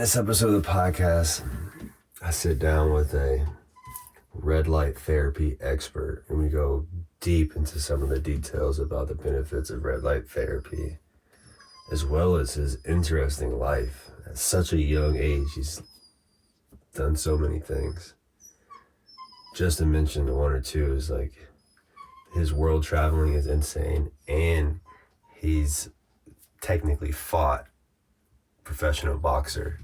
This episode of the podcast, I sit down with a red light therapy expert and we go deep into some of the details about the benefits of red light therapy, as well as his interesting life. At such a young age, he's done so many things. Just to mention one or two is like his world traveling is insane, and he's technically fought professional boxer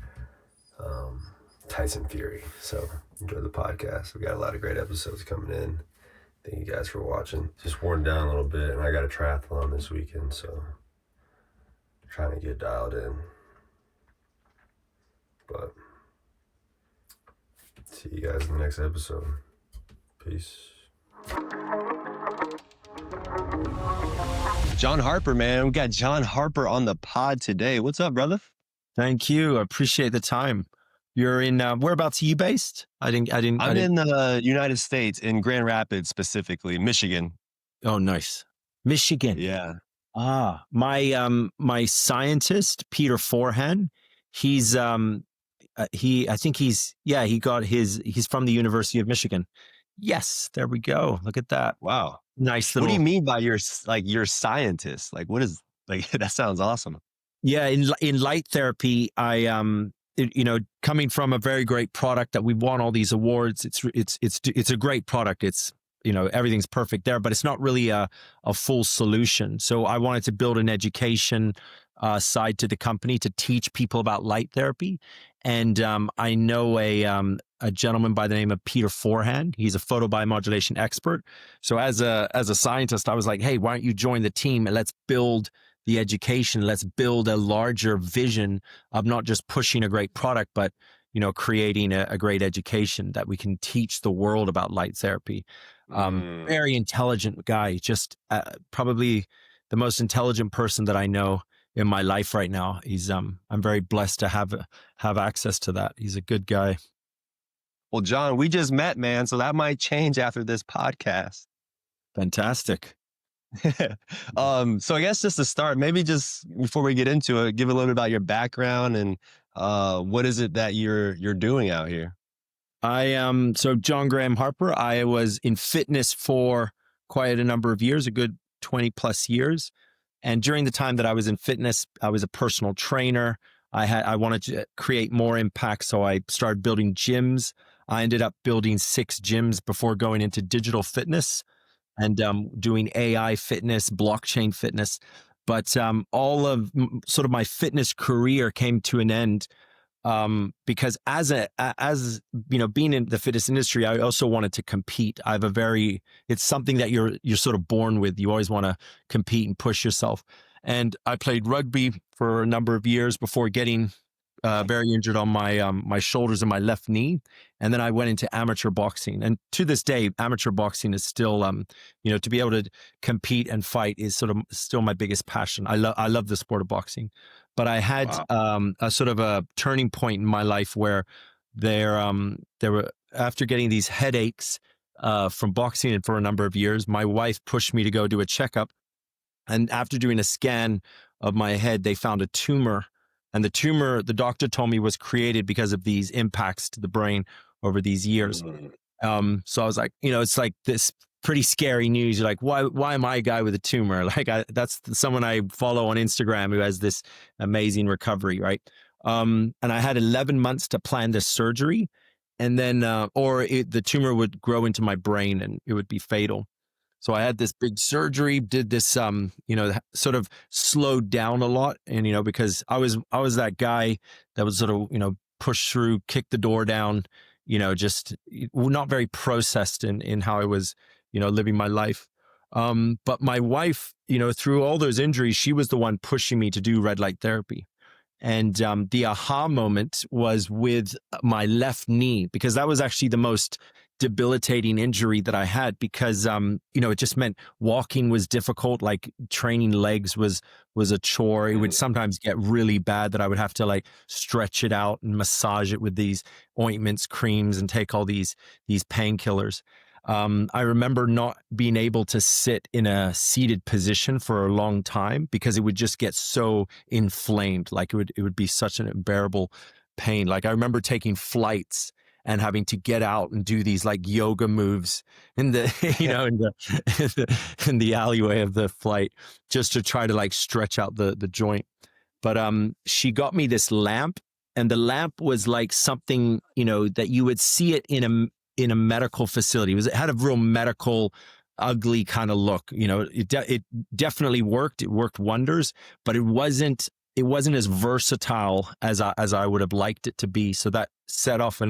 Tyson Fury. So enjoy the podcast. We got a lot of great episodes coming in. Thank you guys for watching. Just worn down a little bit, and I got a triathlon this weekend, so I'm trying to get dialed in. But see you guys in the next episode. Peace. John Harper, man. We got John Harper on the pod today. What's up, brother? Thank you. I appreciate the time. You're in, whereabouts are you based? I'm in the United States, in Grand Rapids, specifically, Michigan. Oh, nice. Michigan. Yeah. My scientist, Peter Forehand, he's from the University of Michigan. Yes. There we go. Look at that. Wow. Nice What little. do you mean by your scientist? Like, what is, like, that sounds awesome. Yeah. In light therapy, coming from a very great product that we've won all these awards, it's a great product. It's, everything's perfect there, but it's not really a full solution. So I wanted to build an education side to the company to teach people about light therapy. And I know a gentleman by the name of Peter Forehand. He's a photobiomodulation expert. So as a scientist, I was like, hey, why don't you join the team and let's build the education. Let's build a larger vision of not just pushing a great product, but creating a great education that we can teach the world about light therapy. Very intelligent guy, just probably the most intelligent person that I know in my life right now. He's I'm very blessed to have access to that. He's a good guy. Well, John, we just met, man, so that might change after this podcast. Fantastic. So I guess just to start, maybe just before we get into it, give a little bit about your background and what is it that you're doing out here? So John Graham Harper. I was in fitness for quite a number of years, a good 20 plus years. And during the time that I was in fitness, I was a personal trainer. I wanted to create more impact, so I started building gyms. I ended up building 6 gyms before going into digital fitness and doing AI fitness, blockchain fitness. But all of sort of my fitness career came to an end because as being in the fitness industry, I also wanted to compete. It's something that you're sort of born with. You always want to compete and push yourself. And I played rugby for a number of years before getting very injured on my shoulders and my left knee. And then I went into amateur boxing. And to this day, amateur boxing is still, to be able to compete and fight is sort of still my biggest passion. I love the sport of boxing. But I had a sort of a turning point in my life where there were, after getting these headaches from boxing and for a number of years, my wife pushed me to go do a checkup. And after doing a scan of my head, they found a tumor. And the tumor, the doctor told me, was created because of these impacts to the brain over these years. So I was like, it's like this pretty scary news. You're like, why am I a guy with a tumor? Like that's someone I follow on Instagram who has this amazing recovery, right? And I had 11 months to plan this surgery, and then the tumor would grow into my brain and it would be fatal. So I had this big surgery, did this, sort of slowed down a lot. And, because I was that guy that was sort of, push through, kick the door down, just not very processed in how I was, living my life. But my wife, through all those injuries, she was the one pushing me to do red light therapy. And the aha moment was with my left knee, because that was actually the most debilitating injury that I had, because it just meant walking was difficult. Like training legs was a chore. It would sometimes get really bad that I would have to like stretch it out and massage it with these ointments, creams, and take all these painkillers. I remember not being able to sit in a seated position for a long time because it would just get so inflamed. Like it would be such an unbearable pain. Like I remember taking flights and having to get out and do these like yoga moves in the, in the alleyway of the flight, just to try to like stretch out the joint. But she got me this lamp, and the lamp was like something, that you would see it in a medical facility. It had a real medical, ugly kind of look. It definitely worked. It worked wonders, but it wasn't as versatile as I would have liked it to be. So that set off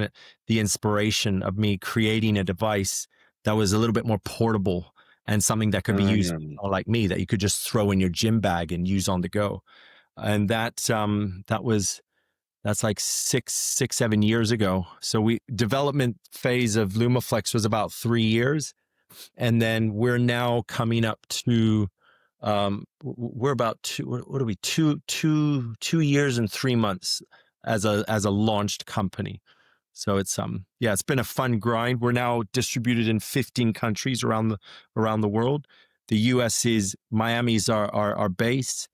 the inspiration of me creating a device that was a little bit more portable and something that could be used like me, that you could just throw in your gym bag and use on the go. And that's like 7 years ago. So development phase of Lumaflex was about 3 years. And then we're now coming up to, we're about 2 years and 3 months as a launched company. So it's it's been a fun grind. We're now distributed in 15 countries around the world. The US is Miami's our base,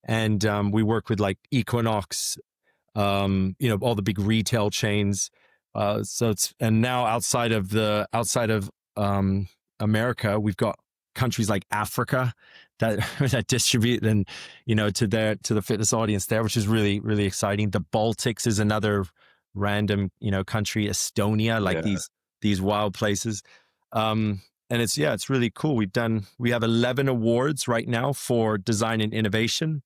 and we work with like Equinox, all the big retail chains. And now outside of America, we've got countries like Africa that distribute, and to the fitness audience there, which is really, really exciting. The Baltics is another random country, Estonia, like these wild places. And it's really cool. We have 11 awards right now for design and innovation.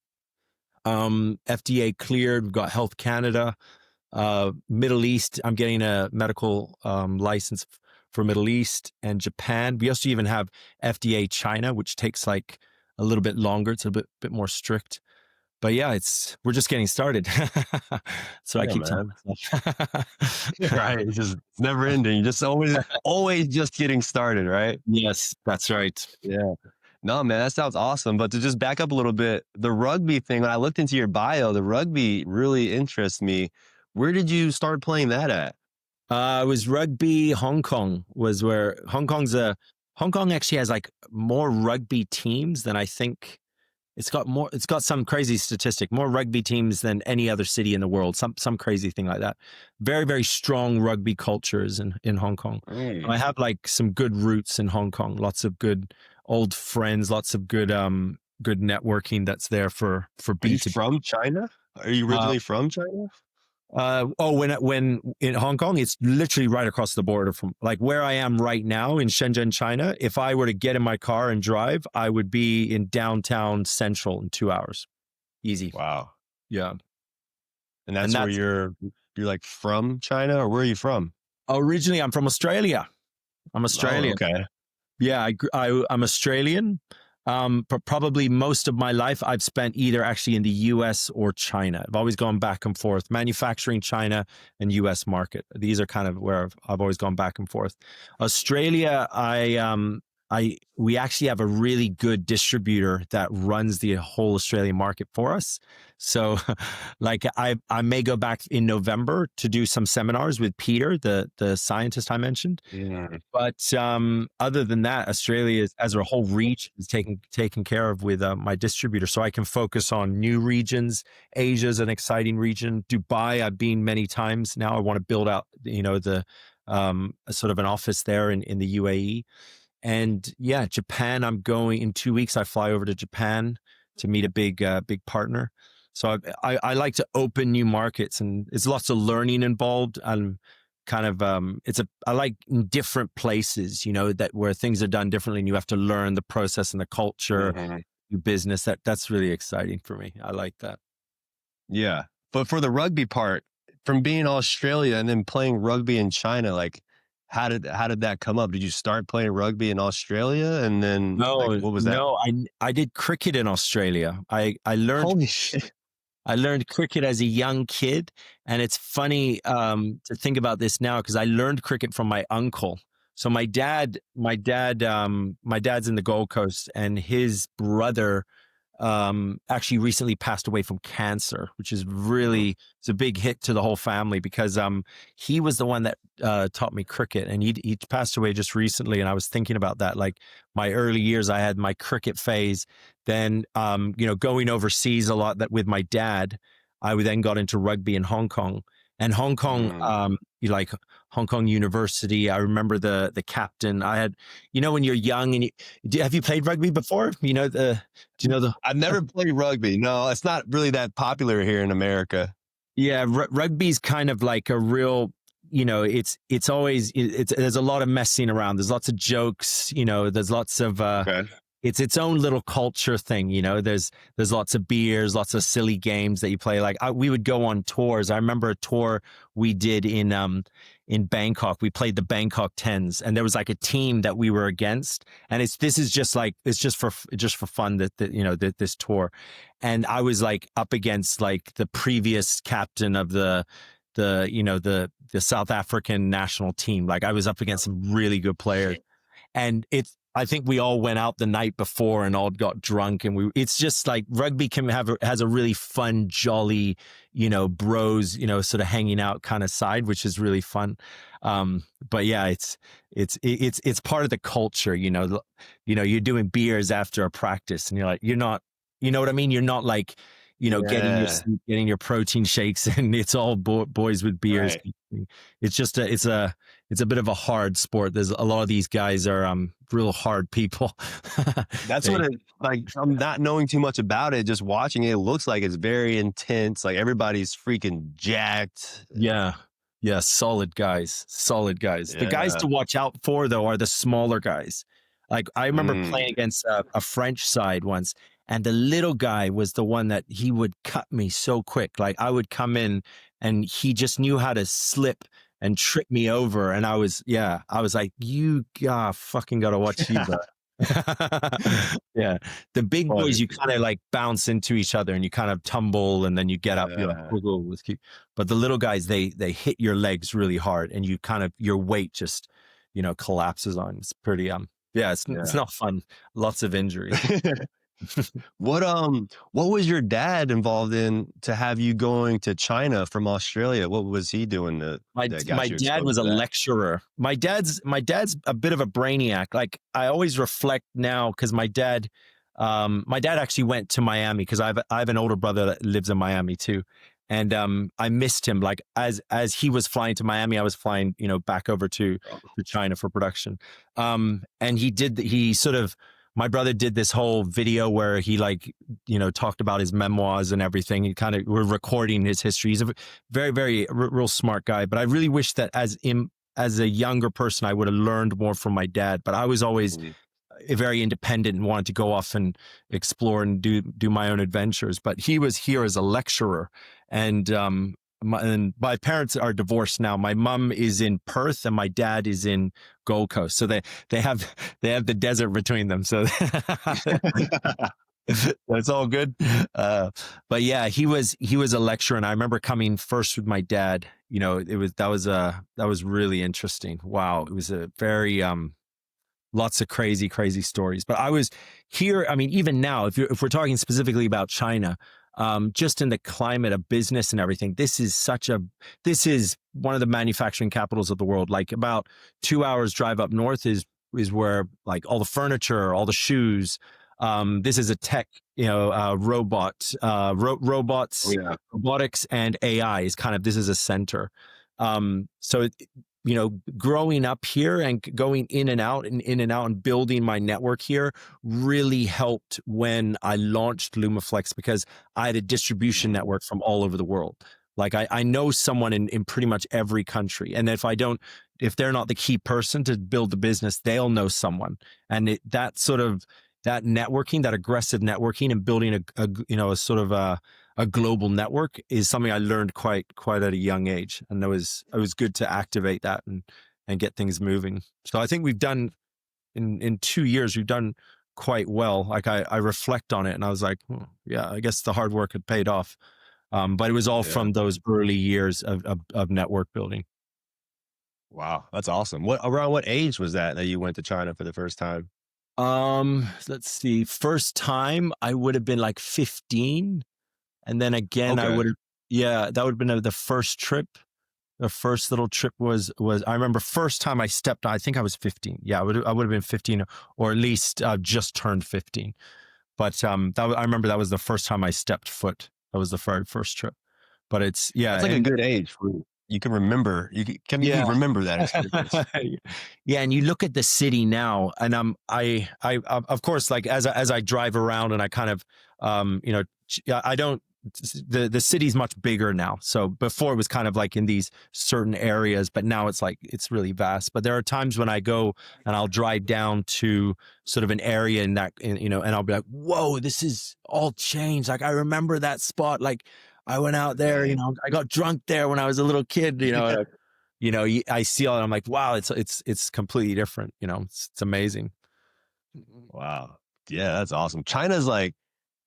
FDA cleared. We've got Health Canada, Middle East. I'm getting a medical license for Middle East and Japan. We also even have FDA China, which takes like a little bit longer. It's a bit more strict. But yeah, we're just getting started. So I keep telling myself. Right. It's just never ending. Just always just getting started, right? Yes, that's right. Yeah. No, man, that sounds awesome. But to just back up a little bit, the rugby thing, when I looked into your bio, the rugby really interests me. Where did you start playing that at? It was rugby. Hong Kong was where Hong Kong actually has like more rugby teams than I think. It's got some crazy statistic, more rugby teams than any other city in the world. Some crazy thing like that. Very, very strong rugby cultures in Hong Kong. I have like some good roots in Hong Kong, lots of good old friends, lots of good networking that's there for Are you B2B. from China? Are you originally from China? When in Hong Kong, it's literally right across the border from like where I am right now in Shenzhen, China. If I were to get in my car and drive, I would be in downtown Central in 2 hours. Easy. Wow. Yeah. And that's where you're like from China, or where are you from? Originally, I'm from Australia. I'm Australian. Oh, okay. Yeah, I'm Australian. But probably most of my life I've spent either actually in the US or China. I've always gone back and forth, manufacturing China and US market. These are kind of where I've always gone back and forth. Australia, we actually have a really good distributor that runs the whole Australian market for us. So like I may go back in November to do some seminars with Peter, the scientist I mentioned. Yeah. But other than that, Australia as a whole region is taken care of with my distributor. So I can focus on new regions. Asia's an exciting region. Dubai, I've been many times now. I want to build out, the sort of an office there in the UAE. And yeah, Japan, I'm going in 2 weeks. I fly over to Japan to meet a big partner. So I like to open new markets, and there's lots of learning involved. And kind of, I like in different places, that where things are done differently and you have to learn the process and the culture, new business. That's really exciting for me. I like that. Yeah. But for the rugby part, from being Australia and then playing rugby in China, like, how did that come up? Did you start playing rugby in Australia, and then what was that? No, I did cricket in Australia. I learned Holy shit. I learned cricket as a young kid, and it's funny to think about this now because I learned cricket from my uncle. So my dad's in the Gold Coast, and his brother actually recently passed away from cancer, which is really, it's a big hit to the whole family because he was the one that taught me cricket, and he passed away just recently. And I was thinking about that, like my early years, I had my cricket phase, then going overseas a lot with my dad. I then got into rugby in Hong Kong, And Hong Kong, you like Hong Kong University. I remember the captain. I had, when you're young and have you played rugby before? Do you know the? I've never played rugby. No, it's not really that popular here in America. Yeah, rugby's kind of like a real, it's always, there's a lot of messing around. There's lots of jokes, there's lots of, it's its own little culture thing. There's lots of beers, lots of silly games that you play. Like we would go on tours. I remember a tour we did in Bangkok. We played the Bangkok Tens, and there was like a team that we were against. And it's just for fun that this tour. And I was like up against like the previous captain of the South African national team. Like I was up against some really good players. And I think we all went out the night before and all got drunk, and it's just like rugby has a really fun, jolly, bros, sort of hanging out kind of side, which is really fun. But yeah, it's part of the culture, you're doing beers after a practice, and you're not, you know what I mean? You're not like, getting your protein shakes, and it's all boys with beers. Right. It's just it's a bit of a hard sport. There's a lot of these guys are real hard people. That's what I'm not knowing too much about it. Just watching it looks like it's very intense. Like everybody's freaking jacked. Yeah. Solid guys. Yeah. The guys to watch out for though are the smaller guys. Like I remember playing against a French side once. And the little guy was the one that he would cut me so quick. Like I would come in and he just knew how to slip and trip me over. And I was like, you fucking got to watch you, bro. Yeah. The big boys, you kind of like bounce into each other and you kind of tumble and then you get up. You're like, let's keep. But the little guys, they hit your legs really hard and you kind of, your weight just, collapses on. It's pretty, it's not fun. Lots of injuries. What was your dad involved in to have you going to China from Australia? What was he doing? My dad was a lecturer. My dad's a bit of a brainiac. Like I always reflect now because my dad actually went to Miami because I have an older brother that lives in Miami too. And I missed him. Like as he was flying to Miami, I was flying, back over to China for production. And my brother did this whole video where he talked about his memoirs and everything. He kind of we're recording his history. He's a very, very real smart guy. But I really wish that as a younger person, I would have learned more from my dad. But I was always very independent and wanted to go off and explore and do my own adventures. But he was here as a lecturer, and my parents are divorced now. My mom is in Perth and my dad is in Gold Coast. So they have the desert between them. So that's all good. But yeah, he was a lecturer, and I remember coming first with my dad. That was really interesting. Wow, it was a very lots of crazy stories. But I was here. I mean, even now, if we're talking specifically about China. Just in the climate of business and everything, this is one of the manufacturing capitals of the world. Like about 2 hours drive up north is where like all the furniture, all the shoes. This is a tech, robots, robotics and AI is this is a center. So growing up here and going in and out and building my network here really helped when I launched Lumaflex because I had a distribution network from all over the world. Like I know someone in pretty much every country. And if they're not the key person to build the business, they'll know someone. And that networking, that aggressive networking and building a global network is something I learned quite at a young age. And it was good to activate that and get things moving. So I think we've done in 2 years, we've done quite well. Like I reflect on it and I was like, I guess the hard work had paid off. But it was all from those early years of network building. Wow. That's awesome. Around what age was that you went to China for the first time? Let's see. First time I would have been like 15. And then again, I would have, that would have been the first trip. The first little trip was I remember first time I stepped, I think I was 15. Yeah, I would have been 15 or at least just turned 15. But I remember that was the first time I stepped foot. That was the very first trip. But it's, yeah. That's like a good age where you can remember, you remember that experience. Yeah. And you look at the city now, and I of course, like as I drive around and I kind of, you know, I don't, the city's much bigger now. So before it was kind of like in these certain areas, but now it's like, it's really vast. But there are times when I go and I'll drive down to sort of an area you know, and I'll be like, whoa, this is all changed. Like, I remember that spot. Like, I went out there, you know, I got drunk there when I was a little kid, you know, you know, I see all, and I'm like, wow, it's completely different. You know, it's amazing. Wow. Yeah, that's awesome. China's like,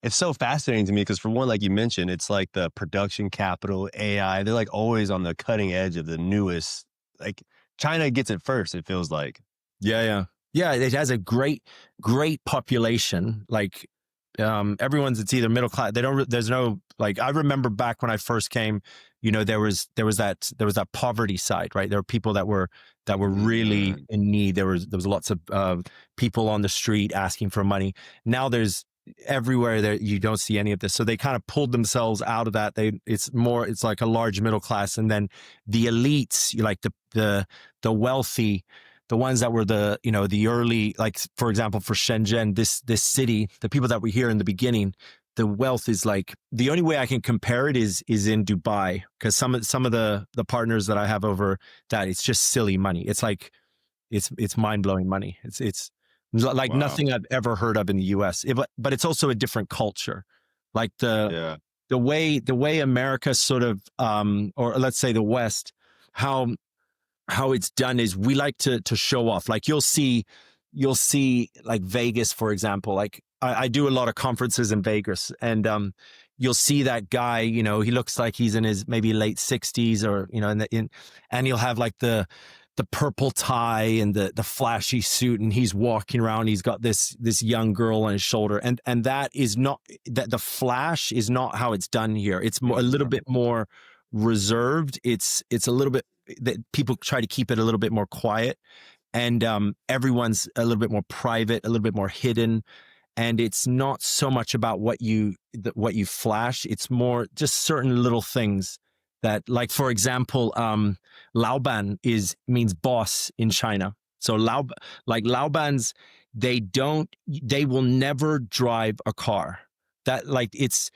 it's so fascinating to me because, for one, like you mentioned, it's like the production capital, AI. They're like always on the cutting edge of the newest. Like, China gets it first, it feels like. Yeah. It has a great population. Like, it's either middle class. There's no, like, I remember back when I first came, you know, there was that poverty side, right? There were people that were really in need. There was lots of people on the street asking for money. Now there's everywhere there, you don't see any of this. So they kind of pulled themselves out of that. It's like a large middle class, and then the elites, like the wealthy, the ones that were the, you know, the early, like, for example, for Shenzhen, this city, the people that were here in the beginning, the wealth is like, the only way I can compare it is in Dubai, because some of the partners that I have over that, it's just silly money. It's like, it's mind-blowing money. It's like nothing I've ever heard of in the US. But it's also a different culture. Like the way America sort of, or let's say the West, how it's done is we like to show off. Like you'll see like Vegas, for example. Like I do a lot of conferences in Vegas, and you'll see that guy, you know, he looks like he's in his maybe late 60s, or, you know, and he'll have like the purple tie and the flashy suit, and he's walking around, he's got this young girl on his shoulder, and that is not, that the flash is not how it's done here. It's a little bit more reserved. It's a little bit that people try to keep it a little bit more quiet, and everyone's a little bit more private, a little bit more hidden, and it's not so much about what you flash. It's more just certain little things that, like, for example, Laoban means boss in China. So Laobans, they will never drive a car. That, like, it's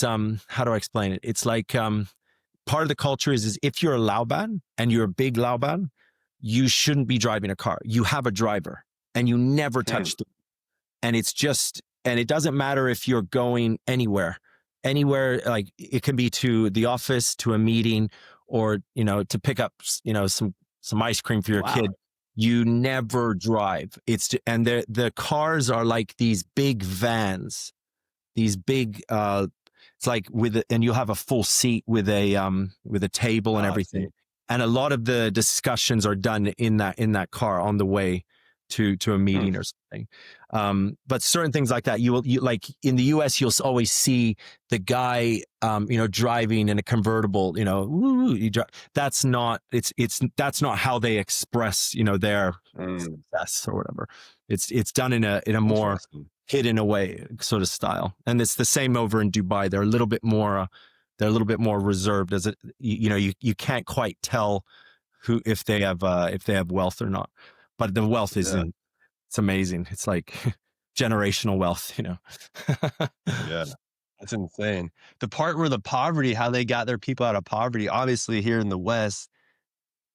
how do I explain it? It's like, part of the culture is if you're a Laoban and you're a big Laoban, you shouldn't be driving a car. You have a driver, and you never touch them. And it doesn't matter if you're going anywhere, like it can be to the office, to a meeting, or, you know, to pick up, you know, some ice cream for your kid. You never drive. And the cars are like these big vans, these big, it's like and you'll have a full seat with a table and everything. And a lot of the discussions are done in that car on the way to a meeting or something. But certain things like that, you like in the US, you'll always see the guy, you know, driving in a convertible, you know, that's not how they express, you know, their success or whatever. It's done in a more hidden away sort of style. And it's the same over in Dubai. They're a little bit more reserved, as it, you know, you can't quite tell if they have wealth or not. But the wealth is it's amazing. It's like generational wealth, you know. Yeah, that's insane. The part where how they got their people out of poverty, obviously here in the West,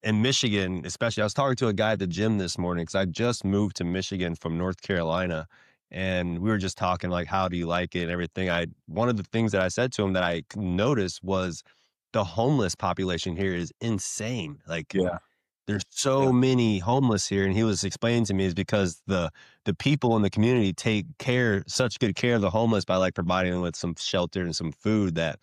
in Michigan, especially. I was talking to a guy at the gym this morning because I just moved to Michigan from North Carolina, and we were just talking like, how do you like it and everything. One of the things that I said to him that I noticed was the homeless population here is insane. Like, there's so many homeless here, and he was explaining to me is because the people in the community take such good care of the homeless by like providing them with some shelter and some food, that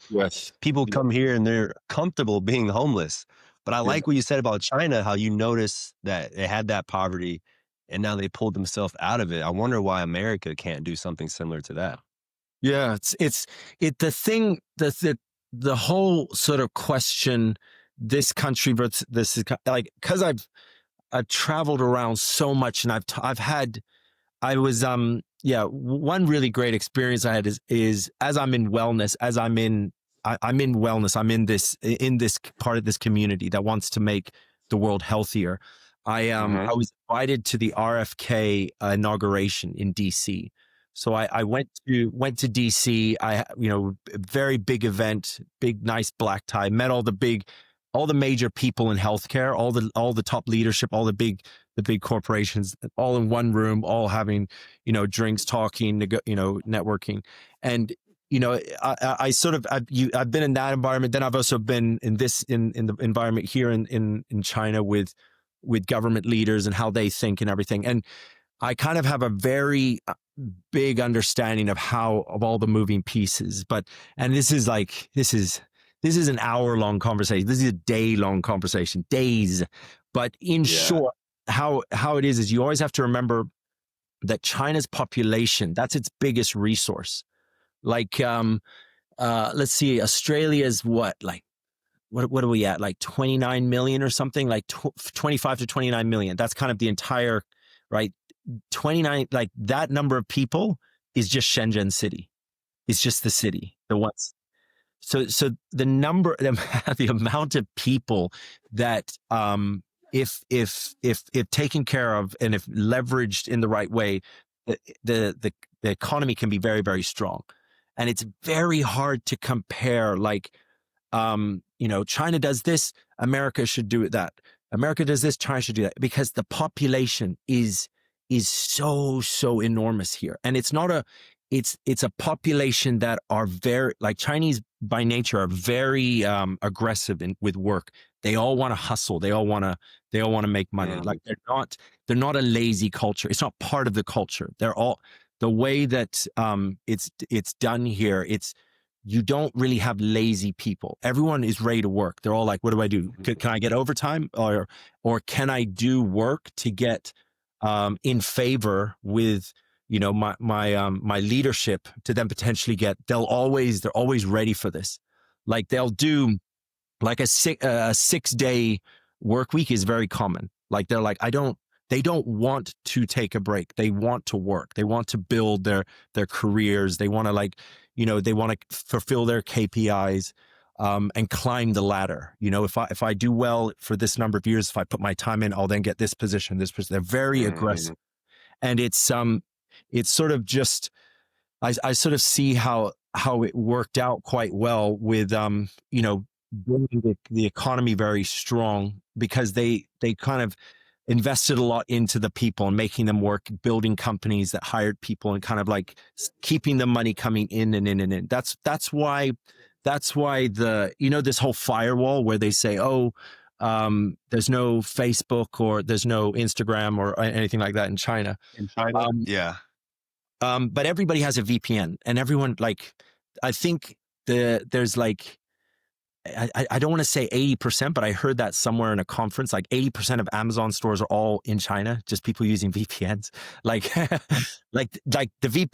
people come here and they're comfortable being homeless. But I like what you said about China, how you notice that they had that poverty and now they pulled themselves out of it. I wonder why America can't do something similar to that. Yeah, the whole sort of question, this country versus this is like, because I've traveled around so much, and one really great experience I had is as I'm in wellness, as I'm in I'm in wellness. I'm in this part of this community that wants to make the world healthier. I was invited to the RFK inauguration in DC. So I went to DC. Very big event, big nice black tie. Met all the major people in healthcare, all the top leadership, all the big corporations, all in one room, all having drinks, talking, networking, and I've been in that environment. Then I've also been in the environment here in China with government leaders and how they think and everything. And I kind of have a very big understanding of all the moving pieces. And this is an hour-long conversation. This is a day-long conversation, days. But in short, how it is you always have to remember that China's population, that's its biggest resource. Like, let's see, Australia's what are we at? Like 29 million or something, like 25 to 29 million. That's kind of the entire, right? 29, like that number of people is just Shenzhen city. It's just the city, the ones. So the number, the amount of people that, if taken care of and if leveraged in the right way, the economy can be very, very strong. And it's very hard to compare, like, China does this, America should do that. America does this, China should do that, because the population is so enormous here. And it's not it's a population that are very, like, Chinese by nature are very aggressive with work. They all want to hustle. They all want to make money. Yeah. Like they're not a lazy culture. It's not part of the culture. They're all, the way that it's done here, you don't really have lazy people. Everyone is ready to work. They're all like, what do I do? Can I get overtime, or can I do work to get in favor with my leadership to then potentially get? They're always ready for this. Like they'll do like a 6-day work week is very common. Like they're like, they don't want to take a break. They want to work. They want to build their careers. They want to they want to fulfill their KPIs and climb the ladder. If I do well for this number of years, if I put my time in, I'll then get this position, this position. They're very aggressive. And it's sort of just, I sort of see how it worked out quite well with, building the economy very strong, because they kind of invested a lot into the people and making them work, building companies that hired people and kind of like keeping the money coming in and in and in. That's why this whole firewall where they say, there's no Facebook or there's no Instagram or anything like that in China. But everybody has a VPN, and everyone, like, I think there's like, I don't want to say 80%, but I heard that somewhere in a conference, like 80% of Amazon stores are all in China, just people using VPNs. Like, like the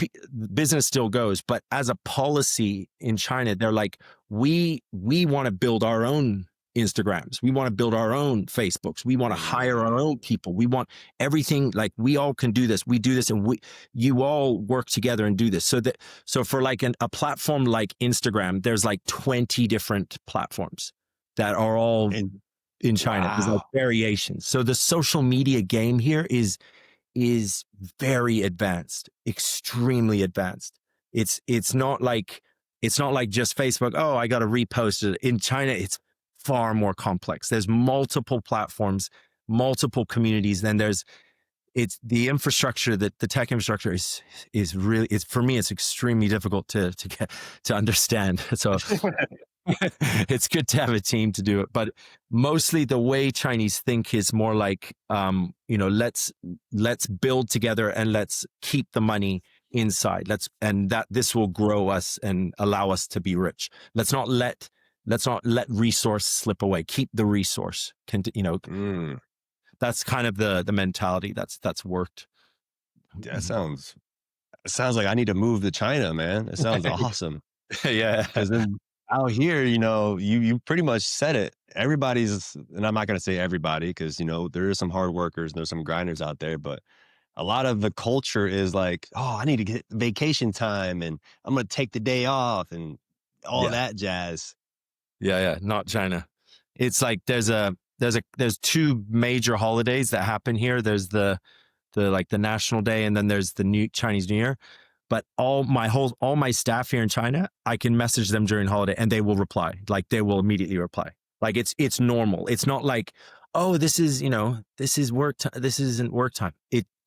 business still goes, but as a policy in China, they're like, we want to build our own Instagrams. We want to build our own Facebooks. We want to hire our own people. We want everything, like, we all can do this. We do this, and you all work together and do this. So for like a platform like Instagram, there's like 20 different platforms that are all in China. Wow. There's like variations. So the social media game here is very advanced, extremely advanced. It's not like just Facebook. Oh, I got to repost it. In China, it's far more complex. There's multiple platforms, multiple communities. Then it's the infrastructure, that the tech infrastructure is really, for me, it's extremely difficult to get to understand. So it's good to have a team to do it. But mostly the way Chinese think is more like, let's build together and let's keep the money inside. This will grow us and allow us to be rich. Let's not let resource slip away. Keep the resource. That's kind of the mentality that's worked. That sounds like I need to move to China, man. It sounds awesome. Yeah. Because then out here, you pretty much said it. Everybody's, and I'm not going to say everybody, because, there are some hard workers and there's some grinders out there, but a lot of the culture is like, oh, I need to get vacation time and I'm going to take the day off. And all that jazz. Yeah, not China. It's like there's two major holidays that happen here. There's the National Day, and then there's the new Chinese New Year. But all my staff here in China, I can message them during holiday and they will reply. Like they will immediately reply. Like it's normal. It's not like, oh, this is work time. This isn't work time.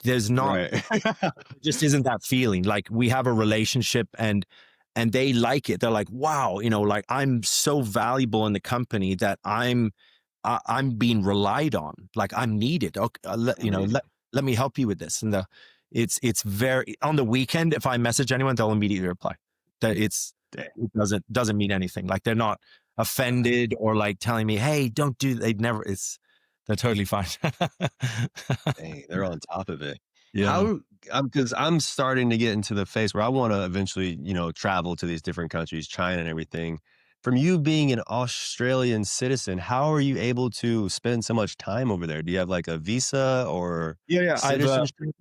There's not, right. it just isn't that feeling. Like we have a relationship and they like it. They're like, wow, like I'm so valuable in the company that I'm being relied on. Like I'm needed. Okay, let me help you with this. And it's very, on the weekend, if I message anyone, they'll immediately reply. That it doesn't mean anything. Like they're not offended or like telling me, hey, don't do, they're totally fine. Dang, they're on top of it. Yeah. Because I'm starting to get into the phase where I want to eventually, travel to these different countries, China and everything. From you being an Australian citizen, how are you able to spend so much time over there? Do you have like a visa or citizenship?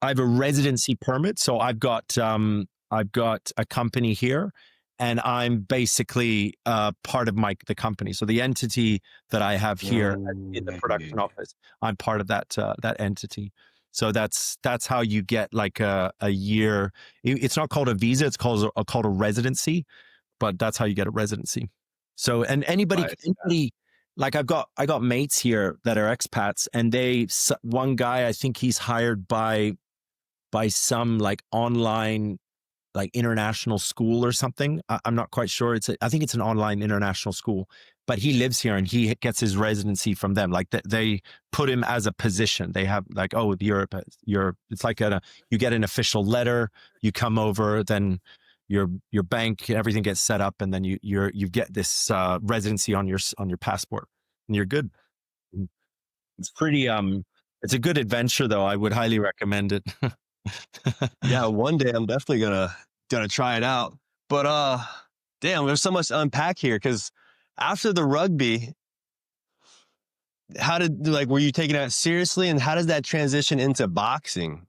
I have a residency permit. So I've got a company here and I'm basically part of the company. So the entity that I have here in the production office, I'm part of that entity. So that's how you get like a year. It's not called a visa. It's called a residency, but that's how you get a residency. So, and anybody, like I got mates here that are expats, and one guy, I think he's hired by some like online, like international school or something. I'm not quite sure. I think it's an online international school, but he lives here and he gets his residency from them. Like they put him as a position. They have like, oh, Europe, it's like you get an official letter, you come over, then your bank, everything gets set up, and then you get this residency on your passport, and you're good. It's pretty it's a good adventure though. I would highly recommend it. Yeah, one day I'm definitely gonna try it out. But damn, there's so much to unpack here, because after the rugby, were you taking that seriously, and how does that transition into boxing?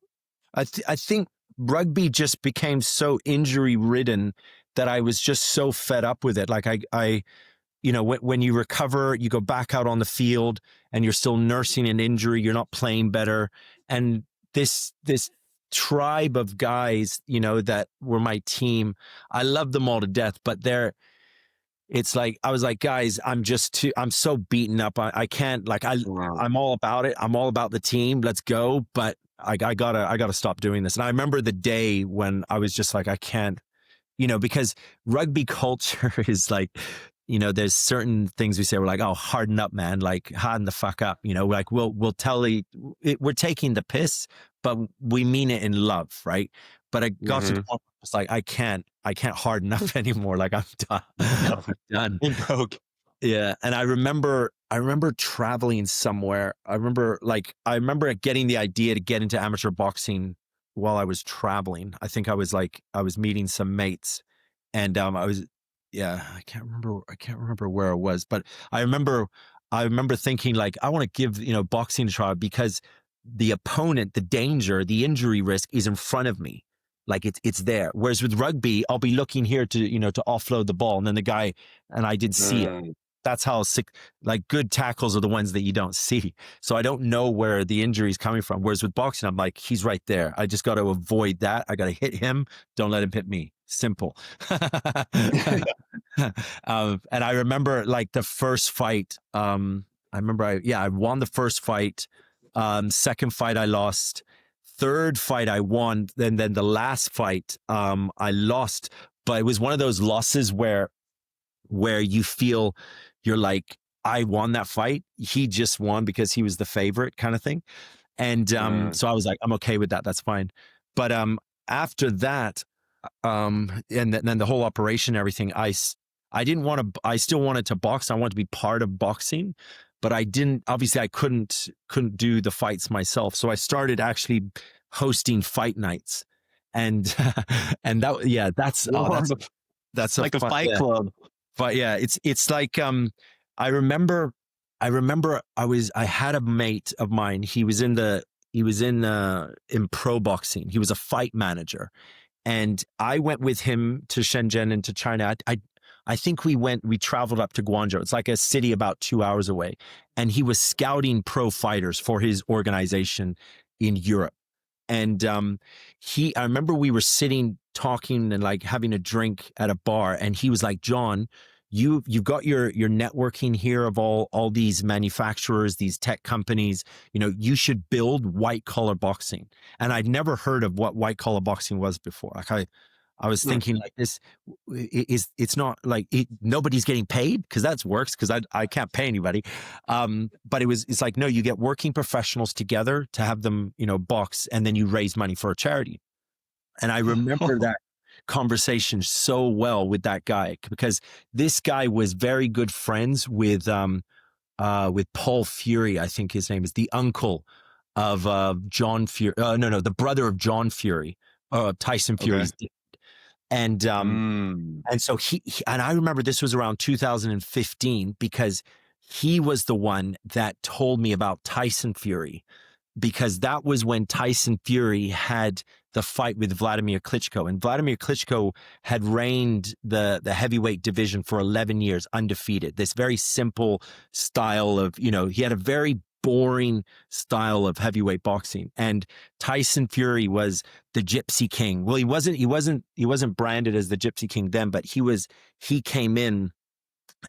I think rugby just became so injury ridden that I was just so fed up with it. Like when you recover, you go back out on the field and you're still nursing an injury. You're not playing better. And this tribe of guys, that were my team, I love them all to death, but it's like, I was like, guys, I'm so beaten up. I can't, like, I'm all about it. I'm all about the team. Let's go. But I gotta stop doing this. And I remember the day when I was just like, I can't, because rugby culture is like, there's certain things we say, we're like, oh, harden up, man, like harden the fuck up, like we'll tell you we're taking the piss, but we mean it in love, right? But I got to the point, it's like, I can't harden up anymore. Like I'm done. I'm done. It broke. Yeah. And I remember traveling somewhere. I remember getting the idea to get into amateur boxing while I was traveling. I think I was meeting some mates, and I can't remember where it was, but I remember thinking like, I want to give, boxing a try, because the opponent, the danger, the injury risk is in front of me. Like it's there. Whereas with rugby, I'll be looking here to offload the ball, and then the guy, and I did see it. That's how sick, like good tackles are the ones that you don't see. So I don't know where the injury is coming from. Whereas with boxing, I'm like, he's right there. I just got to avoid that. I got to hit him. Don't let him hit me. Simple. And I remember like the first fight. I won the first fight. Second fight I lost. Third fight I won. Then the last fight I lost. But it was one of those losses where you feel you're like, I won that fight. He just won because he was the favorite, kind of thing. And so I was like, I'm okay with that. That's fine. But after that, and then the whole operation, everything, I still wanted to box. I wanted to be part of boxing, but I couldn't do the fights myself. So I started actually hosting fight nights, and that's like a fight club. But yeah, it's like I remember I had a mate of mine. He was in pro boxing. He was a fight manager, and I went with him to Shenzhen and to China. I think we traveled up to Guangzhou. It's like a city about 2 hours away. And he was scouting pro fighters for his organization in Europe. And I remember we were sitting talking and like having a drink at a bar, and he was like, John, you've got your networking here of all these manufacturers, these tech companies, you should build white collar boxing. And I'd never heard of what white collar boxing was before. Like I was thinking like this it's not like nobody's getting paid, because that works, because I can't pay anybody. But it's like, no, you get working professionals together to have them, box, and then you raise money for a charity. And I remember that conversation so well with that guy, because this guy was very good friends with Paul Fury, I think his name is, the uncle of John Fury. No, the brother of John Fury, Tyson Fury's. Okay. And so and I remember this was around 2015, because he was the one that told me about Tyson Fury, because that was when Tyson Fury had the fight with Vladimir Klitschko, and Vladimir Klitschko had reigned the heavyweight division for 11 years undefeated. This very simple style of, he had a very boring style of heavyweight boxing, and Tyson Fury was the Gypsy King. Well, he wasn't branded as the Gypsy King then, but he came in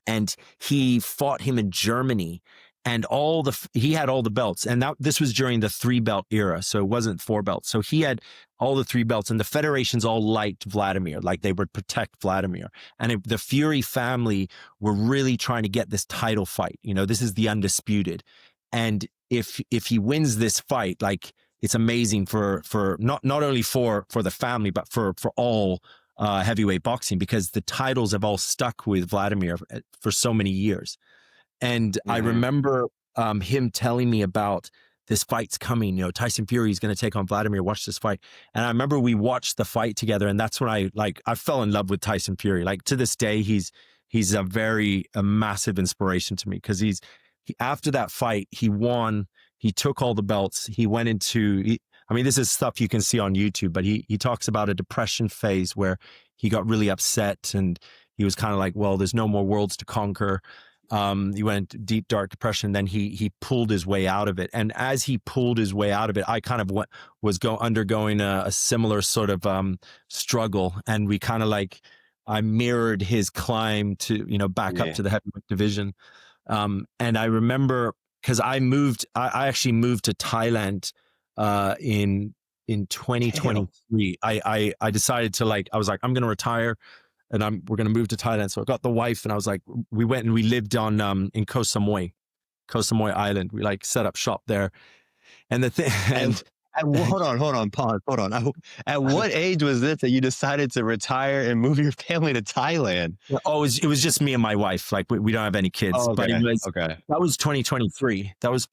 and he fought him in Germany, and he had all the belts, and this was during the 3-belt era, so it wasn't 4 belts. So he had all the 3 belts, and the federations all liked Vladimir, like they would protect Vladimir. And the Fury family were really trying to get this title fight. This is the undisputed. And if he wins this fight, like, it's amazing for not only for the family, but for all heavyweight boxing, because the titles have all stuck with Vladimir for so many years. And I remember him telling me about this fight's coming. Tyson Fury is going to take on Vladimir. Watch this fight. And I remember we watched the fight together, and that's when I fell in love with Tyson Fury. Like, to this day, he's a massive inspiration to me, because after that fight, he won. He took all the belts. He went into, this is stuff you can see on YouTube, but he talks about a depression phase where he got really upset, and he was kind of like, well, there's no more worlds to conquer. He went into deep, dark depression. Then he pulled his way out of it. And as he pulled his way out of it, I kind of was undergoing a similar sort of struggle. And we kind of I mirrored his climb to, back up to the heavyweight division. And I remember, because I actually moved to Thailand in 2023. I decided to I was like, I'm going to retire, and we're going to move to Thailand. So I got the wife, and I was like, we went and we lived on in Koh Samui Island. We set up shop there. And the thing, hold on, pause, hold on. At what age was this that you decided to retire and move your family to Thailand? Oh, it was just me and my wife. We don't have any kids. Oh, okay. But that was 2023. That was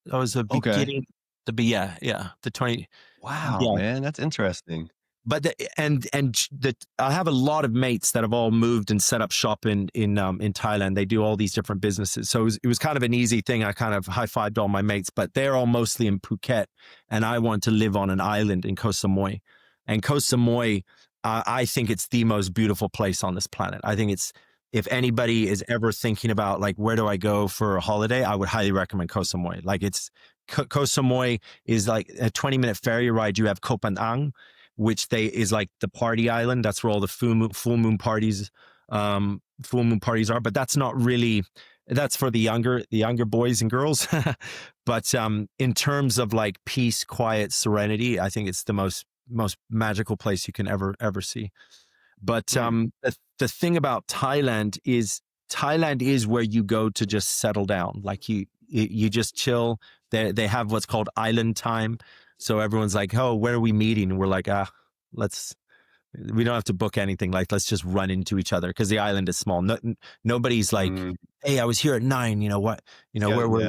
the beginning. The 20. Wow, man, that's interesting. But I have a lot of mates that have all moved and set up shop in Thailand. They do all these different businesses. So it was kind of an easy thing. I kind of high-fived all my mates, but they're all mostly in Phuket, and I want to live on an island in Koh Samui. And Koh Samui, I think it's the most beautiful place on this planet. I think if anybody is ever thinking about where do I go for a holiday, I would highly recommend Koh Samui. Koh Samui is like a 20-minute ferry ride. You have Koh Phangan, which is like the party island. That's where all the full moon parties are. But that's not really, that's for the younger boys and girls. But in terms of peace, quiet, serenity, I think it's the most magical place you can ever see. But the thing about Thailand is where you go to just settle down. You just chill. They have what's called island time. So everyone's like, oh, where are we meeting? And we're like, we don't have to book anything. Let's just run into each other, because the island is small. Nobody's like, hey, I was here at 9. Where were we?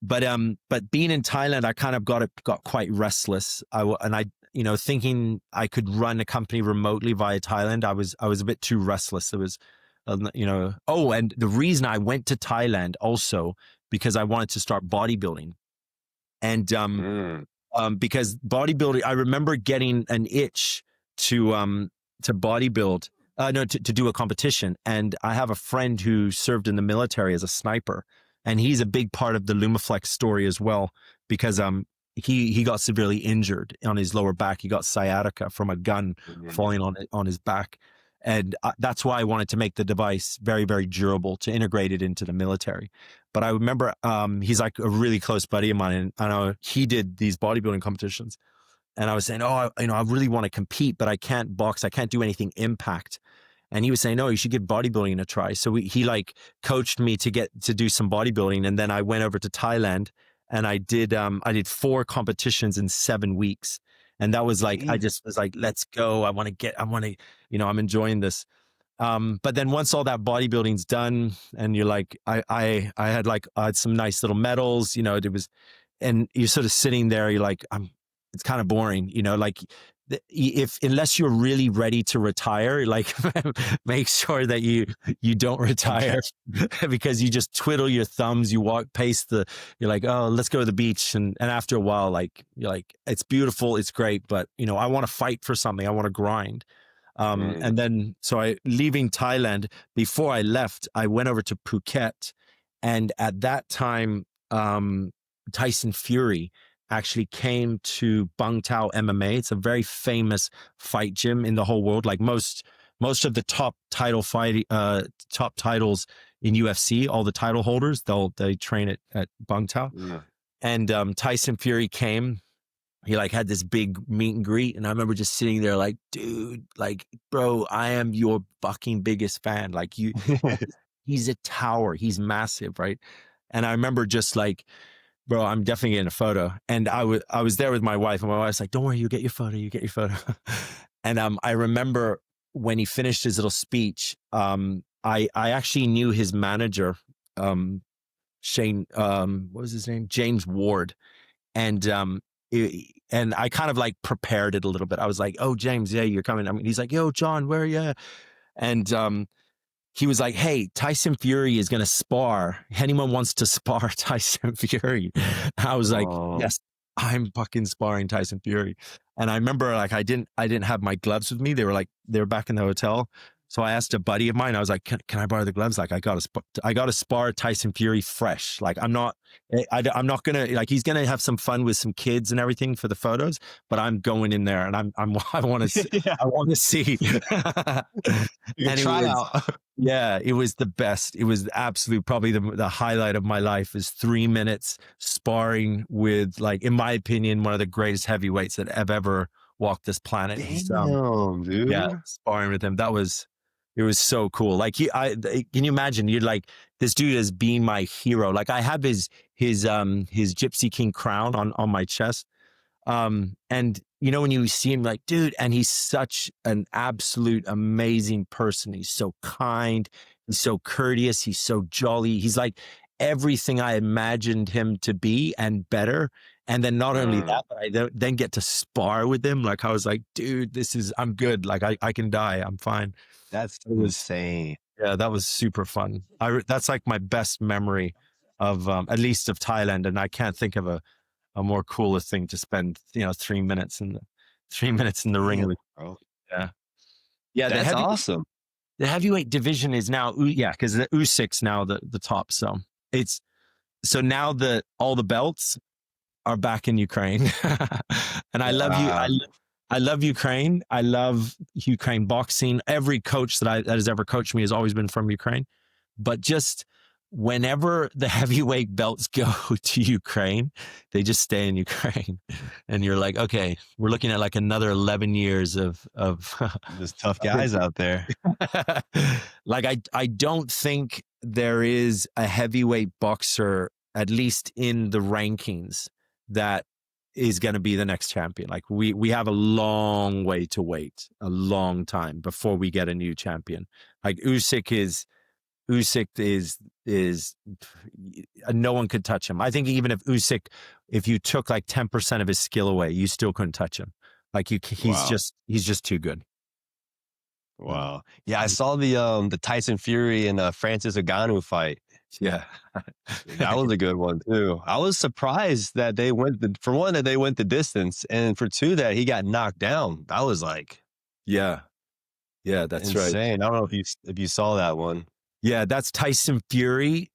But being in Thailand, I kind of got quite restless. Thinking I could run a company remotely via Thailand, I was a bit too restless. It was, and the reason I went to Thailand also because I wanted to start bodybuilding. And because bodybuilding, I remember getting an itch to bodybuild No, to do a competition. And I have a friend who served in the military as a sniper, and he's a big part of the Lumaflex story as well, because he got severely injured on his lower back. He got sciatica from a gun falling on his back. And that's why I wanted to make the device very, very durable to integrate it into the military. But I remember he's like a really close buddy of mine, and I know he did these bodybuilding competitions. And I was saying, I really want to compete, but I can't box. I can't do anything impact. And he was saying, no, you should give bodybuilding a try. So he like coached me to do some bodybuilding. And then I went over to Thailand, and I did 4 competitions in 7 weeks. And that was like, I just was like, let's go. I'm enjoying this. But then once all that bodybuilding's done, and you're like, I had some nice little medals, and you're sort of sitting there, you're like, it's kind of boring, like unless you're really ready to retire, like make sure that you don't retire because you just twiddle your thumbs, you you're like, oh, let's go to the beach. And after a while, like, you're like, it's beautiful, it's great, but I want to fight for something. I want to grind. And then, leaving Thailand, before I left, I went over to Phuket. And at that time, Tyson Fury actually came to Bang Tao MMA. It's a very famous fight gym in the whole world. Like most of the top titles in UFC, all the title holders, they train at Bang Tao. Yeah. And Tyson Fury came. He like had this big meet and greet, and I remember just sitting there like, dude, like, bro, I am your fucking biggest fan. Like he's a tower. He's massive, right? And I remember just like, bro, I'm definitely getting a photo. And I was there with my wife, and my wife's like, don't worry, you get your photo. And I remember when he finished his little speech, I actually knew his manager, Shane, what was his name? James Ward. And I kind of like prepared it a little bit. I was like, oh, James, yeah, you're coming. I mean, he's like, yo, John, where are you? And he was like, hey, Tyson Fury is going to spar. Anyone wants to spar Tyson Fury? I was like, yes, I'm fucking sparring Tyson Fury. And I remember like, I didn't have my gloves with me. They were back in the hotel. So I asked a buddy of mine, I was like, can I borrow the gloves? Like I got to spar Tyson Fury fresh. Like I'm not going to, like, he's going to have some fun with some kids and everything for the photos, but I'm going in there and I want to, yeah. I want to see. And try out. Yeah, it was the best. It was probably the highlight of my life is 3 minutes sparring with, like, in my opinion, one of the greatest heavyweights that have ever walked this planet. Damn, dude. Yeah, sparring with him. It was so cool. Like can you imagine? You're like, this dude has been my hero. Like I have his Gypsy King crown on my chest. And when you see him, like, dude, and he's such an absolute amazing person. He's so kind. He's so courteous. He's so jolly. He's like everything I imagined him to be and better. And then not only that, but I then get to spar with him. Like I was like, dude, I'm good. Like I can die. I'm fine. That's insane. Yeah, that was super fun. That's like my best memory of, at least of Thailand. And I can't think of a more cooler thing to spend, 3 minutes in the ring with, bro. Yeah. Yeah. That's awesome. The heavyweight division is now, because the Usyk's now the top. So now all the belts are back in Ukraine. And I love you. I love Ukraine. I love Ukraine boxing. Every coach that has ever coached me has always been from Ukraine. But just whenever the heavyweight belts go to Ukraine, they just stay in Ukraine. And you're like, okay, we're looking at like another 11 years of there's tough guys out there. Like I don't think there is a heavyweight boxer, at least in the rankings, that is going to be the next champion. Like we have a long way to wait, a long time before we get a new champion. Like Usyk is no one could touch him. I think even if you took like 10% of his skill away, you still couldn't touch him. Like he's just too good. Wow. Yeah, I saw the Tyson Fury and Francis Ngannou fight. Yeah. That was a good one too. I was surprised that they went the distance, and for two that he got knocked down. I was like, yeah. Yeah, that's right. Insane. I don't know if you saw that one. Yeah, that's Tyson Fury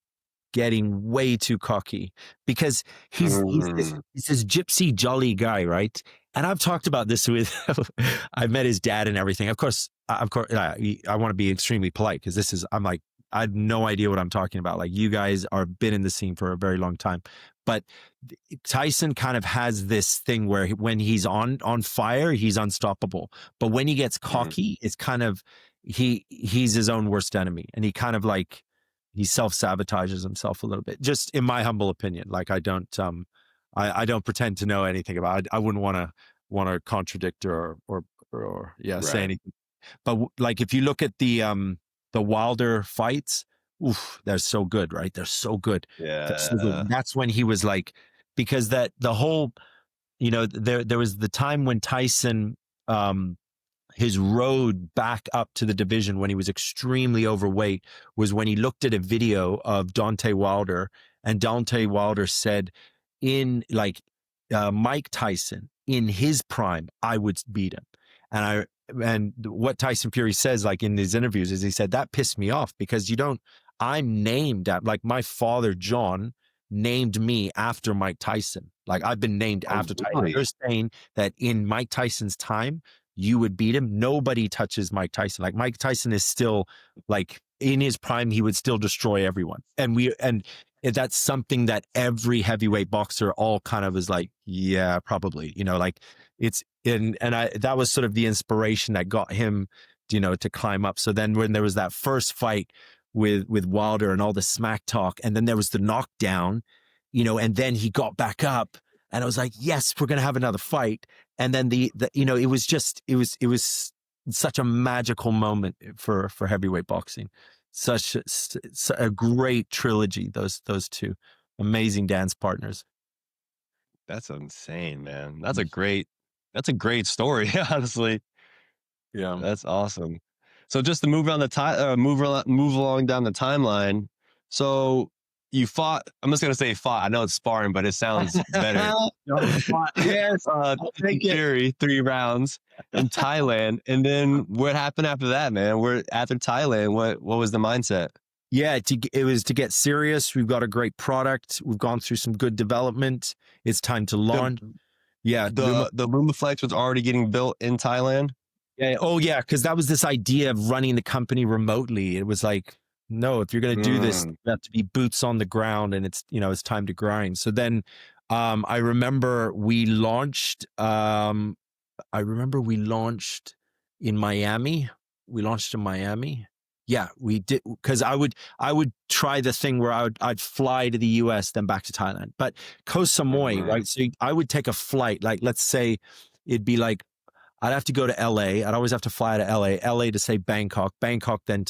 getting way too cocky because he's this gypsy jolly guy, right? And I've talked about this with I've met his dad and everything. Of course, I want to be extremely polite because I have no idea what I'm talking about. Like, you guys are been in the scene for a very long time, but Tyson kind of has this thing where when he's on fire, he's unstoppable. But when he gets cocky, it's kind of he's his own worst enemy, and he kind of like he self-sabotages himself a little bit, just in my humble opinion. Like, I don't pretend to know anything about it. I wouldn't want to contradict or say anything. But like, if you look at the Wilder fights, oof, they're so good, right? They're so good. Yeah. So good. That's when he was like, because that the whole, there was the time when Tyson, his road back up to the division when he was extremely overweight was when he looked at a video of Deontay Wilder, and Deontay Wilder said, in like Mike Tyson in his prime, I would beat him. And what Tyson Fury says, like in these interviews, is he said, that pissed me off because I'm named at, like, my father, John, named me after Mike Tyson. Like, I've been named after Tyson. You're saying that in Mike Tyson's time, you would beat him. Nobody touches Mike Tyson. Like, Mike Tyson is still, like, in his prime, he would still destroy everyone. And that's something that every heavyweight boxer all kind of is like, yeah, probably, like that was sort of the inspiration that got him, to climb up. So then when there was that first fight with Wilder and all the smack talk, and then there was the knockdown, and then he got back up, and I was like, yes, we're going to have another fight. And then it was such a magical moment for heavyweight boxing. Such a great trilogy, those two amazing dance partners. That's insane, man. That's a great story, honestly. Yeah, that's awesome. So just to move around move along down the timeline. So you fought. I'm just gonna say fought. I know it's sparring, but it sounds better. Yes, Fury 3 rounds in Thailand, and then what happened after that, man? After Thailand, what was the mindset? Yeah, it was to get serious. We've got a great product. We've gone through some good development. It's time to launch. The Lumaflex was already getting built in Thailand. Yeah. Oh, yeah. Because that was this idea of running the company remotely. It was like, no, if you're going to do this, you have to be boots on the ground, and it's time to grind. So then, I remember we launched. In Miami. We launched in Miami. Yeah, we did, because I would try the thing where I'd fly to the US, then back to Thailand. But Koh Samui, right? So I would take a flight, like, let's say it'd be like, I'd have to go to LA. I'd always have to fly to LA to say Bangkok, then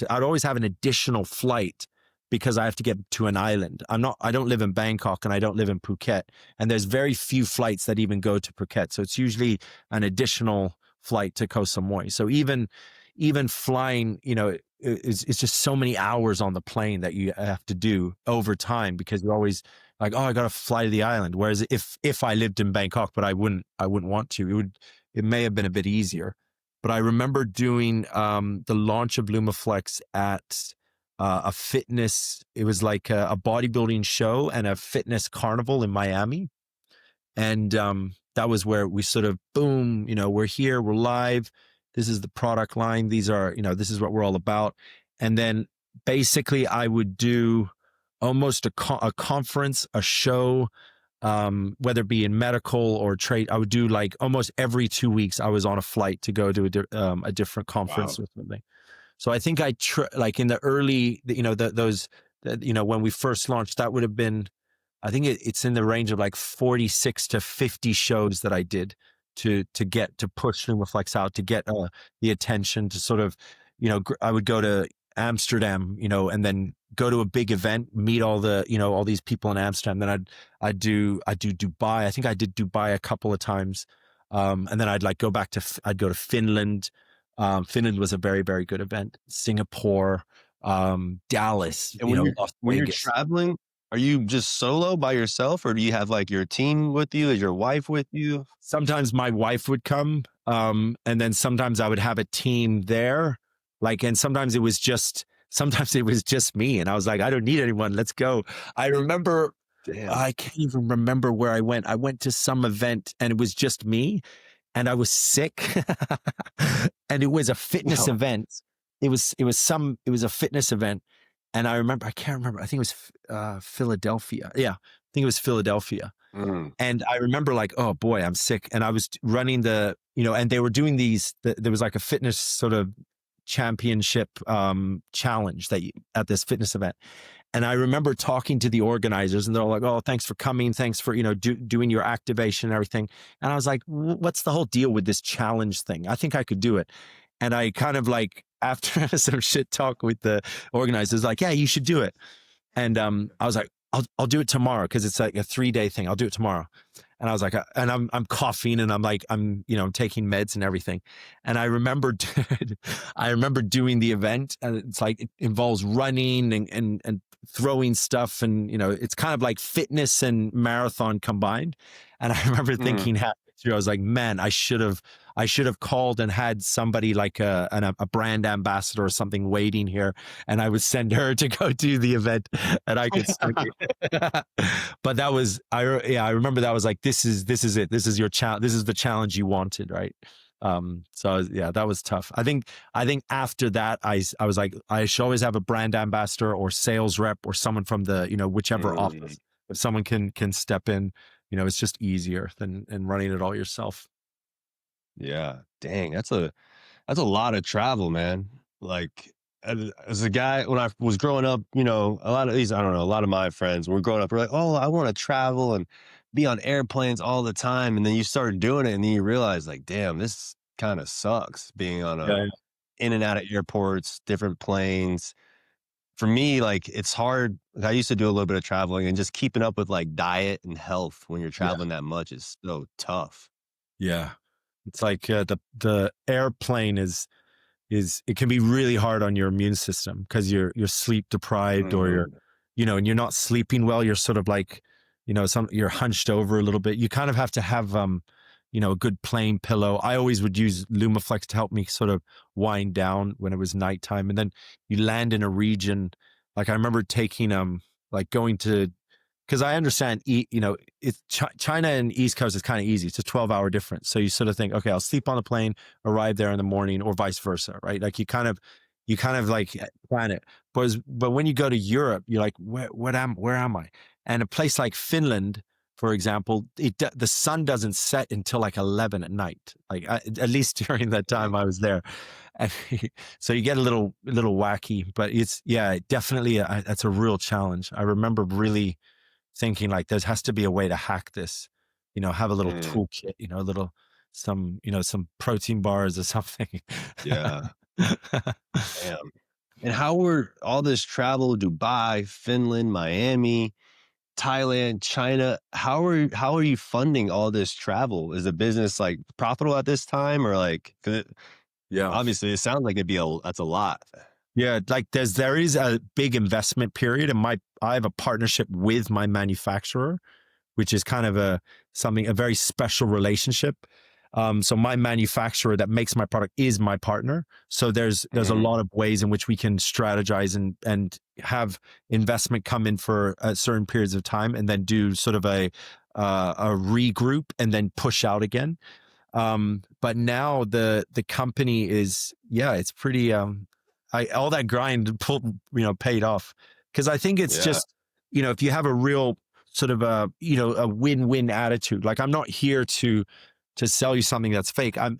I'd always have an additional flight because I have to get to an island. I don't live in Bangkok, and I don't live in Phuket. And there's very few flights that even go to Phuket. So it's usually an additional flight to Koh Samui. So even flying, it's just so many hours on the plane that you have to do over time, because you're always like, oh, I got to fly to the island. Whereas if I lived in Bangkok, but I wouldn't want to, it may have been a bit easier. But I remember doing the launch of Lumaflex at a fitness. It was like a bodybuilding show and a fitness carnival in Miami. And that was where we sort of, boom, we're here, we're live. This is the product line. These are, this is what we're all about. And then basically I would do almost a conference, a show, whether it be in medical or trade. I would do like almost every 2 weeks. I was on a flight to go to a different conference or something. So I think like in the early, when we first launched, that would have been, I think it's in the range of like 46 to 50 shows that I did to push Lumaflex out, to get the attention, to sort of, I would go to Amsterdam, and then go to a big event, meet all the, all these people in Amsterdam. Then I'd do Dubai. I think I did Dubai a couple of times. And then I'd go to Finland. Finland was a very, very good event. Singapore, Dallas. And when you're traveling, are you just solo by yourself, or do you have like your team with you? Is your wife with you? Sometimes my wife would come, and then sometimes I would have a team there. Like, and sometimes it was just me. And I was like, I don't need anyone. Let's go. I remember, Damn. I can't even remember where I went. I went to some event and it was just me and I was sick and it was a fitness event. It was a fitness event. And I can't remember. I think it was Philadelphia. Yeah. I think it was Philadelphia. And I remember like, oh boy, I'm sick. And I was running and they were doing there was like a fitness sort of championship challenge at this fitness event. And I remember talking to the organizers and they're all like, oh, thanks for coming. Thanks for, doing your activation and everything. And I was like, what's the whole deal with this challenge thing? I think I could do it. And I kind of like, after some shit talk with the organizers, like, yeah, you should do it. And I was like, I'll do it tomorrow because it's like a 3-day thing. I'll do it tomorrow. And I was like, and I'm coughing and I'm taking meds and everything. And I remember doing the event and it's like, it involves running and throwing stuff. And, it's kind of like fitness and marathon combined. And I remember thinking halfway through, I was like, man, I should have called and had somebody like a brand ambassador or something waiting here, and I would send her to go do the event, and I could. But that was I remember that was like, this is it. This is your challenge. This is the challenge you wanted, right? So yeah, that was tough. I think after that, I was like, I should always have a brand ambassador or sales rep or someone from the whichever office. If someone can step in, it's just easier than running it all yourself. Yeah, dang, that's a lot of travel, man. Like as a guy, when I was growing up, a lot of these, I don't know, a lot of my friends when we're growing up, we're like, oh, I want to travel and be on airplanes all the time. And then you start doing it and then you realize like, damn, this kind of sucks being on in and out of airports, different planes. For me, like it's hard. I used to do a little bit of traveling and just keeping up with like diet and health when you're traveling that much is so tough. Yeah. It's like the airplane is it can be really hard on your immune system because you're sleep deprived or and you're not sleeping well. You're sort of like, you're hunched over a little bit. You kind of have to have, a good plane pillow. I always would use Lumaflex to help me sort of wind down when it was nighttime. And then you land in a region. Like I remember taking, going to, because I understand, it's China and East Coast is kind of easy. It's a 12-hour difference. So you sort of think, okay, I'll sleep on the plane, arrive there in the morning, or vice versa, right? Like you kind of like plan it. But when you go to Europe, you're like, where am I? And a place like Finland, for example, the sun doesn't set until like 11 at night. Like at least during that time I was there. And so you get a little wacky, but it's definitely that's a real challenge. I remember really thinking like there has to be a way to hack this, have a little toolkit, some protein bars or something. Yeah. Damn. And how were all this travel, Dubai, Finland, Miami, Thailand, China, how are you funding all this travel? Is the business like profitable at this time or like, obviously it sounds like that's a lot. Yeah, like there is a big investment period, and I have a partnership with my manufacturer, which is kind of a very special relationship. So my manufacturer that makes my product is my partner. So there's a lot of ways in which we can strategize and have investment come in for certain periods of time, and then do sort of a regroup and then push out again. But now the company is it's pretty. All that grind paid off, because I think it's just, if you have a real sort of a win-win attitude, like I'm not here to sell you something that's fake. I'm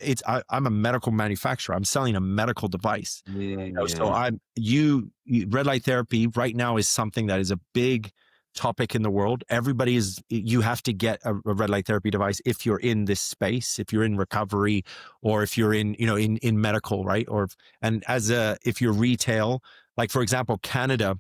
a medical manufacturer. I'm selling a medical device. So red light therapy right now is something that is a big topic in the world. You have to get a red light therapy device if you're in this space, if you're in recovery, or if you're in medical, right? If you're retail, like for example, Canada,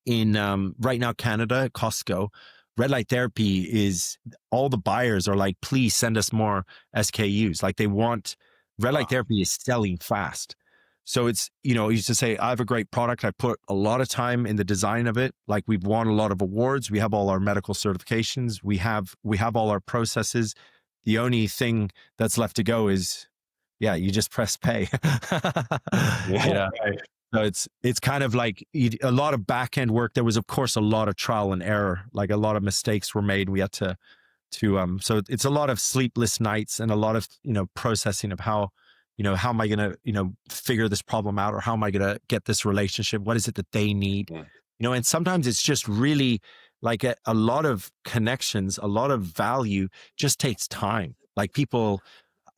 right now, Canada, Costco, red light therapy is, all the buyers are like, please send us more SKUs. Like they want, red light therapy is selling fast. So it's, you used to say, I have a great product. I put a lot of time in the design of it. Like we've won a lot of awards. We have all our medical certifications. We have all our processes. The only thing that's left to go is yeah, you just press pay. Yeah. Right. So it's kind of like a lot of back end work. There was, of course, a lot of trial and error. Like a lot of mistakes were made. We had to so it's a lot of sleepless nights and a lot of, processing of how, how am I going to, figure this problem out, or how am I going to get this relationship? What is it that they need? Yeah. And sometimes it's just really like a lot of connections, a lot of value just takes time. Like people,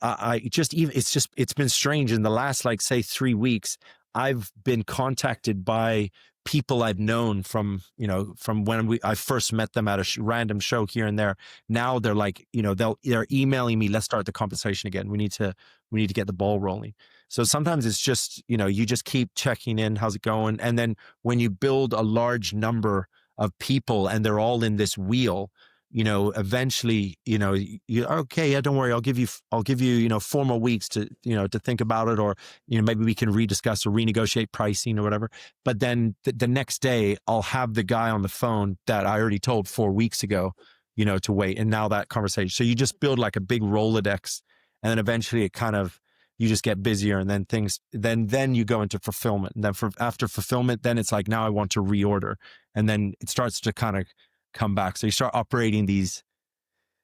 it's been strange in the last, like, say 3 weeks. I've been contacted by people I've known from when I first met them at a random show here and there. Now they're like, they're emailing me, let's start the conversation again. We need to get the ball rolling. So sometimes it's just, you just keep checking in. How's it going? And then when you build a large number of people and they're all in this wheel, eventually, okay, yeah, don't worry. I'll give you, 4 more weeks to, to think about it, or, maybe we can rediscuss or renegotiate pricing or whatever. But then the next day I'll have the guy on the phone that I already told 4 weeks ago, to wait. And now that conversation. So you just build like a big Rolodex, and then eventually it kind of, you just get busier, and then you go into fulfillment. And then after fulfillment, then it's like, now I want to reorder. And then it starts to kind of come back. So you start operating these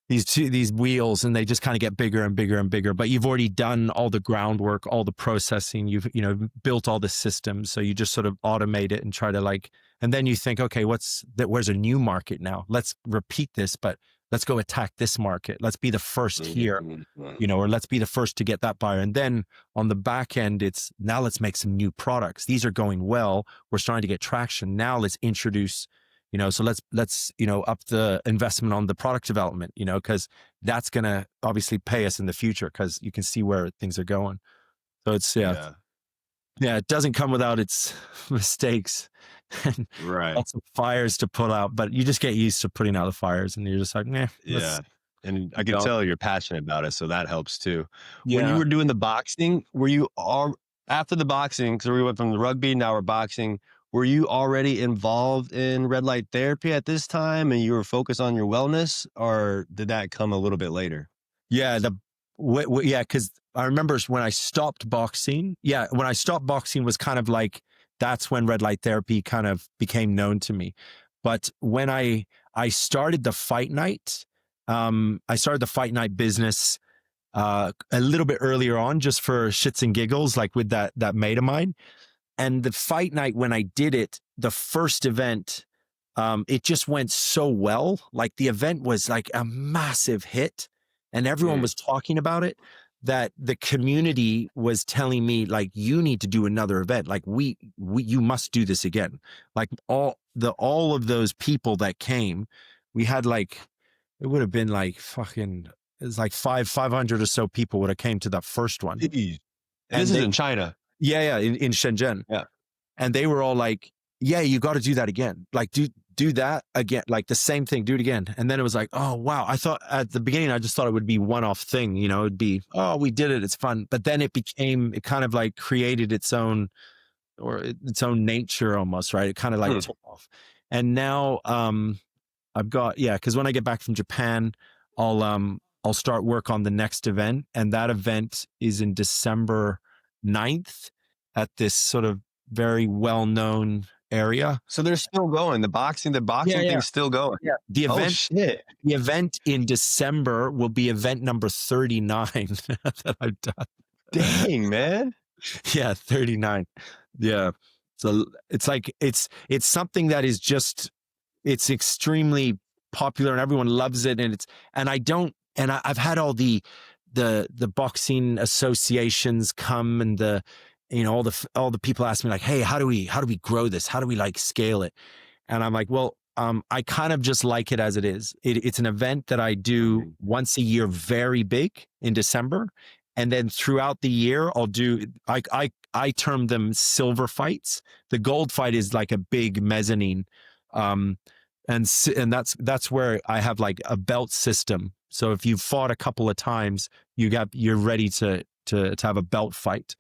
wheels, and they just kind of get bigger and bigger and bigger. But you've already done all the groundwork, all the processing. You've built all the systems, so you just sort of automate it and try to and then you think, okay, where's a new market now? Let's repeat this, but let's go attack this market. Let's be the first here, or let's be the first to get that buyer. And then on the back end, it's now let's make some new products. These are going well. We're starting to get traction. Now let's introduce. So let's up the investment on the product development, because that's going to obviously pay us in the future, because you can see where things are going. So it's, yeah, it doesn't come without its mistakes and lots of fires to put out, but you just get used to putting out the fires, and you're just like, nah. Yeah. And I can tell you're passionate about it, so that helps too. Yeah. When you were doing the boxing, were you all after the boxing, because we went from the rugby, now we're boxing, were you already involved in red light therapy at this time, and you were focused on your wellness, or did that come a little bit later? Yeah, because I remember when I stopped boxing. Yeah, when I stopped boxing was kind of like, that's when red light therapy kind of became known to me. But when I started the fight night, business a little bit earlier on, just for shits and giggles, like with that mate of mine. And the fight night, when I did it, the first event, it just went so well. Like the event was like a massive hit, and everyone was talking about it, that the community was telling me, like, you need to do another event. Like you must do this again. Like all of those people that came, we had like, it would have been like fucking, it's like 500 or so people would have came to that first one. And this is in China. Yeah, in Shenzhen. Yeah. And they were all like, yeah, you got to do that again. Like, do that again. Like the same thing, do it again. And then it was like, oh, wow. I thought at the beginning, I just thought it would be one-off thing. It'd be, oh, we did it. It's fun. But then it kind of like created its own nature almost, right? It kind of like took off. And now I've got, because when I get back from Japan, I'll start work on the next event. And that event is in December 9th at this sort of very well-known area. So they're still going. The boxing thing's still going. Yeah. The event in December will be event number 39 that I've done. Dang, man. Yeah, 39. Yeah. So it's like, it's something that is just, it's extremely popular and everyone loves it. And I've had all the boxing associations come, and all the people ask me like, hey, how do we grow this? How do we like scale it? And I'm like, well, I kind of just like it as it is. It's an event that I do once a year, very big in December. And then throughout the year, I'll do, I term them silver fights. The gold fight is like a big mezzanine. And that's where I have like a belt system. So if you've fought a couple of times, you're ready to have a belt fight.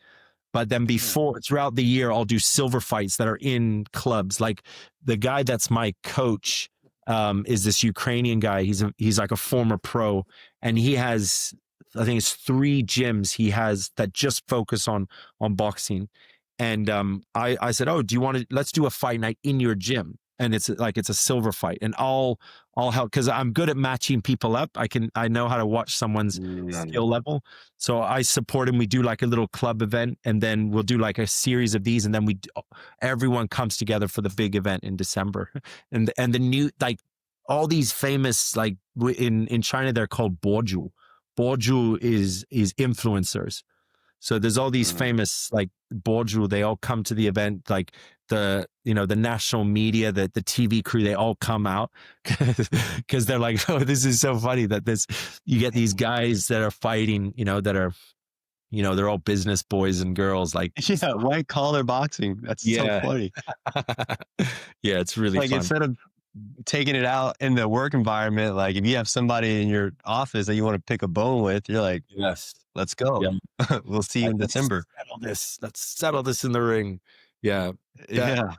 But then throughout the year, I'll do silver fights that are in clubs. Like the guy that's my coach is this Ukrainian guy. He's like a former pro, and he has I think it's 3 gyms he has that just focus on boxing. And I said, oh, do you want to, let's do a fight night in your gym. And it's a silver fight, and I'll help, because I'm good at matching people up. I know how to watch someone's skill level. So I support him. We do like a little club event, and then we'll do like a series of these, and then everyone comes together for the big event in December. And the new, like, all these famous, like in China, they're called Boju. Boju is influencers. So there's all these famous, like, Boju, they all come to the event, like the national media, the TV crew, they all come out because they're like, oh, this is so funny that you get these guys that are fighting, that are, they're all business boys and girls, like, yeah, white collar boxing. That's so funny. Yeah, it's really like fun. Instead of taking it out in the work environment, like if you have somebody in your office that you want to pick a bone with, you're like, yes, let's go. Yeah. We'll see you in December. Let's settle this in the ring. Yeah. Yeah.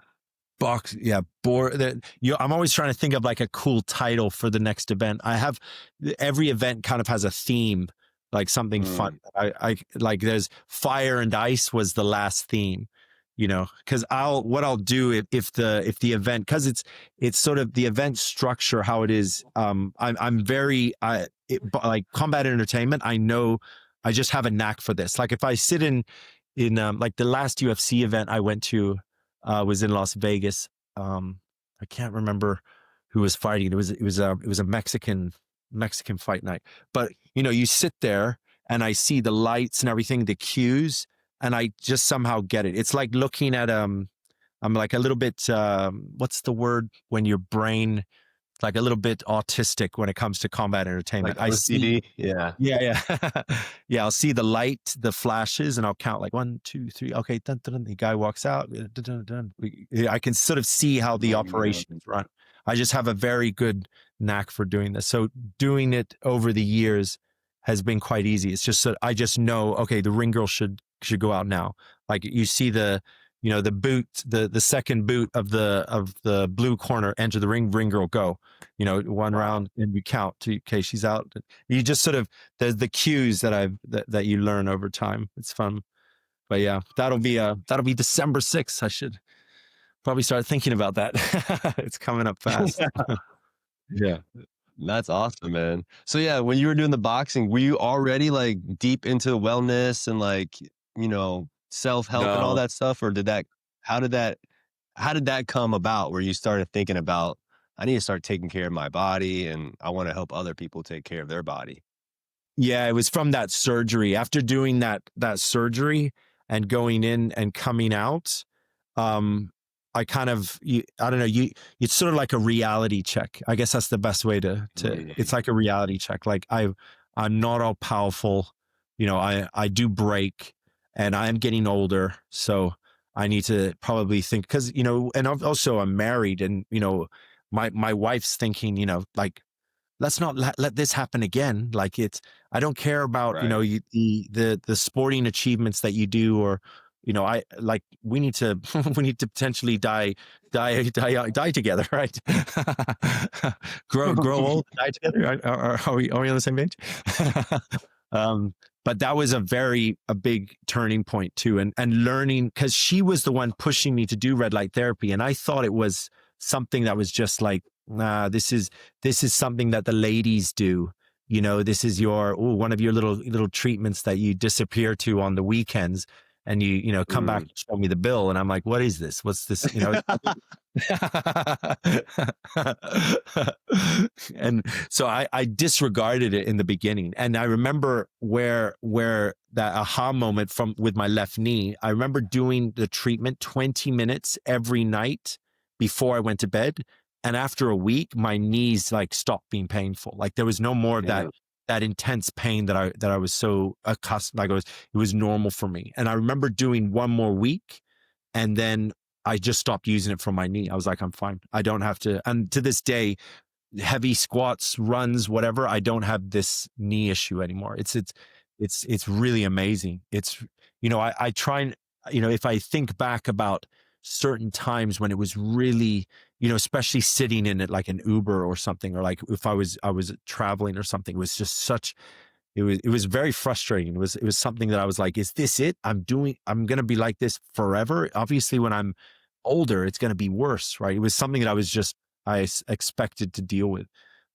Box. Yeah. I'm always trying to think of like a cool title for the next event. Every event kind of has a theme, like something fun. I like, there's fire and ice was the last theme, because what I'll do if the event, because it's sort of the event structure, how it is. I'm very, like combat entertainment. I know I just have a knack for this. Like if I sit in like the last UFC event I went to, was in Las Vegas. I can't remember who was fighting. It was a Mexican fight night. But you sit there and I see the lights and everything, the cues, and I just somehow get it. It's like looking at I'm like a little bit what's the word when your brain, like a little bit autistic when it comes to combat entertainment. Like OCD? Yeah. Yeah. I'll see the light, the flashes, and I'll count like 1, 2, 3. Okay, dun, dun, dun. The guy walks out. Dun, dun, dun. I can sort of see how the operations run. I just have a very good knack for doing this. So doing it over the years has been quite easy. It's just that I just know, okay, the ring girl should go out now. Like you see the boot, the second boot of the blue corner enter the ring girl go, one round, and you count to, okay, she's out. You just sort of, there's the cues that you learn over time. It's fun. But yeah, that'll be December 6th. I should probably start thinking about that. It's coming up fast. Yeah. That's awesome, man. So yeah, when you were doing the boxing, were you already like deep into wellness and like, self-help and all that stuff? Or how did that come about where you started thinking about, I need to start taking care of my body and I want to help other people take care of their body? Yeah, it was from that surgery. After doing that surgery and going in and coming out, I kind of, I don't know, it's sort of like a reality check. I guess that's the best way to it's like a reality check. Like I'm not all powerful, I do break, and I'm getting older. So I need to probably think, because, and also I'm married, and, my wife's thinking, like, let's not let this happen again. Like I don't care about, the sporting achievements that you do, or, we need to potentially die together, right? grow old, die together. Are we on the same page? But that was a big turning point too. And learning, because she was the one pushing me to do red light therapy. And I thought it was something that was just like, nah, this is something that the ladies do. This is one of your little treatments that you disappear to on the weekends, and you come back and show me the bill. And I'm like, what is this? What's this? And so I disregarded it in the beginning. And I remember where that aha moment with my left knee, I remember doing the treatment 20 minutes every night before I went to bed. And after a week, my knees like stopped being painful. Like there was no more of that intense pain that I was so accustomed. Like it was normal for me. And I remember doing one more week, and then I just stopped using it for my knee. I was like, I'm fine. I don't have to. And to this day, heavy squats, runs, whatever, I don't have this knee issue anymore. It's really amazing. It's, I try and, if I think back about certain times when it was really, especially sitting in it like an Uber or something, or like if I was traveling or something, it was just such it was very frustrating. It was something that I was like, is this it? I'm going to be like this forever. Obviously when I'm older, it's going to be worse, right? It was something that I expected to deal with,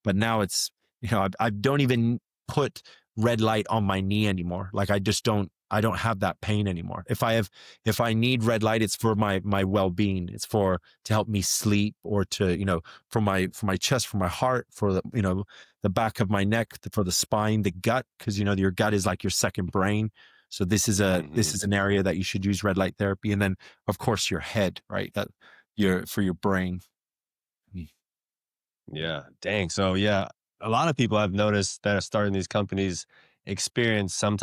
but now it's, I don't even put red light on my knee anymore. Like I don't have that pain anymore. If I need red light, it's for my well-being. It's to help me sleep, or to, for my chest, for my heart, for the back of my neck, for the spine, the gut, because your gut is like your second brain. So this is an area that you should use red light therapy. And then of course your head, right? For your brain. Yeah. Dang. So yeah, a lot of people I've noticed that are starting these companies experience some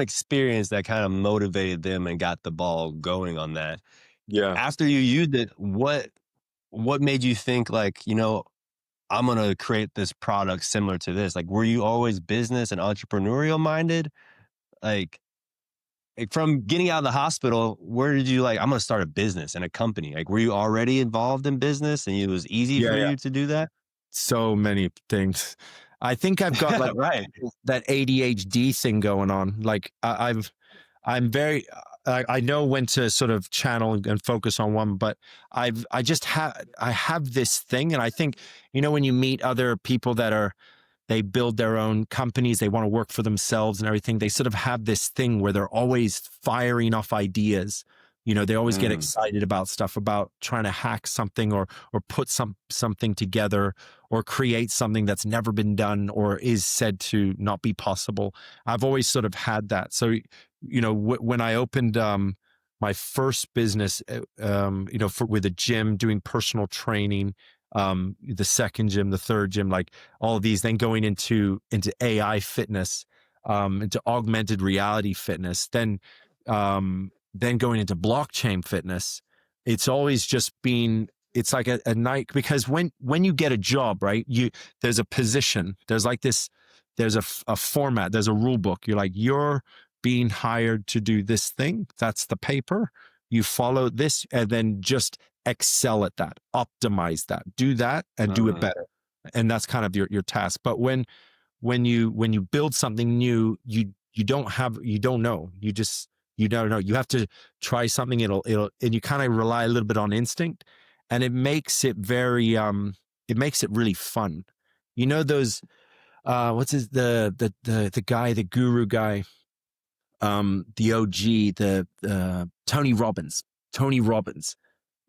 experience that kind of motivated them and got the ball going on that. Yeah. After you used it, what made you think like, I'm going to create this product similar to this? Like, were you always business and entrepreneurial minded? Like from getting out of the hospital, where did you I'm going to start a business and a company? Like, were you already involved in business and it was easy for you to do that? So many things. I think I've got like right. that ADHD thing going on. Like I'm very, I know when to sort of channel and focus on one, but I have this thing. And I think, when you meet other people they build their own companies, they want to work for themselves and everything, they sort of have this thing where they're always firing off ideas. They always get excited about stuff, about trying to hack something or put something together or create something that's never been done or is said to not be possible. I've always sort of had that. So, when I opened my first business, with a gym, doing personal training, the second gym, the third gym, like all of these, then going into AI fitness, into augmented reality fitness, then going into blockchain fitness. It's always just been, it's like a night, because when you get a job, right, there's a position, there's like this, there's a format, there's a rule book. You're being hired to do this thing. That's the paper. You follow this and then just excel at that, optimize that, do that and do it better. And that's kind of your task. But when you build something new, you don't know. You don't know. You have to try something. It'll, and you kind of rely a little bit on instinct, and it makes it very, it makes it really fun. Those, what's the guy, the guru guy, the OG, the Tony Robbins.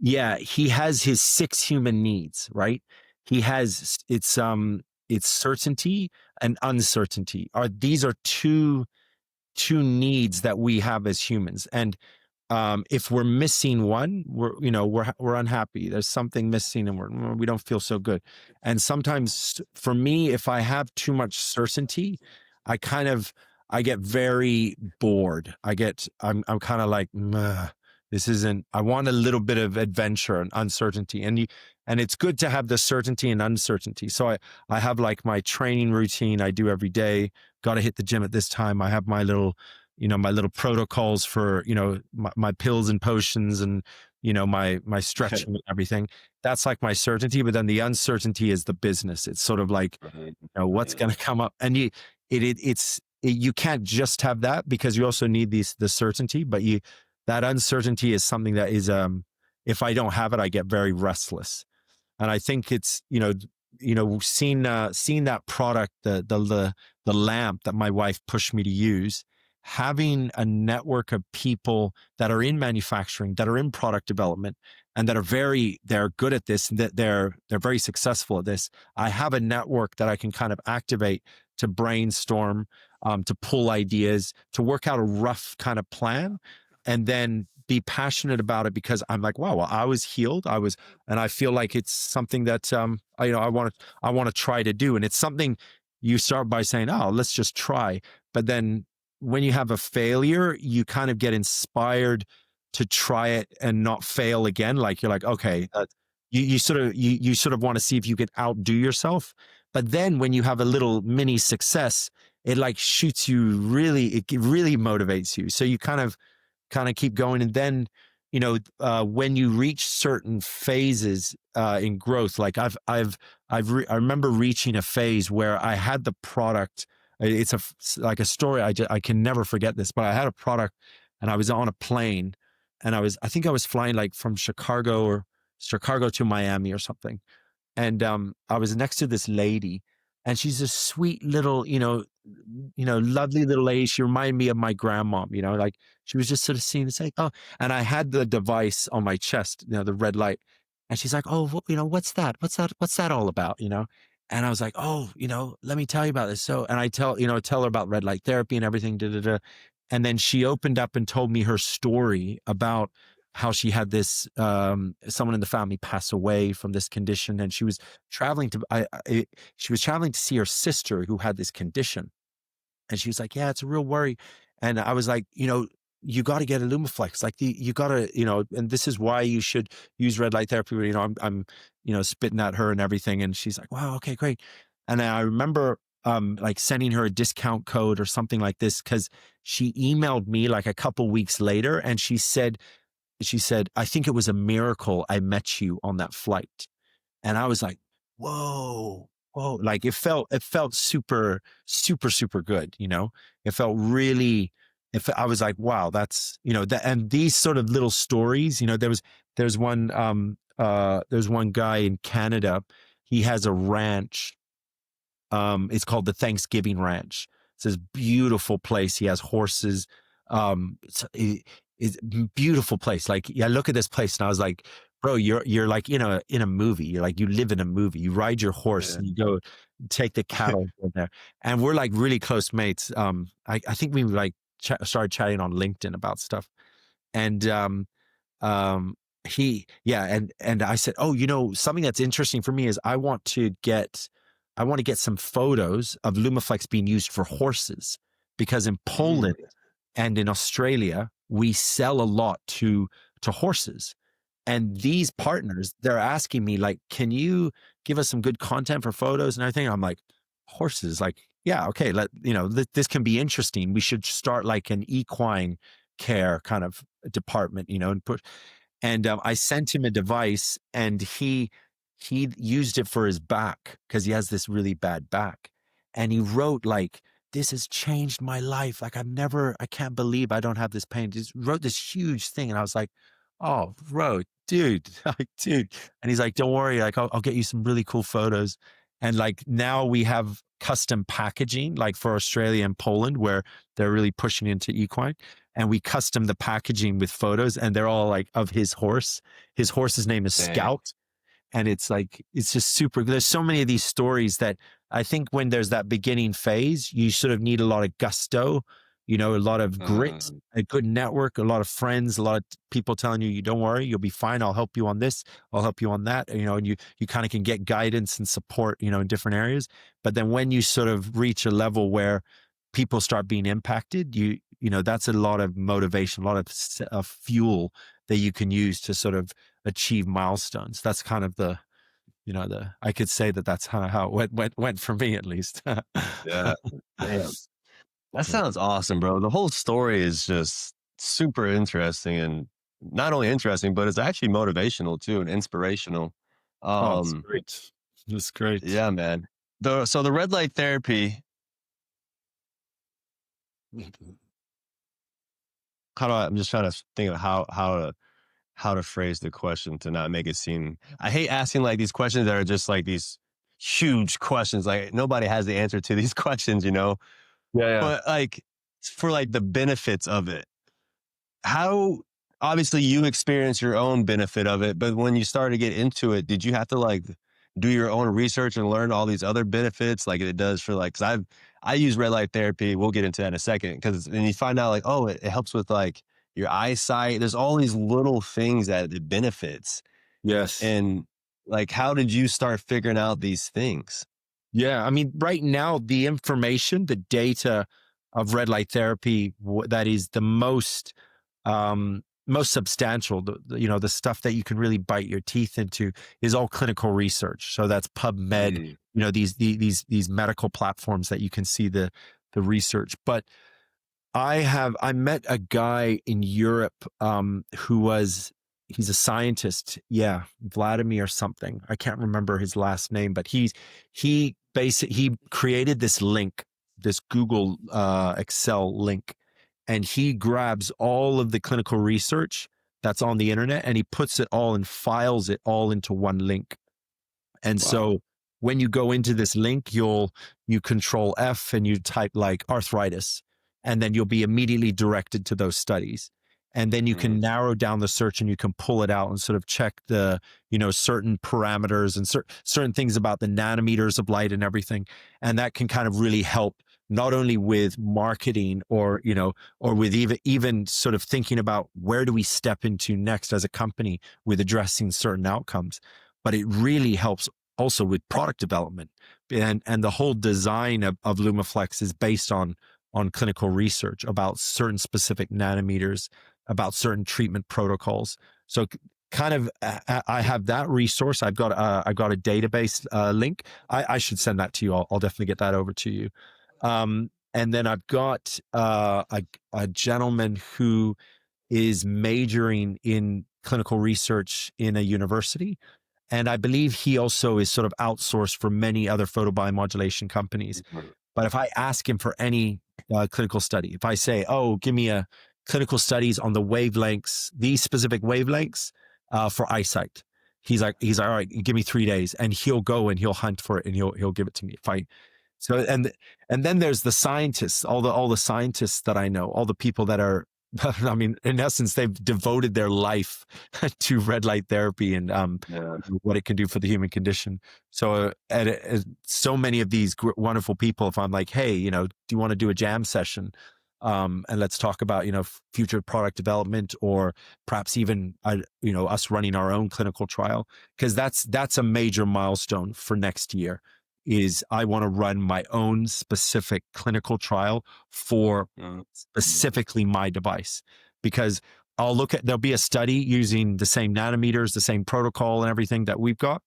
Yeah. He has his 6 human needs, right? He has, it's certainty and uncertainty. These are two needs that we have as humans. And if we're missing one, we're unhappy. There's something missing and we don't feel so good. And sometimes for me, if I have too much certainty, I get very bored. I'm kind of like, this isn't, I want a little bit of adventure and uncertainty. And it's good to have the certainty and uncertainty. So I have like my training routine I do every day. Got to hit the gym at this time. I have my little protocols for, my pills and potions and, my stretching and everything. That's like my certainty. But then the uncertainty is the business. It's sort of like, what's going to come up. And you can't just have that, because you also need the certainty, but that uncertainty is something that is, if I don't have it, I get very restless. And I think it's, seeing that product, the lamp that my wife pushed me to use, having a network of people that are in manufacturing, that are in product development, and that they're good at this, that they're very successful at this. I have a network that I can kind of activate to brainstorm, to pull ideas, to work out a rough kind of plan, and then be passionate about it, because I'm like, wow, well, I was healed. And I feel like it's something that, I want to try to do. And it's something you start by saying, oh, let's just try. But then when you have a failure, you kind of get inspired to try it and not fail again. Like you're like, okay, you sort of want to see if you can outdo yourself. But then when you have a little mini success, it like shoots you, it really motivates you. So you kind of keep going. And then when you reach certain phases in growth, like I remember reaching a phase where I had the product. It's like a story. I can never forget this, but I had a product and I was on a plane and I think I was flying like from Chicago to Miami or something. And I was next to this lady, and she's a sweet little, lovely little lady. She reminded me of my grandma, like she was just sort of seeing this like, oh, and I had the device on my chest, the red light. And she's like, oh, what's that? What's that all about? And I was like, oh, let me tell you about this. So, and I tell her about red light therapy and everything. Da, da, da. And then she opened up and told me her story about how she had this someone in the family pass away from this condition, and she was traveling to see her sister who had this condition, and she was like, yeah, it's a real worry. And I was like, you got to get a Lumaflex, like you got to, and this is why you should use red light therapy. I'm spitting at her and everything, and she's like, wow, okay, great. And I remember like sending her a discount code or something like this, because she emailed me like a couple weeks later, and she said, I think it was a miracle I met you on that flight. And I was like, whoa, like it felt super, super, super good. It felt really, I was like, wow, that's, and these sort of little stories, there's one guy in Canada. He has a ranch. It's called the Thanksgiving Ranch. It's this beautiful place. He has horses. It's a beautiful place. Like, I look at this place and I was like, bro, you're like in a movie. You're like, you live in a movie. You ride your horse and you go take the cattle in there. And we're like really close mates. I think we like started chatting on LinkedIn about stuff. And and I said, oh, something that's interesting for me is I want to get some photos of Lumaflex being used for horses, because in Poland and in Australia, we sell a lot to horses. And these partners, they're asking me like, can you give us some good content for photos and everything? I'm like, horses, like, yeah, okay, this can be interesting. We should start like an equine care kind of department, and put. And I sent him a device, and he used it for his back because he has this really bad back. And he wrote like, this has changed my life. Like I can't believe I don't have this pain. Just wrote this huge thing. And I was like, oh, bro, dude, like, dude. And he's like, don't worry. Like, I'll get you some really cool photos. And like, now we have custom packaging, like for Australia and Poland, where they're really pushing into equine. And we custom the packaging with photos, and they're all like of his horse. His horse's name is Scout. And it's like, it's just super. There's so many of these stories that I think when there's that beginning phase, you sort of need a lot of gusto, a lot of grit, a good network, a lot of friends, a lot of people telling you don't worry, you'll be fine. I'll help you on this. I'll help you on that. And you kind of can get guidance and support, in different areas. But then when you sort of reach a level where people start being impacted, that's a lot of motivation, a lot of fuel that you can use to sort of achieve milestones. That's kind of I could say that's kind of how it went for me, at least. Yeah. Damn. That sounds awesome, bro. The whole story is just super interesting, and not only interesting, but it's actually motivational too and inspirational. It's great. It's great. Yeah, man. So the red light therapy, I'm just trying to think of how to phrase the question to not make it seem. I hate asking like these questions that are just like these huge questions. Like nobody has the answer to these questions, Yeah. But like for like the benefits of it, how obviously you experience your own benefit of it, but when you started to get into it, did you have to like do your own research and learn all these other benefits like it does for like, cause I use red light therapy. We'll get into that in a second. Cause then you find out like, oh, it helps with like your eyesight. There's all these little things that it benefits. Yes. And like, how did you start figuring out these things? Yeah. I mean, right now, the information, the data of red light therapy, that is the most substantial, the stuff that you can really bite your teeth into is all clinical research. So that's PubMed, these medical platforms that you can see the research. But I met a guy in Europe he's a scientist. Yeah, Vladimir something. I can't remember his last name, but he created this link, this Google Excel link, and he grabs all of the clinical research that's on the internet and he puts it all and files it all into one link. And so when you go into this link, you control F and you type like arthritis, and then you'll be immediately directed to those studies. And then you can narrow down the search and you can pull it out and sort of check the, certain parameters and certain things about the nanometers of light and everything. And that can kind of really help not only with marketing or with even sort of thinking about where do we step into next as a company with addressing certain outcomes, but it really helps also with product development. And the whole design of Lumaflex is based on clinical research about certain specific nanometers, about certain treatment protocols. So kind of, I have that resource. I've got a database link. I should send that to you. I'll definitely get that over to you. And then I've got a gentleman who is majoring in clinical research in a university. And I believe he also is sort of outsourced for many other photobiomodulation companies. But if I ask him for any clinical study, if I say, oh, give me a clinical studies on the wavelengths, these specific wavelengths for eyesight, he's like, all right, give me 3 days, and he'll go and he'll hunt for it and he'll give it to me. And then there's the scientists, all the scientists that I know, all the people that are, I mean, in essence, they've devoted their life to red light therapy and what it can do for the human condition. So so many of these wonderful people, if I'm like, hey, do you want to do a jam session? And let's talk about, future product development, or perhaps even, us running our own clinical trial. Because that's a major milestone for next year. Is I want to run my own specific clinical trial for specifically my device, because there'll be a study using the same nanometers, the same protocol and everything that we've got,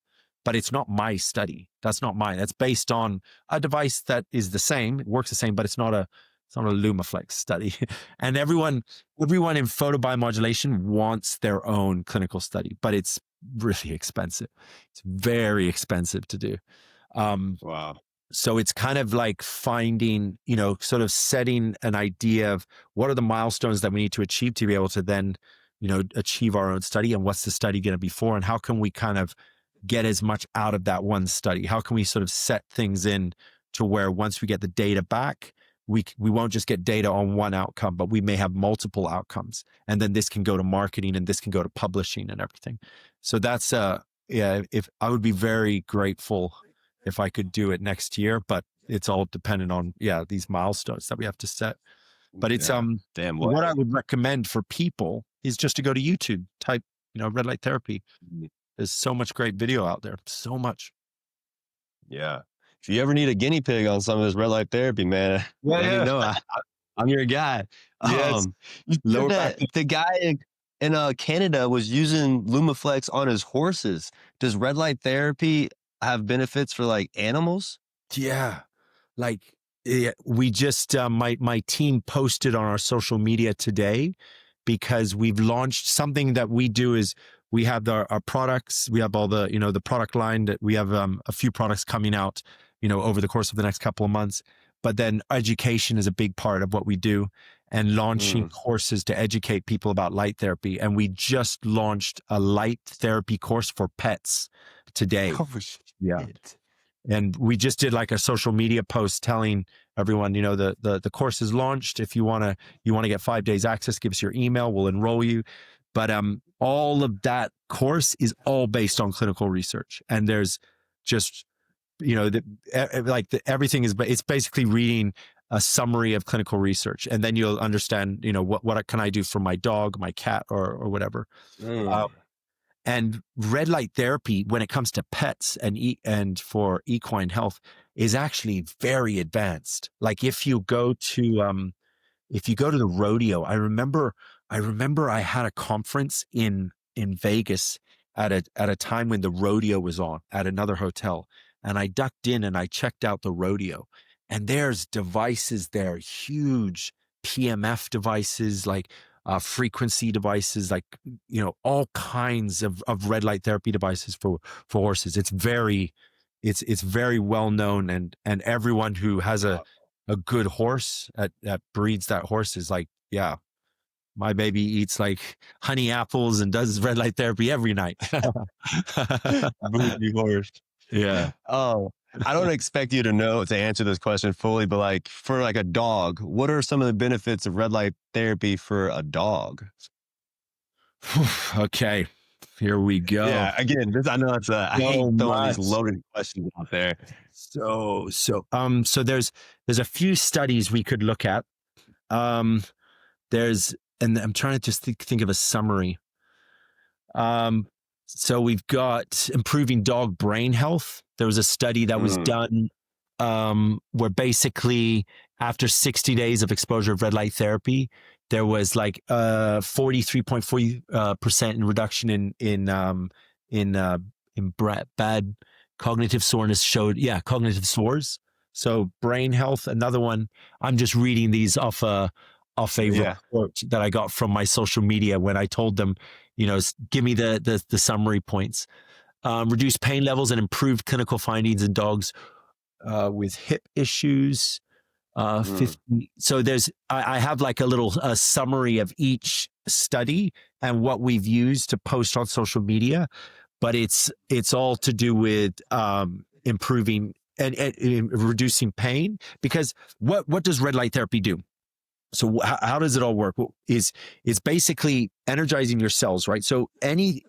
but it's not my study. That's not mine. That's based on a device that is the same, it works the same, but it's not a Lumaflex study. And everyone in photobiomodulation wants their own clinical study, but it's really expensive. It's very expensive to do. Wow. So it's kind of like finding, sort of setting an idea of what are the milestones that we need to achieve to be able to then, achieve our own study, and what's the study going to be for, and how can we kind of get as much out of that one study? How can we sort of set things in to where once we get the data back, we won't just get data on one outcome, but we may have multiple outcomes. And then this can go to marketing and this can go to publishing and everything. So that's, if I would be very grateful if I could do it next year, but it's all dependent on, these milestones that we have to set. But it's, what I would recommend for people is just to go to YouTube, type, red light therapy. There's so much great video out there. So much. Yeah. If you ever need a guinea pig on some of this red light therapy, man, let me know. I'm your guy. Yes. The guy in Canada was using Lumaflex on his horses. Does red light therapy have benefits for like animals? Yeah. Like we just, my team posted on our social media today, because we've launched something that we do is we have our products, we have all the, the product line that we have a few products coming out, over the course of the next couple of months. But then education is a big part of what we do, and launching courses to educate people about light therapy. And we just launched a light therapy course for pets today. Oh, shit. Yeah. And we just did like a social media post telling everyone, the course is launched. If you want to get 5 days access, give us your email, we'll enroll you. But all of that course is all based on clinical research. And there's just, everything is, it's basically reading a summary of clinical research. And then you'll understand, what can I do for my dog, my cat, or whatever. And red light therapy, when it comes to pets and for equine health, is actually very advanced. Like if you go to the rodeo, I remember I had a conference in Vegas at a time when the rodeo was on at another hotel, and I ducked in and I checked out the rodeo, and there's devices there, huge PMF devices, like frequency devices, like, all kinds of red light therapy devices for horses. It's very well known, and everyone who has a good horse that breeds that horse is like, yeah, my baby eats like honey apples and does red light therapy every night. Bougie horse. Yeah. Oh, I don't expect you to answer this question fully, but like for like a dog, what are some of the benefits of red light therapy for a dog? Okay, here we go. Yeah, again, I know it's I hate throwing these loaded questions out there. So there's a few studies we could look at. And I'm trying to just think of a summary. So we've got improving dog brain health. There was a study that was done where basically after 60 days of exposure of red light therapy, there was like 43.4% in reduction in bad cognitive soreness showed. Yeah, cognitive sores. So brain health. Another one. I'm just reading these off a report that I got from my social media when I told them, give me the summary points. Reduce pain levels and improved clinical findings in dogs with hip issues. 50. So I have like a little summary of each study and what we've used to post on social media, but it's all to do with improving and reducing pain, because what does red light therapy do? So how does it all work? Well, it's basically energizing your cells, right? So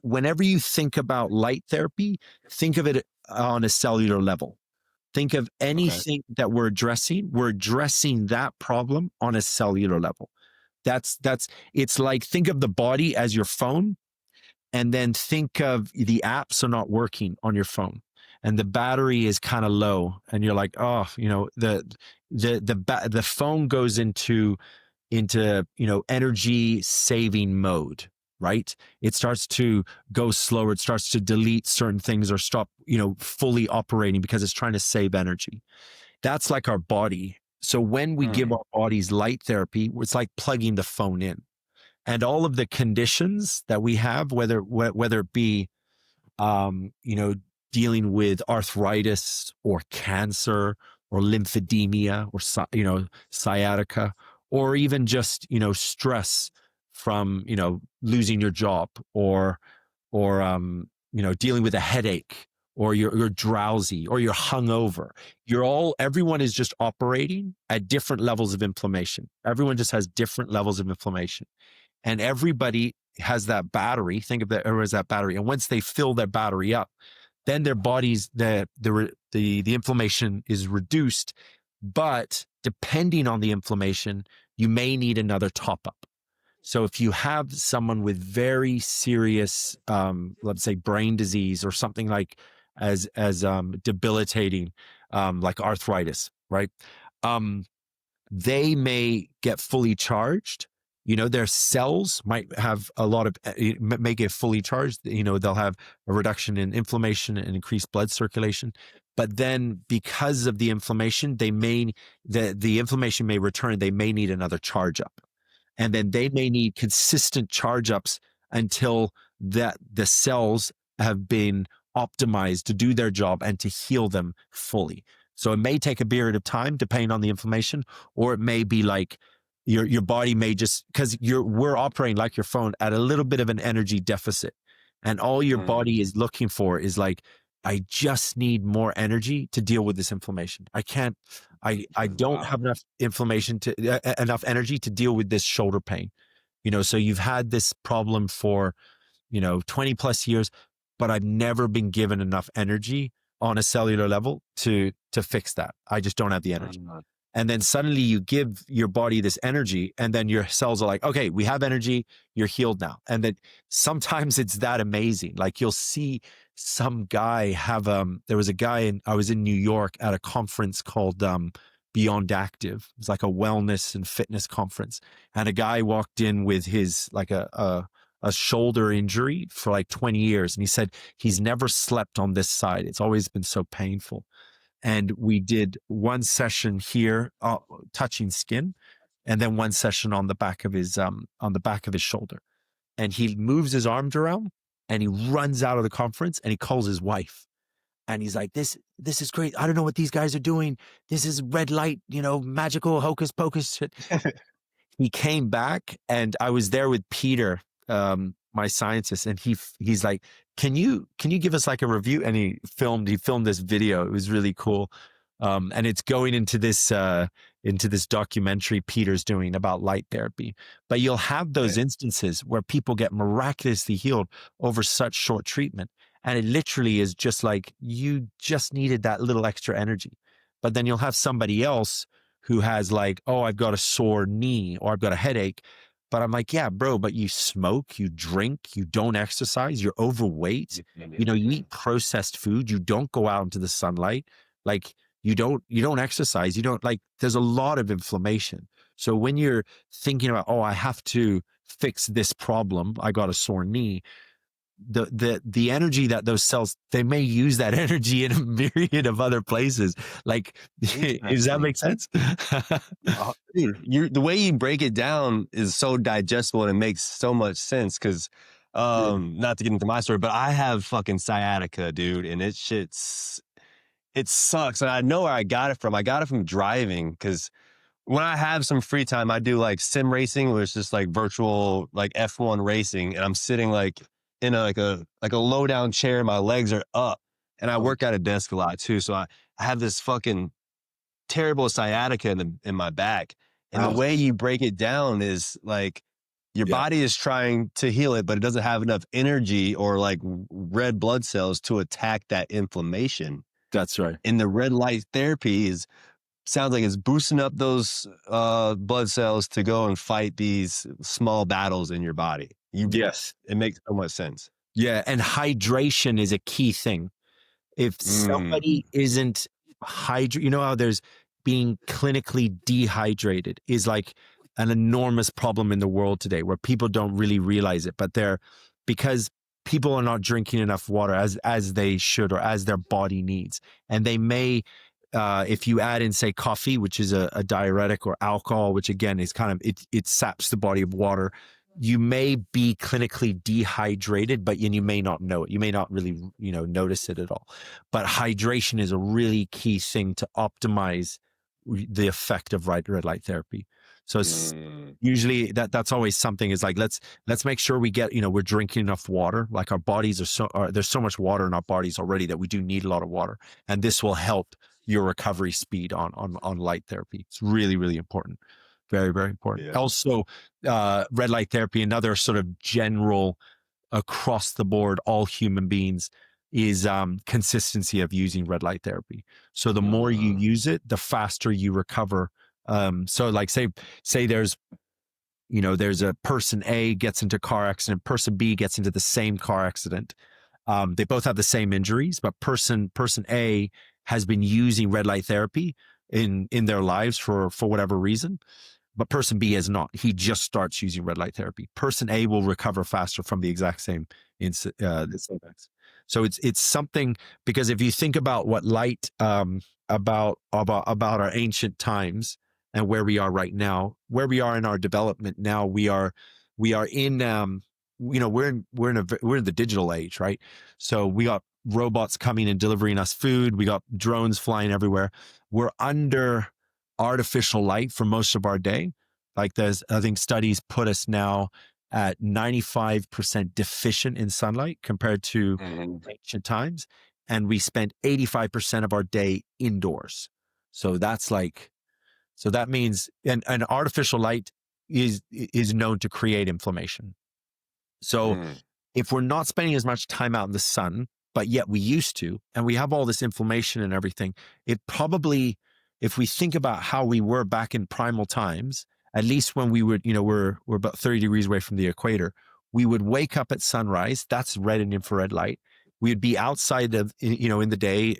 whenever you think about light therapy, think of it on a cellular level. Think of anything that we're addressing that problem on a cellular level. It's like, think of the body as your phone, and then think of the apps are not working on your phone, and the battery is kind of low, and you're like, oh, the phone goes into energy saving mode, right? It starts to go slower. It starts to delete certain things or stop, fully operating because it's trying to save energy. That's like our body. So when we give our bodies light therapy, it's like plugging the phone in, and all of the conditions that we have, whether it be, dealing with arthritis or cancer or lymphedema or, sciatica, or even just, stress from, losing your job or dealing with a headache, or you're drowsy, or you're hungover. Everyone is just operating at different levels of inflammation. Everyone just has different levels of inflammation, and everybody has that battery. Think of that as that battery. And once they fill their battery up, then their bodies, the inflammation is reduced. But depending on the inflammation, you may need another top up. So if you have someone with very serious, let's say brain disease or something like as debilitating, like arthritis, right? They may get fully charged. Their cells might have may get fully charged. They'll have a reduction in inflammation and increased blood circulation. But then because of the inflammation, the inflammation may return. They may need another charge up. And then they may need consistent charge ups until the cells have been optimized to do their job and to heal them fully. So it may take a period of time depending on the inflammation, or it may be like your body may just, because we're operating like your phone at a little bit of an energy deficit, and all your body is looking for is like, I just need more energy to deal with this inflammation. I don't have enough enough energy to deal with this shoulder pain. So you've had this problem for 20 plus years, but I've never been given enough energy on a cellular level to fix that. I just don't have the energy. And then suddenly you give your body this energy, and then your cells are like, okay, we have energy, you're healed now. And then sometimes it's that amazing. Like you'll see some guy have, there was a guy I was in New York at a conference called Beyond Active. It was like a wellness and fitness conference. And a guy walked in with his, like a shoulder injury for like 20 years. And he said he's never slept on this side. It's always been so painful. And we did one session here, touching skin. and then 1 session on the back of his shoulder. And he moves his arms around and he runs out of the conference and he calls his wife. And he's like, this is great. I don't know what these guys are doing. This is red light, magical hocus pocus shit. He came back and I was there with Peter, my scientist, and he's like, can you give us like a review? And he filmed this video. It was really cool. And it's going into this documentary Peter's doing about light therapy. But you'll have those instances where people get miraculously healed over such short treatment. And it literally is just like, you just needed that little extra energy. But then you'll have somebody else who has like, oh, I've got a sore knee or I've got a headache. But I'm like, yeah, bro, but you smoke, you drink, you don't exercise, you're overweight, you eat processed food, you don't go out into the sunlight, like you don't exercise, there's a lot of inflammation. So when you're thinking about, oh, I have to fix this problem, I got a sore knee, the energy that those cells, they may use that energy in a myriad of other places. Like, does that make sense? Dude, the way you break it down is so digestible and it makes so much sense. Cause, not to get into my story, but I have fucking sciatica, dude. And it sucks. And I know where I got it from. I got it from driving. Cause when I have some free time, I do like sim racing, where it's just like virtual, like F1 racing. And I'm sitting like in a low down chair, my legs are up, and I work at a desk a lot too. So I have this fucking terrible sciatica in my back. And the way you break it down is like your body is trying to heal it, but it doesn't have enough energy or like red blood cells to attack that inflammation. That's right. And the red light therapy sounds like it's boosting up those blood cells to go and fight these small battles in your body. Yes, it makes so much sense. Yeah, and hydration is a key thing. If somebody isn't hydrated, how there's being clinically dehydrated is like an enormous problem in the world today, where people don't really realize it, but because people are not drinking enough water as they should or as their body needs, and they may. If you add in, say, coffee, which is a diuretic, or alcohol, which again is kind of, it saps the body of water, you may be clinically dehydrated, but you may not know it. You may not really, notice it at all. But hydration is a really key thing to optimize the effect of red light therapy. So usually that's always something, is like, let's make sure we get, we're drinking enough water. Like our bodies there's so much water in our bodies already that we do need a lot of water. And this will help your recovery speed on light therapy. It's really, really important. Very, very important. Yeah. Also, red light therapy, another sort of general across the board, all human beings, is consistency of using red light therapy. So the more you use it, the faster you recover. So like say there's a person A gets into a car accident, person B gets into the same car accident. They both have the same injuries, but person A has been using red light therapy in their lives for whatever reason, but person B has not. He just starts using red light therapy. Person A will recover faster from the exact same incidents. So it's something, because if you think about what light, about our ancient times and where we are right now, where we are in our development now, we are in we're in the digital age, right? So we got robots coming and delivering us food. We got drones flying everywhere. We're under artificial light for most of our day. Like I think studies put us now at 95% deficient in sunlight compared to ancient times. And we spend 85% of our day indoors. So that means, and artificial light is known to create inflammation. So if we're not spending as much time out in the sun, but yet we used to, and we have all this inflammation and everything, it probably, if we think about how we were back in primal times, at least when we would, we're about 30 degrees away from the equator, we would wake up at sunrise. That's red and infrared light. We'd be outside of, in the day,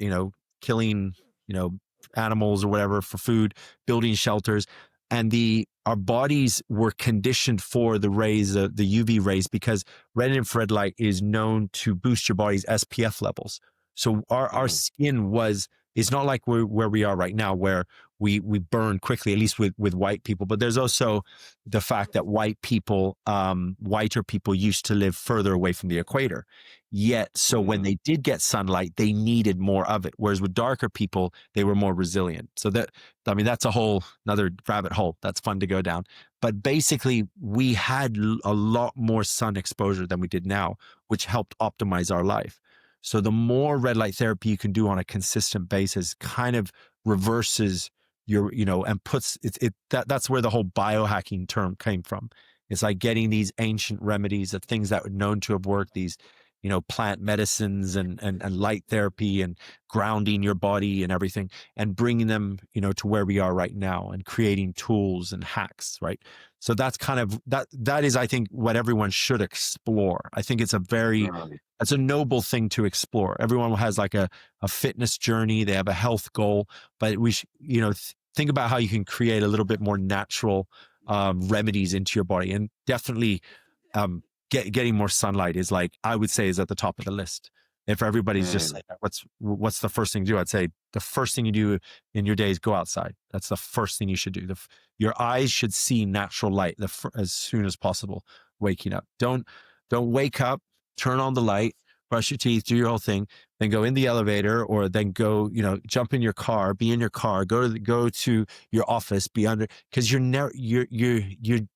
killing, animals or whatever for food, building shelters. And our bodies were conditioned for the rays, the UV rays, because red and infrared light is known to boost your body's SPF levels. So our skin was It's not like where we are right now, where we burn quickly, at least with white people. But there's also the fact that whiter people used to live further away from the equator. Yet, so when they did get sunlight, they needed more of it. Whereas with darker people, they were more resilient. So that's a whole another rabbit hole. That's fun to go down. But basically, we had a lot more sun exposure than we did now, which helped optimize our life. So the more red light therapy you can do on a consistent basis kind of reverses your, and puts that's where the whole biohacking term came from. It's like getting these ancient remedies of things that were known to have worked, these, plant medicines and light therapy and grounding your body and everything, and bringing them, to where we are right now and creating tools and hacks, right? So that's kind of, that is, I think, what everyone should explore. I think it's it's a noble thing to explore. Everyone has like a fitness journey. They have a health goal, but we think about how you can create a little bit more natural remedies into your body. And definitely getting more sunlight is, like, I would say, is at the top of the list. If everybody's just saying, what's the first thing to do? I'd say the first thing you do in your day is go outside. That's the first thing you should do. Your eyes should see natural light as soon as possible, waking up. Don't wake up, turn on the light, brush your teeth, do your whole thing, then go in the elevator, or then go, jump in your car, be in your car, go to your office, be under, because you're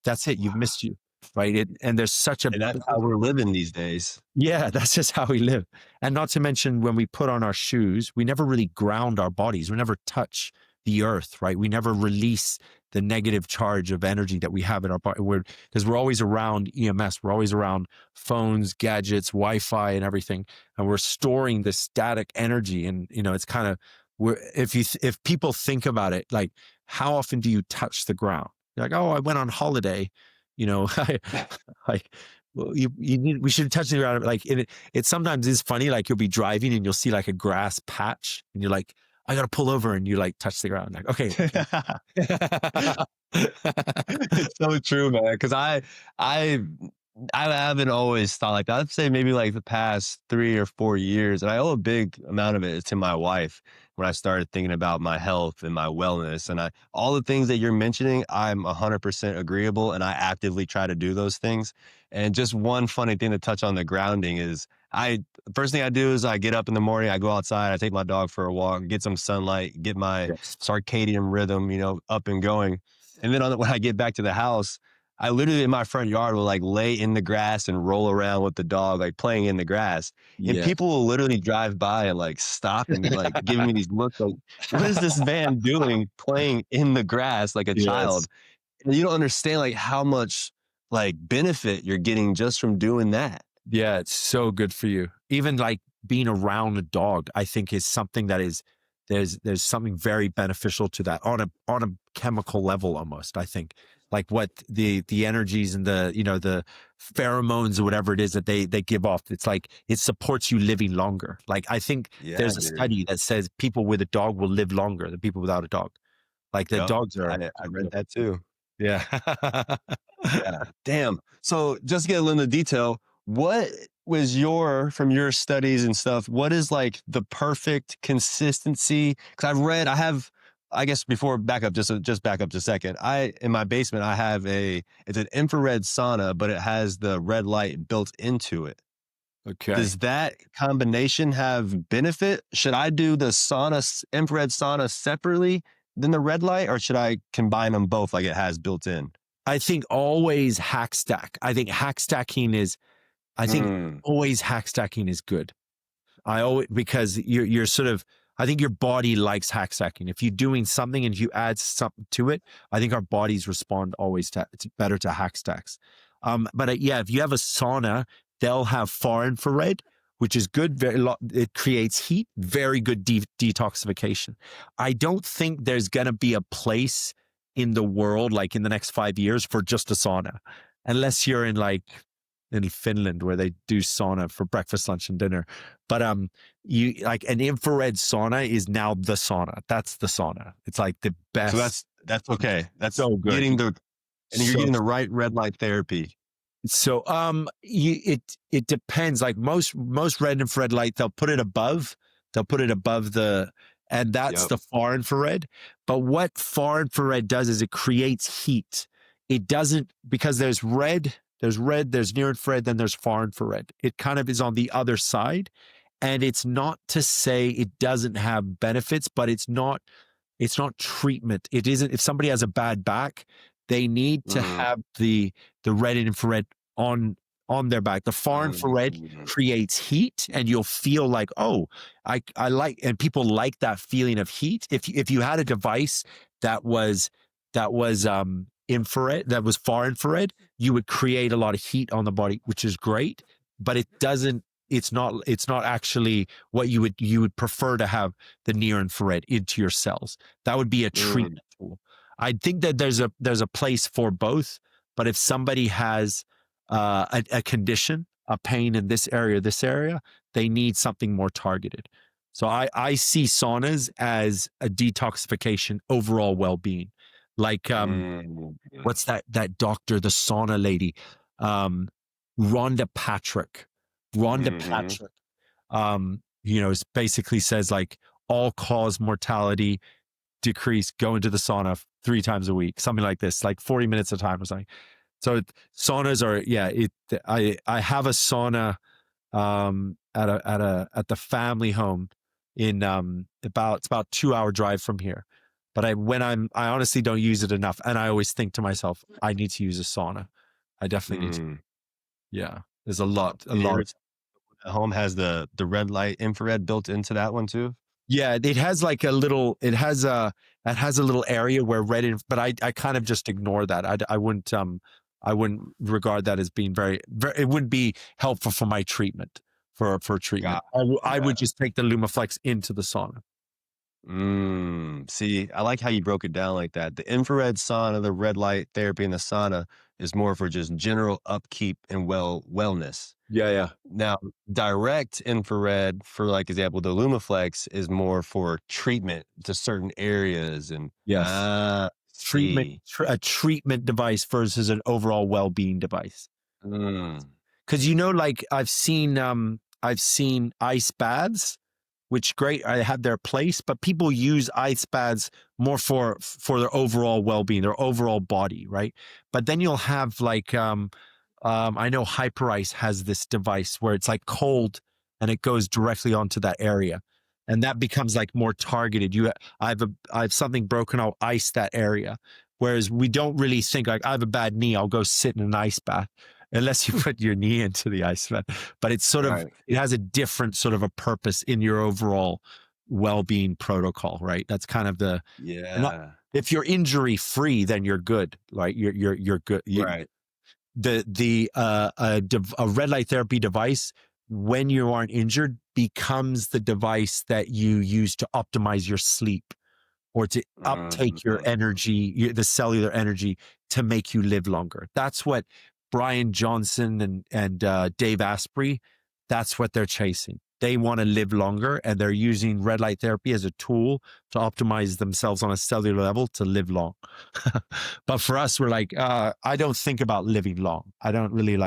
that's it. You've missed you. Right. And there's and that's how we're living these days. Yeah, that's just how we live. And not to mention, when we put on our shoes, we never really ground our bodies. We never touch the earth, right? We never release the negative charge of energy that we have in our body. Because we're always around EMS. We're always around phones, gadgets, Wi-Fi and everything. And we're storing this static energy. And, it's kind of, if people think about it, like, how often do you touch the ground? You're like, oh, I went on holiday. We should touch the ground. Like, it sometimes is funny. Like, you'll be driving and you'll see like a grass patch, and you're like, I got to pull over, and you like touch the ground. Like, okay. It's so true, man. Because I haven't always thought like that. I'd say maybe like the past 3 or 4 years, and I owe a big amount of it to my wife. When I started thinking about my health and my wellness, and all the things that you're mentioning, I'm 100% agreeable, and I actively try to do those things. And just one funny thing to touch on the grounding is, first thing I do is I get up in the morning, I go outside, I take my dog for a walk, get some sunlight, get my circadian rhythm, up and going. And then when I get back to the house, I literally in my front yard will like lay in the grass and roll around with the dog, like playing in the grass. And people will literally drive by and like stop and be like giving me these looks like, what is this man doing playing in the grass like a child? And you don't understand like how much like benefit you're getting just from doing that. Yeah, it's so good for you. Even like being around a dog, I think, is something that is, there's something very beneficial to that on a chemical level almost, I think. Like what the energies and the pheromones or whatever it is that they give off. It's like, it supports you living longer. Like, I think there's a study that says people with a dog will live longer than people without a dog. Like the dogs are. I read that too. Yeah. Yeah. Damn. So just to get a little detail, what was from your studies and stuff, what is like the perfect consistency? Because I guess before back up, just back up just a second. In my basement, I have it's an infrared sauna, but it has the red light built into it. Okay. Does that combination have benefit? Should I do the infrared sauna separately than the red light, or should I combine them both like it has built in? I think always hack stack. I think always hack stacking is good. Because you're sort of, I think your body likes hack stacking. If you're doing something and you add something to it, I think our bodies respond always it's better to hack stacks. But if you have a sauna, they'll have far infrared, which is good. It creates heat, very good detoxification. I don't think there's going to be a place in the world, like in the next 5 years, for just a sauna, unless you're in Finland, where they do sauna for breakfast, lunch, and dinner. But you like an infrared sauna is now the sauna. That's the sauna. It's like the best. So that's okay. That's so good. You're getting the right red light therapy. So it depends. Like most red infrared light, they'll put it above the and that's the far infrared. But what far infrared does is it creates heat. It doesn't, because there's near infrared, then there's far infrared. It kind of is on the other side. And it's not to say it doesn't have benefits, but it's not treatment. It isn't, if somebody has a bad back, they need to have the red and infrared on their back. The far infrared creates heat, and you'll feel like, oh, I like, and people like that feeling of heat. If you had a device that was infrared, that was far infrared, you would create a lot of heat on the body, which is great, but it's not actually what you would prefer to have the near infrared into your cells. That would be a treatment tool. I think that there's a place for both, but if somebody has a condition, a pain in this area, they need something more targeted. So I see saunas as a detoxification, overall well-being. Like what's that doctor, the sauna lady, Rhonda Patrick. Basically says like all cause mortality decrease, go into the sauna 3 times a week, something like this, like 40 minutes at a time or something. So saunas are, I have a sauna at the family home in it's about 2-hour drive from here. But I honestly don't use it enough, and I always think to myself, I need to use a sauna. I definitely need to. Yeah, there's a lot. Home has the red light infrared built into that one too. Yeah, it has like a little. It has a little area where but I kind of just ignore that. I wouldn't regard that as being very. It wouldn't be helpful for my treatment for treatment. I would just take the Lumaflex into the sauna. See, I like how you broke it down like that. The infrared sauna, the red light therapy, and the sauna is more for just general upkeep and wellness. Yeah. Now, direct infrared, for like example, the Lumaflex is more for treatment to certain areas and treatment, a treatment device versus an overall well-being device. Because like I've seen ice baths, which great, I have their place, but people use ice baths more for their overall well-being, their overall body, right? But then you'll have like, I know Hyperice has this device where it's like cold and it goes directly onto that area, and that becomes like more targeted. I have something broken, I'll ice that area. Whereas we don't really think like, I have a bad knee, I'll go sit in an ice bath. Unless you put your knee into the ice bath. But it's sort of, it has a different sort of a purpose in your overall well-being protocol, right? That's kind of if you're injury free, then you're good, right? You're good. Right. A red light therapy device, when you aren't injured, becomes the device that you use to optimize your sleep or to uptake your energy, the cellular energy, to make you live longer. That's what Brian Johnson and Dave Asprey, that's what they're chasing. They want to live longer, and they're using red light therapy as a tool to optimize themselves on a cellular level to live long. But for us, we're like, I don't think about living long. I don't really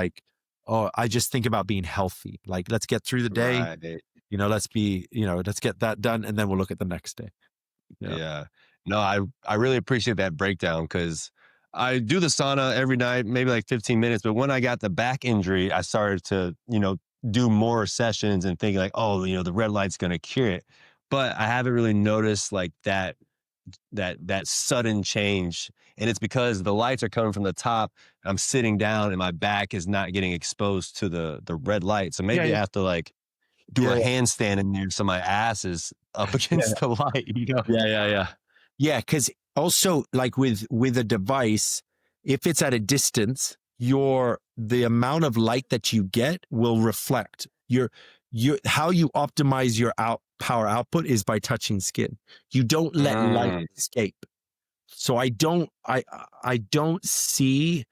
I just think about being healthy. Like, let's get through the day. Right. Let's get that done, and then we'll look at the next day. Yeah. No, I really appreciate that breakdown, because I do the sauna every night, maybe like 15 minutes. But when I got the back injury, I started to, do more sessions and thinking like, oh, the red light's going to cure it. But I haven't really noticed like that sudden change. And it's because the lights are coming from the top. I'm sitting down and my back is not getting exposed to the red light. So maybe I have to like do a handstand in there so my ass is up against the light, Yeah, because also like with a device, if it's at a distance, the amount of light that you get will reflect how you optimize your power output is by touching skin. You don't let light escape. So I don't see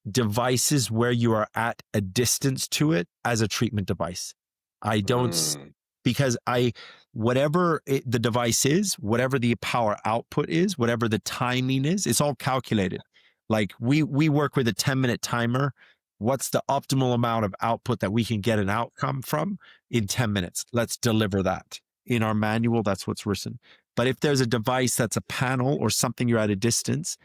devices where you are at a distance to it as a treatment device. I don't, because whatever the device is, whatever the power output is, whatever the timing is, it's all calculated. Like we work with a 10-minute timer. What's the optimal amount of output that we can get an outcome from in 10 minutes? Let's deliver that in our manual, that's what's written. But if there's a device that's a panel or something you're at a distance,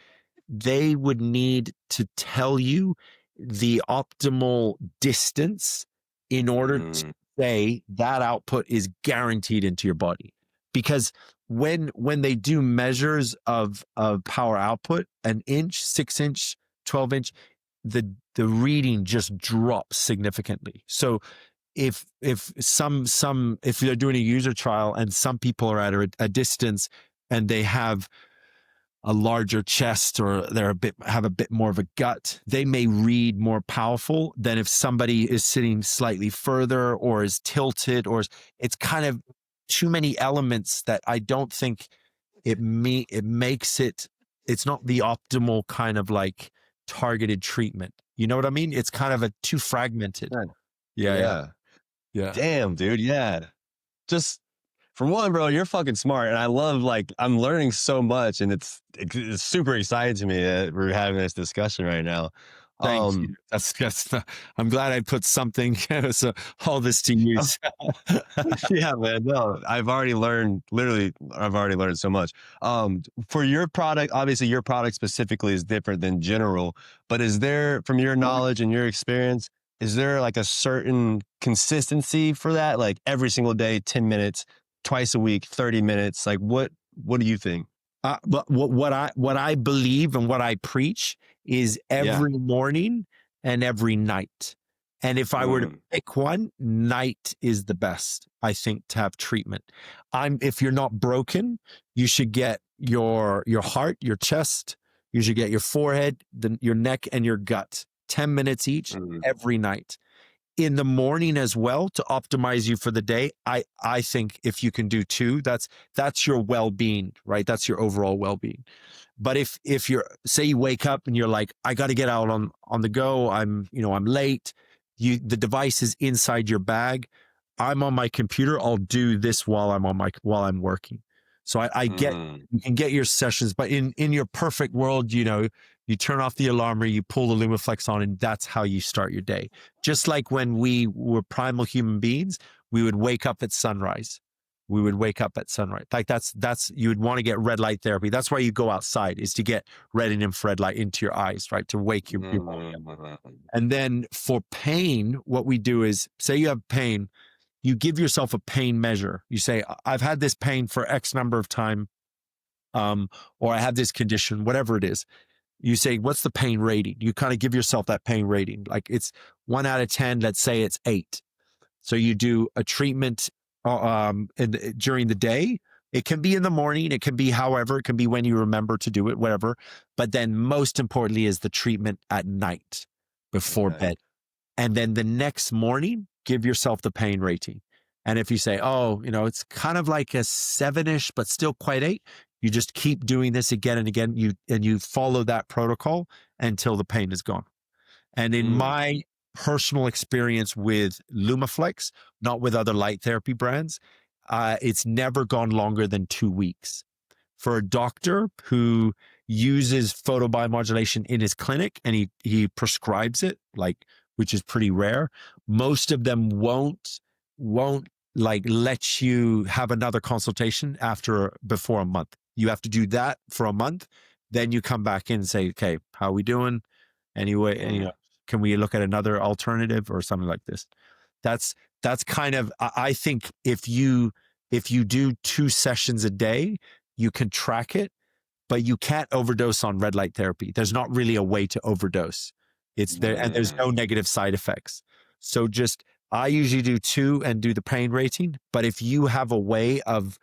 they would need to tell you the optimal distance in order to say that output is guaranteed into your body. Because when they do measures of power output, an inch, 6-inch, 12-inch, the reading just drops significantly. So if they're doing a user trial and some people are at a distance and they have a larger chest or have a bit more of a gut, they may read more powerful than if somebody is sitting slightly further or is tilted, or it's kind of too many elements that I don't think it makes it, it's not the optimal kind of like targeted treatment. You know what I mean? It's kind of too fragmented. Yeah. Damn, dude. Yeah. Just for one, bro, you're fucking smart. And I love, like, I'm learning so much, and it's super exciting to me that we're having this discussion right now. Thank you. I'm glad I put something, so all this to use. Yeah, man. No, I've already learned so much. For your product, obviously your product specifically is different than general, but is there, from your knowledge and your experience, is there like a certain consistency for that? Like every single day, 10 minutes, twice a week, 30 minutes? Like what do you think? But what I believe and what I preach is every morning and every night. And if I were to pick one, night is the best, I think, to have treatment. If you're not broken, you should get your heart, your chest, you should get your forehead, your neck, and your gut. 10 minutes each every night. In the morning as well, to optimize you for the day. I think if you can do 2, that's your well-being, right? That's your overall well-being. But if you're, say you wake up and you're like, I got to get out on the go, I'm late, the device is inside your bag, I'm on my computer, I'll do this while I'm working. So I get, you can get your sessions, but in your perfect world, you turn off the alarmer, you pull the Lumaflex on, and that's how you start your day. Just like when we were primal human beings, we would wake up at sunrise. Like that's you would want to get red light therapy. That's why you go outside, is to get red and infrared light into your eyes, right? To wake your body up. And then for pain, what we do is, say you have pain, you give yourself a pain measure. You say, I've had this pain for X number of time, or I have this condition, whatever it is. You say, what's the pain rating? You kind of give yourself that pain rating. Like it's 1 out of 10, let's say it's 8. So you do a treatment during the day. It can be in the morning. It can be however, it can be when you remember to do it, whatever. But then most importantly is the treatment at night before bed. And then the next morning, give yourself the pain rating. And if you say, it's kind of like a 7-ish, but still quite 8, you just keep doing this again and again. You follow that protocol until the pain is gone. And in my personal experience with Lumaflex, not with other light therapy brands, it's never gone longer than 2 weeks. For a doctor who uses photobiomodulation in his clinic and he prescribes it, which is pretty rare, most of them won't like let you have another consultation before a month. You have to do that for a month. Then you come back in and say, okay, how are we doing? Anyway, can we look at another alternative or something like this? That's kind of, I think if you do 2 sessions a day, you can track it, but you can't overdose on red light therapy. There's not really a way to overdose. It's there, and there's no negative side effects. So I usually do 2 and do the pain rating. But if you have a way of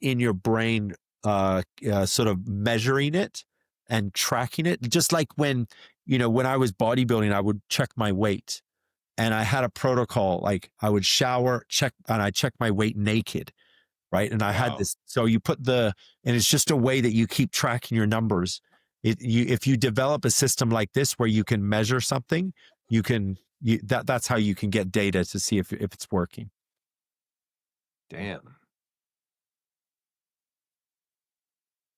in your brain, sort of measuring it and tracking it, just like when I was bodybuilding, I would check my weight, and I had a protocol. Like I would shower, and I check my weight naked, right? And I had this. So you and it's just a way that you keep tracking your numbers. If you develop a system like this where you can measure something, that's how you can get data to see if it's working. Damn.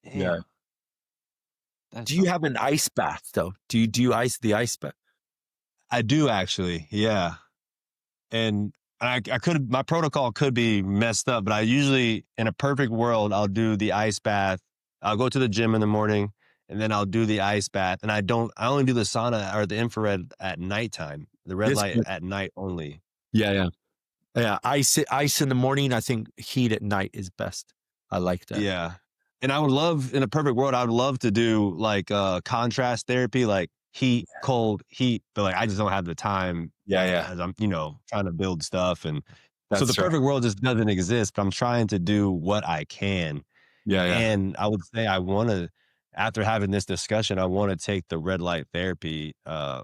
Yeah. Do you have an ice bath though? Do you ice the ice bath? I do actually. Yeah. And I could, my protocol could be messed up, but I usually, in a perfect world, I'll do the ice bath. I'll go to the gym in the morning and then I'll do the ice bath. And I only do the sauna or the infrared at nighttime, the red This, light at night only. yeah. Ice in the morning. I think heat at night is best. I like that. Yeah. And I would love, in a perfect world, I would love to do like contrast therapy, like heat, cold, heat, but like I just don't have the time. Yeah. As I'm, trying to build stuff. And so the That's right. perfect world just doesn't exist, but I'm trying to do what I can. Yeah. And I would say after having this discussion, I want to take the red light therapy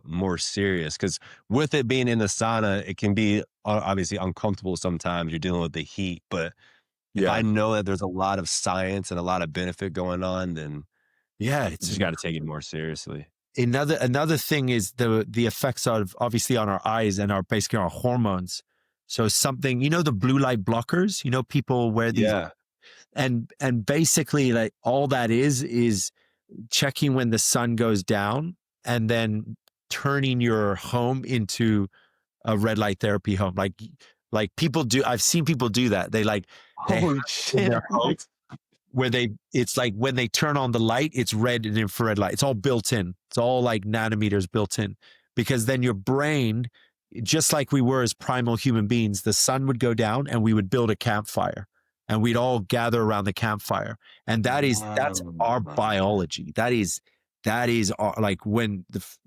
more serious, because with it being in the sauna, it can be obviously uncomfortable sometimes. You're dealing with the heat, but if I know that there's a lot of science and a lot of benefit going on, then it's just got to take it more seriously. Another thing is the effects of, obviously, on our eyes and basically our hormones. So something, the blue light blockers, people wear these, and basically like all that is checking when the sun goes down and then turning your home into a red light therapy home. Like people do, I've seen people do that. They Holy shit. their home where it's like when they turn on the light, it's red and infrared light. It's all built in. It's all like nanometers built in, because then your brain, just like we were as primal human beings, the sun would go down and we would build a campfire and we'd all gather around the campfire. And that's our biology. That is our, like when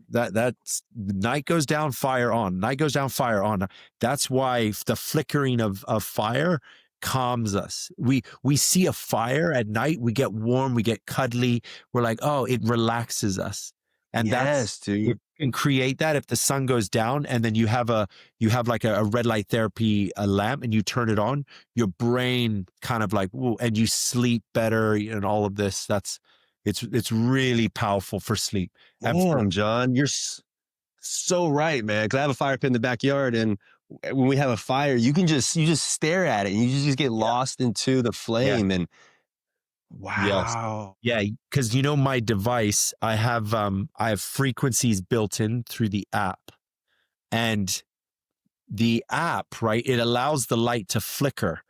that's night goes down, fire on, night goes down, fire on. That's why the flickering of fire calms us. We see a fire at night, we get warm, we get cuddly. We're like, oh, it relaxes us. And dude. You can create that if the sun goes down and then you have like a red light therapy lamp and you turn it on, your brain kind of like, whoa, and you sleep better and all of this. It's really powerful for sleep. Damn, John, you're so right, man. Because I have a fire pit in the backyard, and when we have a fire, you just stare at it and you just get lost into the flame. And wow. Yeah, because my device, I have frequencies built in through the app, and the app, right, it allows the light to flicker.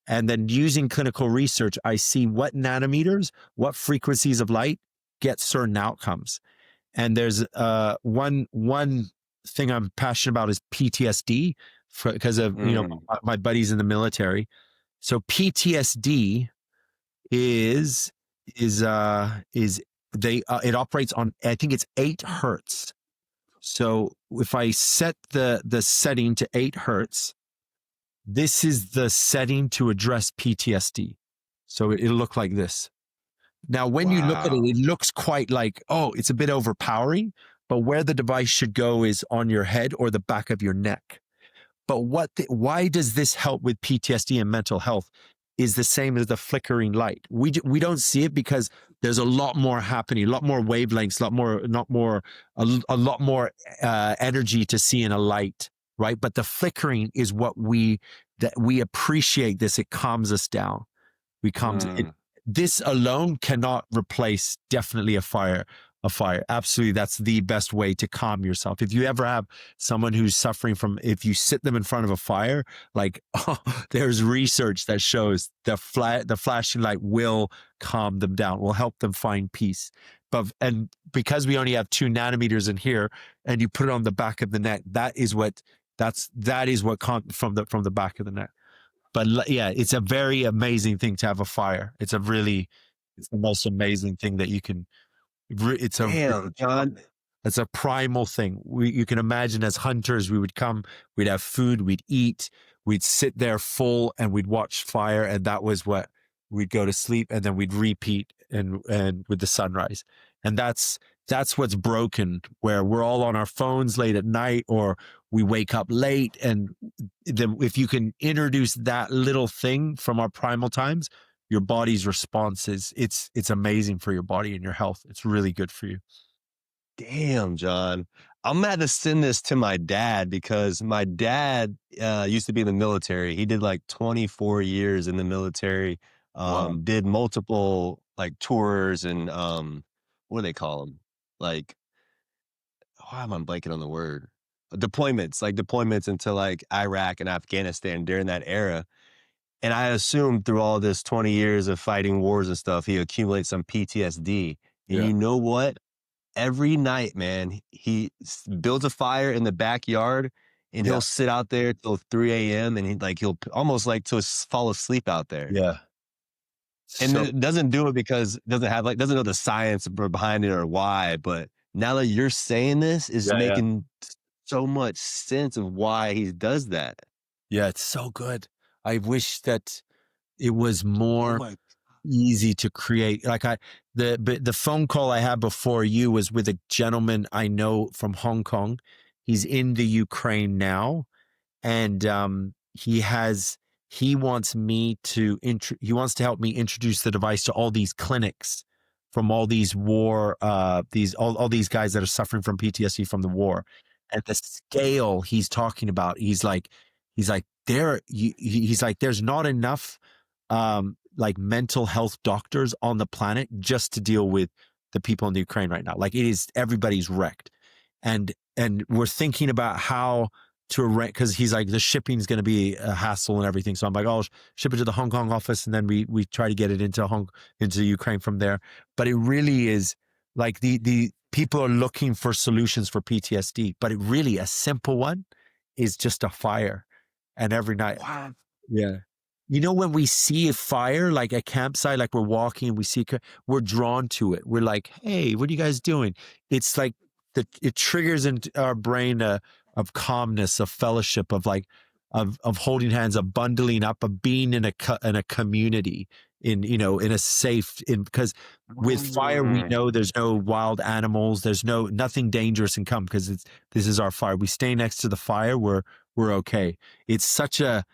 And then using clinical research, I see what nanometers, what frequencies of light get certain outcomes. And there's one thing I'm passionate about is PTSD, because of my buddies in the military. So PTSD it operates on, I think it's 8 hertz. So if I set the setting to 8 hertz, this is the setting to address PTSD. So it'll look like this. Now, when you look at it, it looks quite like, oh, it's a bit overpowering, but where the device should go is on your head or the back of your neck. But why does this help with PTSD and mental health is the same as the flickering light. We don't see it because there's a lot more happening, a lot more wavelengths, a lot more energy to see in a light, right? But the flickering is what we appreciate. This, it calms us down. This alone cannot replace definitely a fire. Absolutely. That's the best way to calm yourself. If you ever have someone who's suffering from, if you sit them in front of a fire, there's research that shows the flashing light will calm them down, will help them find peace. And because we only have 2 nanometers in here and you put it on the back of the neck, that is what comes from the back of the neck. But yeah, it's a very amazing thing to have a fire. It's the most amazing thing that you can. Damn, John. It's a primal thing. You can imagine, as hunters, we would come, we'd have food, we'd eat, we'd sit there full, and we'd watch fire, and that was what we'd go to sleep, and then we'd repeat and with the sunrise. And that's what's broken, where we're all on our phones late at night, or we wake up late. And then if you can introduce that little thing from our primal times, your body's response it's amazing for your body and your health. It's really good for you. Damn, John. I'm going to have to send this to my dad, because my dad used to be in the military. He did like 24 years in the military, wow. Did multiple tours and what do they call them? Why am I blanking on the word? deployments into like Iraq and Afghanistan during that era. And I assume through all this 20 years of fighting wars and stuff, he accumulates some PTSD. And you know what? Every night, man, he builds a fire in the backyard and he'll sit out there till 3 a.m. and he'll almost like to fall asleep out there. Yeah. And then doesn't do it because doesn't know the science behind it or why. But now that you're saying this, is making so much sense of why he does that. Yeah, it's so good. I wish that it was more easy to create. Like the phone call I had before you was with a gentleman I know from Hong Kong. He's in the Ukraine now, and he wants to help me introduce the device to all these clinics from all these war all these guys that are suffering from PTSD from the war. And the scale he's talking about, he's like there's not enough like mental health doctors on the planet just to deal with the people in the Ukraine right now. Like everybody's wrecked. And we're thinking about how to arrange, because he's like, the shipping is going to be a hassle and everything. So I'm like, I'll ship it to the Hong Kong office, and then we try to get it into Ukraine from there. But it really is like the people are looking for solutions for PTSD, but it really, a simple one is just a fire. And every night, yeah. You know, when we see a fire, like a campsite, like we're walking and we see, we're drawn to it. We're like, hey, what are you guys doing? It's like it triggers into our brain of calmness, of fellowship, of like, of holding hands, of bundling up, of being in a community, in a safe, because with fire, we know there's no wild animals, there's nothing dangerous can come, because this is our fire. We stay next to the fire, we're okay. It's such an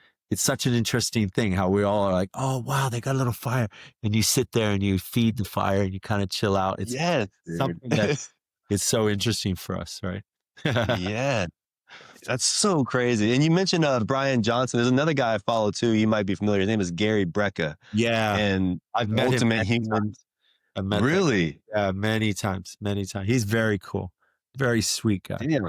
interesting thing how we all are like, oh wow, they got a little fire, and you sit there and you feed the fire and you kind of chill out. It's something that's it's so interesting for us, right? Yeah, that's so crazy. And you mentioned Brian Johnson. There's another guy I follow too. You might be familiar. His name is Gary Brecka. Yeah, and I've met Ultimate him Human. I met Really? Yeah, many times. He's very cool, very sweet guy. Yeah.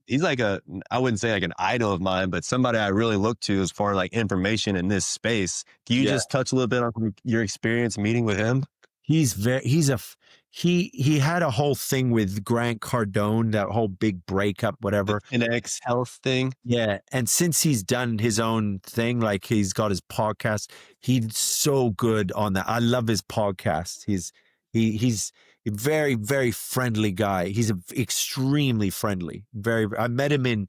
He's like I wouldn't say like an idol of mine, but somebody I really look to as far as like information in this space. Can you just touch a little bit on your experience meeting with him? He had a whole thing with Grant Cardone, that whole big breakup, whatever. An ex health thing. Yeah. And since he's done his own thing, like he's got his podcast, he's so good on that. I love his podcast. He's a very, very friendly guy. He's extremely friendly. I met him in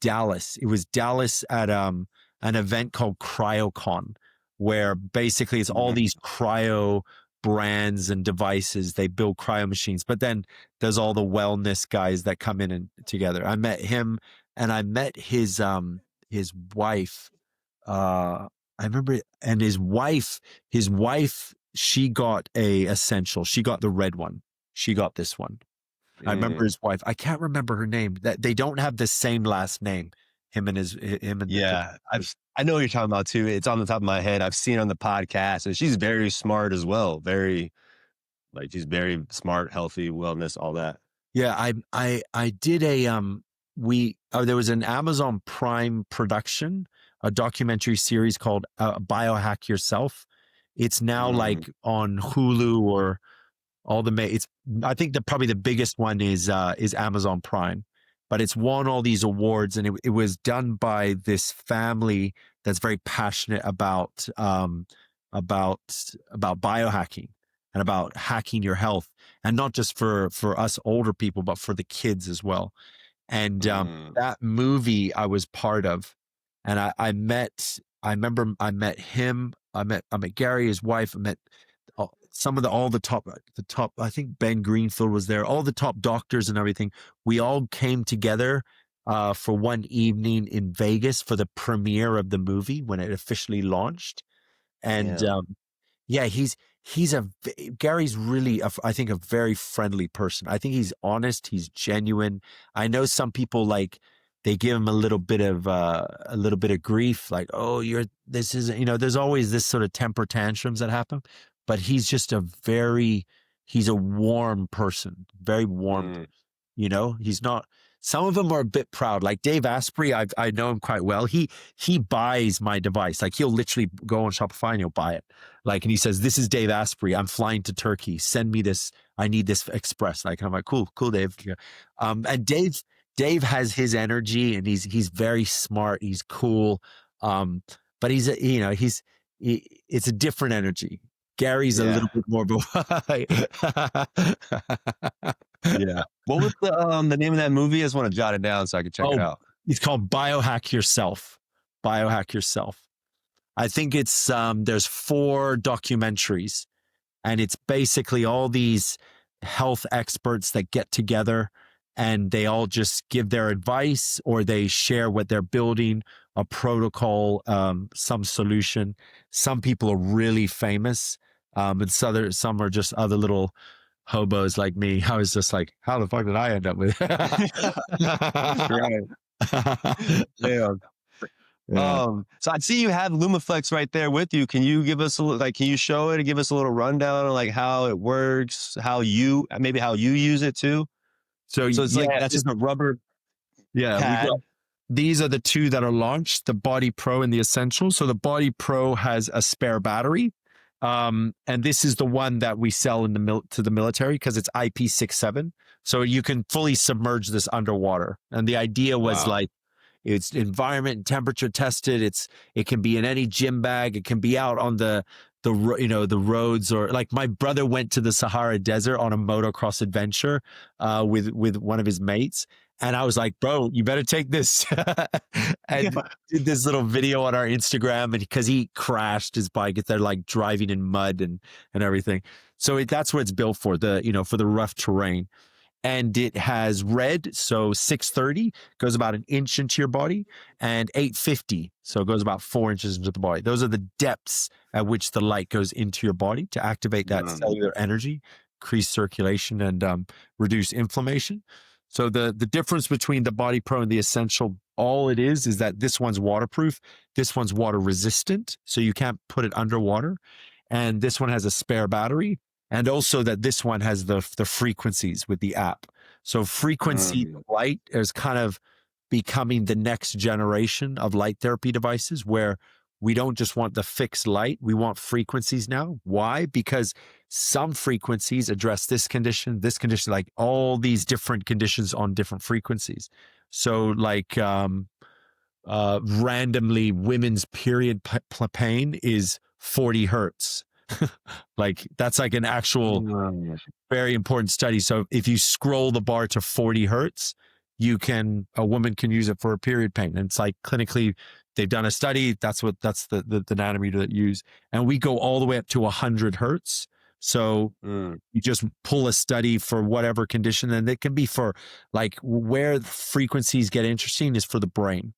Dallas. It was Dallas at an event called CryoCon, where basically it's all these cryo brands and devices. They build cryo machines, but then there's all the wellness guys that come in and together. I met him, and I met his wife. I remember, and his wife, she got a Essential. She got the red one. She got this one. I remember his wife. I can't remember her name. That they don't have the same last name. Yeah, I know what you're talking about too. It's on the top of my head. I've seen her on the podcast, and she's very smart as well. She's very smart, healthy, wellness, all that. Yeah, I did there was an Amazon Prime production, a documentary series called Biohack Yourself. It's now like on Hulu or all the I think probably the biggest one is Amazon Prime. But it's won all these awards, and it was done by this family that's very passionate about biohacking and about hacking your health, and not just for us older people, but for the kids as well. And that movie I was part of, and I remember I met him, I met Gary, his wife, I met some of the top, I think Ben Greenfield was there, all the top doctors and everything. We all came together for one evening in Vegas for the premiere of the movie when it officially launched. And Gary's really, I think, a very friendly person. I think he's honest. He's genuine. I know some people they give him a little bit of grief, like, oh, this isn't, there's always this sort of temper tantrums that happen. But he's just he's a warm person, very warm. He's not some of them are a bit proud. Like Dave Asprey, I know him quite well. He buys my device. Like he'll literally go on Shopify and he'll buy it. Like, and he says, "This is Dave Asprey. I'm flying to Turkey. Send me this. I need this express." Like, and I'm like, "Cool, Dave." Yeah. And Dave has his energy, and he's very smart. He's cool. But he's it's a different energy. Gary's a little bit more Yeah. What was the name of that movie? I just want to jot it down so I can check it out. It's called Biohack Yourself. Biohack Yourself. I think it's there's 4 documentaries, and it's basically all these health experts that get together and they all just give their advice, or they share what they're building, a protocol, some solution. Some people are really famous, and some are just other little hobos like me. I was just like, how the fuck did I end up with it? Right. Yeah. So I see you have Lumaflex right there with you. Can you give us can you show it and give us a little rundown on like how it works, how you use it too? So it's like, that's just a rubber pad. These are the 2 that are launched, the Body Pro and the Essential. So the Body Pro has a spare battery. And this is the one that we sell to the military because it's IP67. So you can fully submerge this underwater. And the idea was like, it's environment and temperature tested. It can be in any gym bag. It can be out on the roads, or like my brother went to the Sahara Desert on a motocross adventure with one of his mates. And I was like, bro, you better take this. And did this little video on our Instagram, and because he crashed his bike, they're like driving in mud and everything. So that's what it's built for, for the rough terrain. And it has red, so 630 goes about an inch into your body, and 850, so it goes about 4 inches into the body. Those are the depths at which the light goes into your body to activate that cellular energy, increase circulation, and reduce inflammation. So the difference between the Body Pro and the Essential, all it is that this one's waterproof, this one's water resistant, so you can't put it underwater, and this one has a spare battery. And also that this one has the frequencies with the app. So frequency light is kind of becoming the next generation of light therapy devices, where we don't just want the fixed light. We want frequencies now. Why? Because some frequencies address this condition, like all these different conditions on different frequencies. So like randomly, women's period pain is 40 hertz. Like that's like an actual very important study. So if you scroll the bar to 40 hertz, a woman can use it for a period pain. And it's like clinically, they've done a study. That's the nanometer that you use. And we go all the way up to 100 hertz. So you just pull a study for whatever condition, and it can be for like where the frequencies get interesting is for the brain,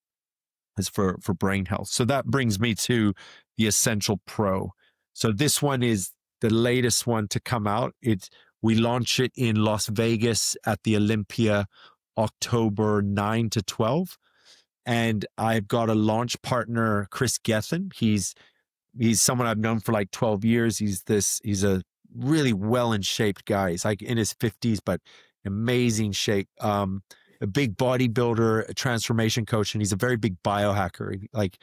is for brain health. So that brings me to the Essential Pro. So this one is the latest one to come out. We launch it in Las Vegas at the Olympia, October 9 to 12. And I've got a launch partner, Chris Gethin. He's someone I've known for like 12 years. He's a really well in shape guy. He's like in his 50s, but amazing shape. A big bodybuilder, a transformation coach, and he's a very big biohacker. Like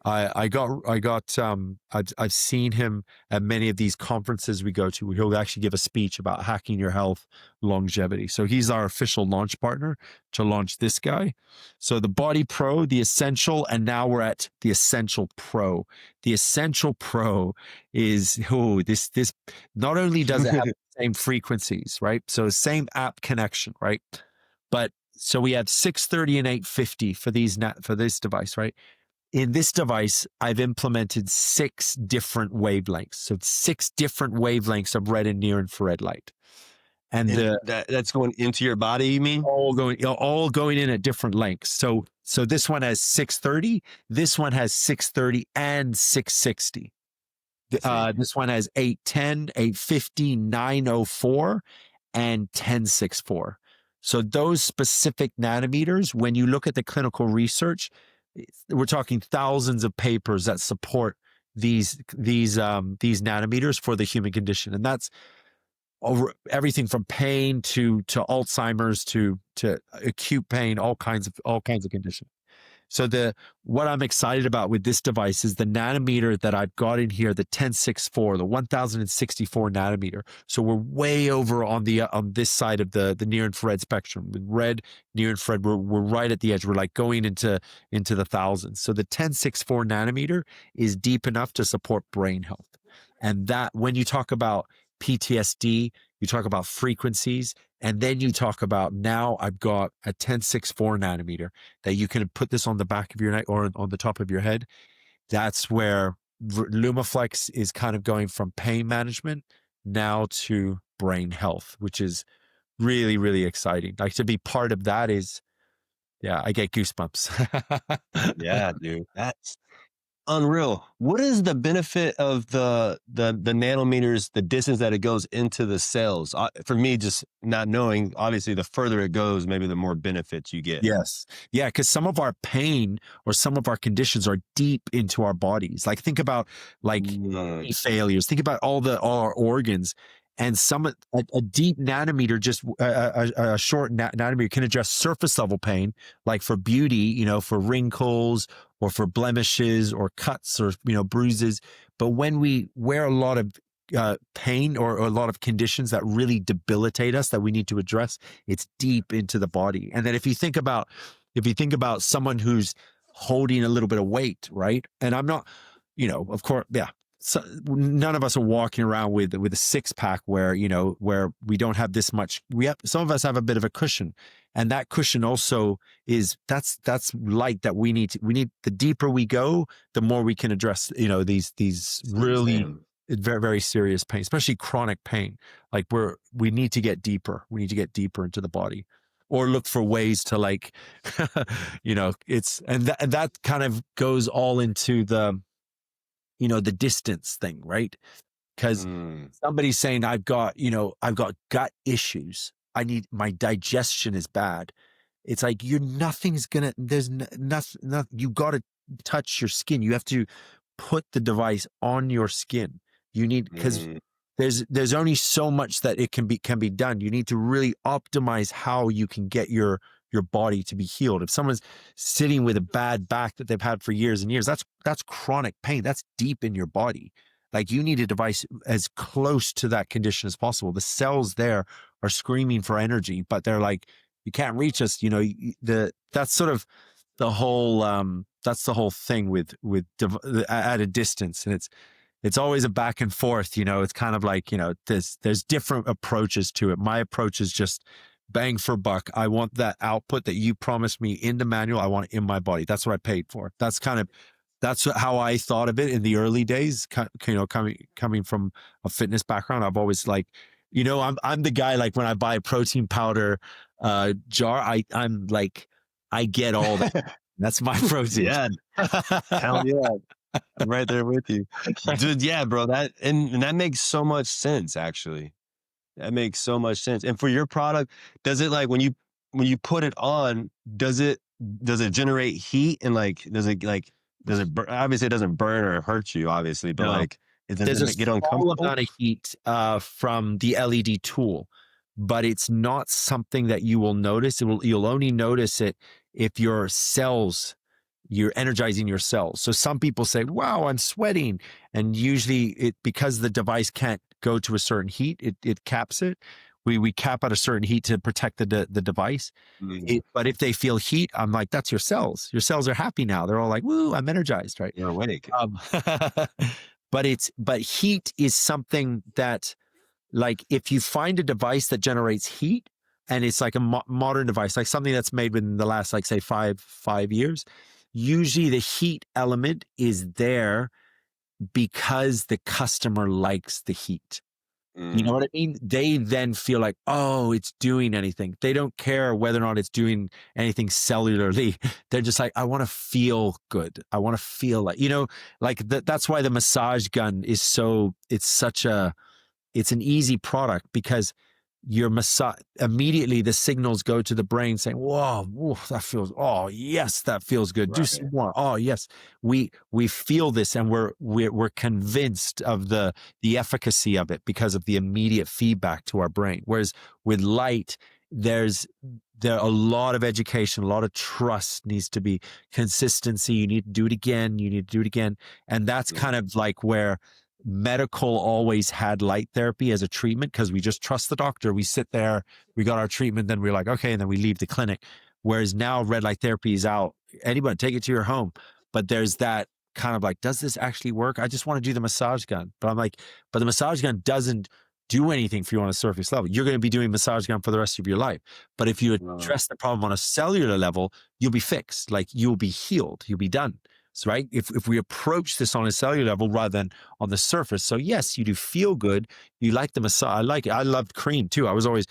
I've seen him at many of these conferences we go to. He'll actually give a speech about hacking your health, longevity. So he's our official launch partner to launch this guy. So the Body Pro, the Essential, and now we're at the Essential Pro. The Essential Pro is, this not only does it have the same frequencies, right? So same app connection, right? But so we have 630 and 850 for this device, right? In this device, I've implemented 6 different wavelengths. So 6 different wavelengths of red and near infrared light. And that's going into your body, you mean? All going in at different lengths. So this one has 630, this one has 630 and 660. This one has 810, 850, 904, and 1064. So those specific nanometers, when you look at the clinical research, we're talking thousands of papers that support these nanometers for the human condition. And over everything from pain to Alzheimer's to acute pain, all kinds of conditions. So what I'm excited about with this device is the nanometer that I've got in here, the 1064, the 1064 nanometer. So we're way over on this side of the near infrared spectrum. With red, near infrared, we're right at the edge. We're like going into the thousands. So the 1064 nanometer is deep enough to support brain health. And that, when you talk about PTSD, you talk about frequencies, and then you talk about, now I've got a 1064 nanometer that you can put this on the back of your neck or on the top of your head. That's where Lumaflex is kind of going from pain management now to brain health, which is really, really exciting. Like, to be part of that is, yeah, I get goosebumps. Yeah, dude, that's unreal. What is the benefit of the nanometers, the distance that it goes into the cells? For me, just not knowing, obviously, the further it goes, maybe the more benefits you get. Yes. Yeah, because some of our pain or some of our conditions are deep into our bodies. Like, think about kidney failures. Think about all our organs. And a deep nanometer, just a short nanometer, can address surface level pain, like for beauty, for wrinkles or for blemishes or cuts or, bruises. But when we wear a lot of pain or a lot of conditions that really debilitate us that we need to address, it's deep into the body. And then if you think about someone who's holding a little bit of weight, right? And I'm not, of course, yeah. So none of us are walking around with a six pack where we don't have this much. Some of us have a bit of a cushion, and that cushion also that's light that we need. The deeper we go, the more we can address these really very, very serious pain, especially chronic pain. Like, we need to get deeper. We need to get deeper into the body, or look for ways to that kind of goes all into the distance thing, right? Because somebody's saying, I've got gut issues. My digestion is bad. It's like, there's nothing, you got to touch your skin. You have to put the device on your skin. Because there's only so much that it can be done. You need to really optimize how you can get your body to be healed. If someone's sitting with a bad back that they've had for years and years, that's chronic pain. That's deep in your body. Like, you need a device as close to that condition as possible. The cells there are screaming for energy, but they're like, you can't reach us. That's sort of the whole, that's the whole thing with at a distance. And it's always a back and forth. It's kind of like, there's different approaches to it. My approach is just bang for buck. I want that output that you promised me in the manual. I want it in my body. That's what I paid for. That's how I thought of it in the early days. Coming from a fitness background, I've always I'm the guy, like, when I buy a protein powder jar, I'm like, I get all that. That's my protein. Yeah. Hell yeah. I'm right there with you. Dude, yeah, bro. That makes so much sense, actually. That makes so much sense. And for your product, does it, like, when you put it on, does it generate heat, and obviously it doesn't burn or hurt you, obviously, but No. There's a get small uncomfortable? amount of heat from the LED tool, but it's not something that you will notice. You'll only notice it if you're energizing your cells. So some people say, wow, I'm sweating. And usually because the device can't go to a certain heat, it caps it. We cap at a certain heat to protect the device. But if they feel heat, I'm like, that's your cells. Your cells are happy now. They're all like, woo, I'm energized, right? You're awake. But heat is something that, like, if you find a device that generates heat, and it's like a modern device, like something that's made within the last, like, say, five years, usually the heat element is there because the customer likes the heat. You know what I mean? They then feel like, oh, it's doing anything. They don't care whether or not it's doing anything cellularly. They're just like, I want to feel good. I want to feel like, that's why the massage gun is it's an easy product, because your massage, immediately the signals go to the brain saying, whoa, whoa, that feels, oh yes, that feels good. Do some more. Oh yes. We feel this, and we're convinced of the efficacy of it because of the immediate feedback to our brain. Whereas with light, there a lot of education, a lot of trust needs to be, consistency. You need to do it again. You need to do it again. And that's kind of like where medical always had light therapy as a treatment, because we just trust the doctor. We sit there, we got our treatment, then we're like, okay, and then we leave the clinic. Whereas now red light therapy is out. Anybody, take it to your home. But there's that kind of like, does this actually work? I just want to do the massage gun. But I'm like, but the massage gun doesn't do anything for you on a surface level. You're going to be doing massage gun for the rest of your life. But if you address the problem on a cellular level, you'll be fixed. Like, you'll be healed. You'll be done. So, right? If we approach this on a cellular level rather than on the surface. So yes, you do feel good. You like the massage. I like it. I loved cream too. I was always,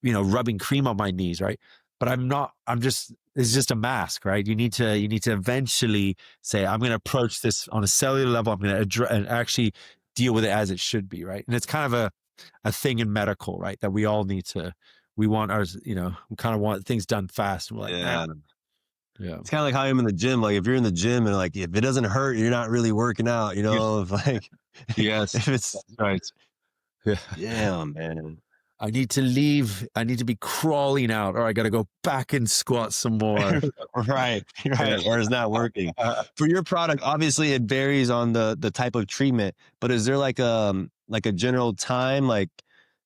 rubbing cream on my knees, right? But it's just a mask, right? You need to eventually say, I'm going to approach this on a cellular level. I'm going to address and actually deal with it as it should be, right? And it's kind of a thing in medical, right? That we all need to, we want ours, we kind of want things done fast. And we're like, man. Yeah. It's kind of like how I'm in the gym. Like, if you're in the gym and like, if it doesn't hurt, you're not really working out, if like, yes, if it's right. Yeah, man. I need to leave. I need to be crawling out, or I got to go back and squat some more. Right. Or it's not working. For your product, obviously it varies on the type of treatment, but is there like a general time, like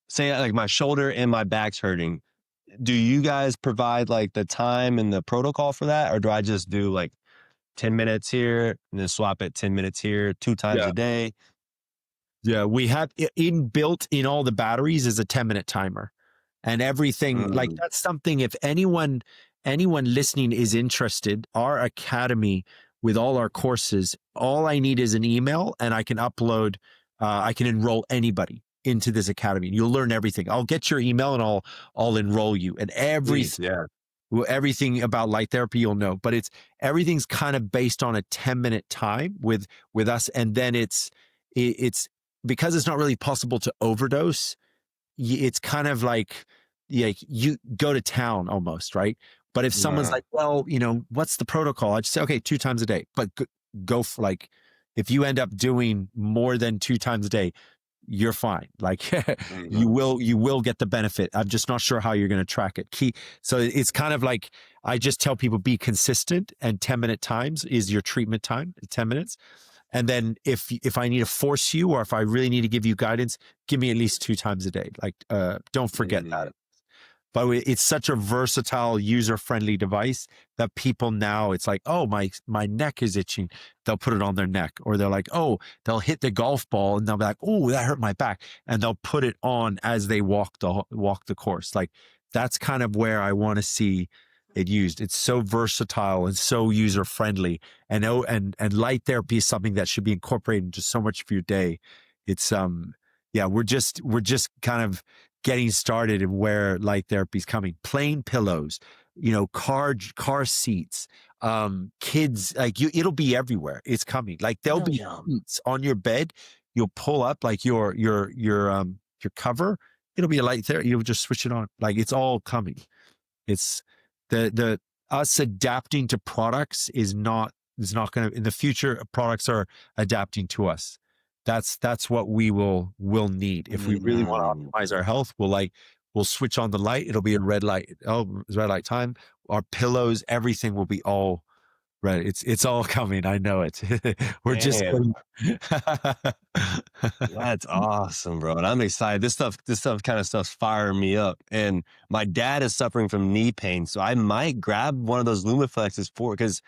say like my shoulder and my back's hurting? Do you guys provide like the time and the protocol for that? Or do I just do like 10 minutes here and then swap it 10 minutes here 2 times a day? Yeah, we have inbuilt in all the batteries is a 10-minute timer, and everything like that's something. If anyone listening is interested, our academy with all our courses, all I need is an email, and I can upload. I can enroll anybody into this academy. You'll learn everything. I'll get your email and I'll enroll you, and everything about light therapy you'll know. But everything's kind of based on a 10-minute time with us, and then it's because it's not really possible to overdose. It's kind of like you go to town almost, right? But if someone's like, well, what's the protocol? I'd say, okay, 2 times a day. But go for like, if you end up doing more than 2 times a day, you're fine. Like you will get the benefit. I'm just not sure how you're going to track it. So it's kind of like, I just tell people, be consistent, and 10-minute times is your treatment time, 10 minutes. And then if I need to force you, or if I really need to give you guidance, give me at least 2 times a day. Like, don't forget that. But it's such a versatile, user-friendly device that people now, it's like, oh, my neck is itching. They'll put it on their neck. Or they're like, oh, they'll hit the golf ball and they'll be like, oh, that hurt my back. And they'll put it on as they walk the course. Like, that's kind of where I want to see it used. It's so versatile and so user-friendly. And light therapy is something that should be incorporated into so much of your day. It's, we're just kind of getting started in where light therapy is coming. Plain pillows, car seats, kids, like it'll be everywhere. It's coming. Like, there'll be seats on your bed. You'll pull up like your cover. It'll be a light therapy. You'll just switch it on. Like, it's all coming. It's the us adapting to products is not going to, in the future, products are adapting to us. That's what we will need. If we really want to optimize our health, we'll switch on the light. It'll be a red light. Oh, it's red light time. Our pillows, everything will be all red. It's all coming. I know it. We're just. That's awesome, bro. And I'm excited. This kind of stuff's firing me up. And my dad is suffering from knee pain, so I might grab one of those Lumaflexes because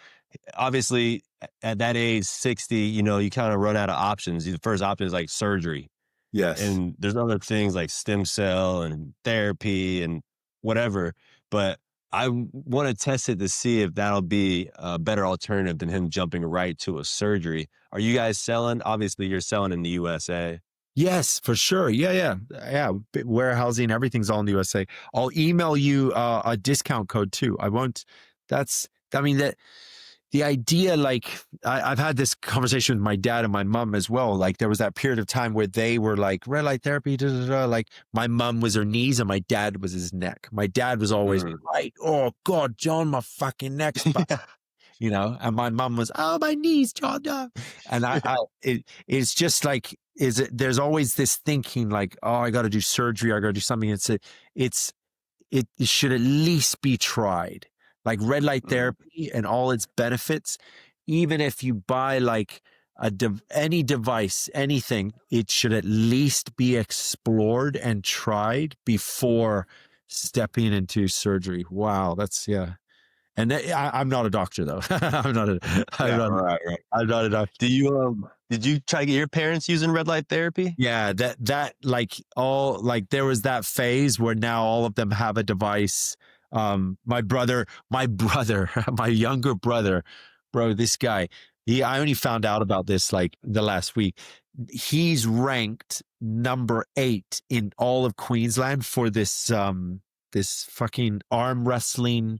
obviously at that age, 60, you kind of run out of options. The first option is like surgery. Yes. And there's other things like stem cell and therapy and whatever. But I want to test it to see if that'll be a better alternative than him jumping right to a surgery. Are you guys selling? Obviously, you're selling in the USA. Yes, for sure. Yeah. Warehousing, everything's all in the USA. I'll email you a discount code too. I won't. The the idea, like I've had this conversation with my dad and my mom as well. Like there was that period of time where they were like red light therapy, da, da, da. Like my mom was her knees and my dad was his neck. My dad was always right. Oh God, John, my fucking neck's busted. You know, and my mom was, oh, my knees, John. No. And it's just like, there's always this thinking like, oh, I got to do surgery. I got to do something. It should at least be tried. Like red light therapy and all its benefits, even if you buy like any device, anything, it should at least be explored and tried before stepping into surgery. Wow, that's And I'm not a doctor though. I'm not a doctor. Did you try to get your parents using red light therapy? Yeah, that like there was that phase where now all of them have a device. My brother, my younger brother, bro, this guy, I only found out about this like the last week. He's ranked number 8 in all of Queensland for this fucking arm wrestling.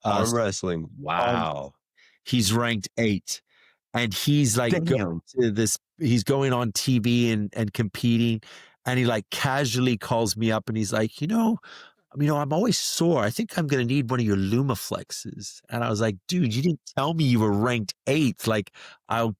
Wow. He's ranked 8. And he's like going to this, he's going on TV and competing. And he like casually calls me up and he's like, I'm always sore. I think I'm going to need one of your Lumaflexes. And I was like, dude, you didn't tell me you were ranked 8th. Like I'll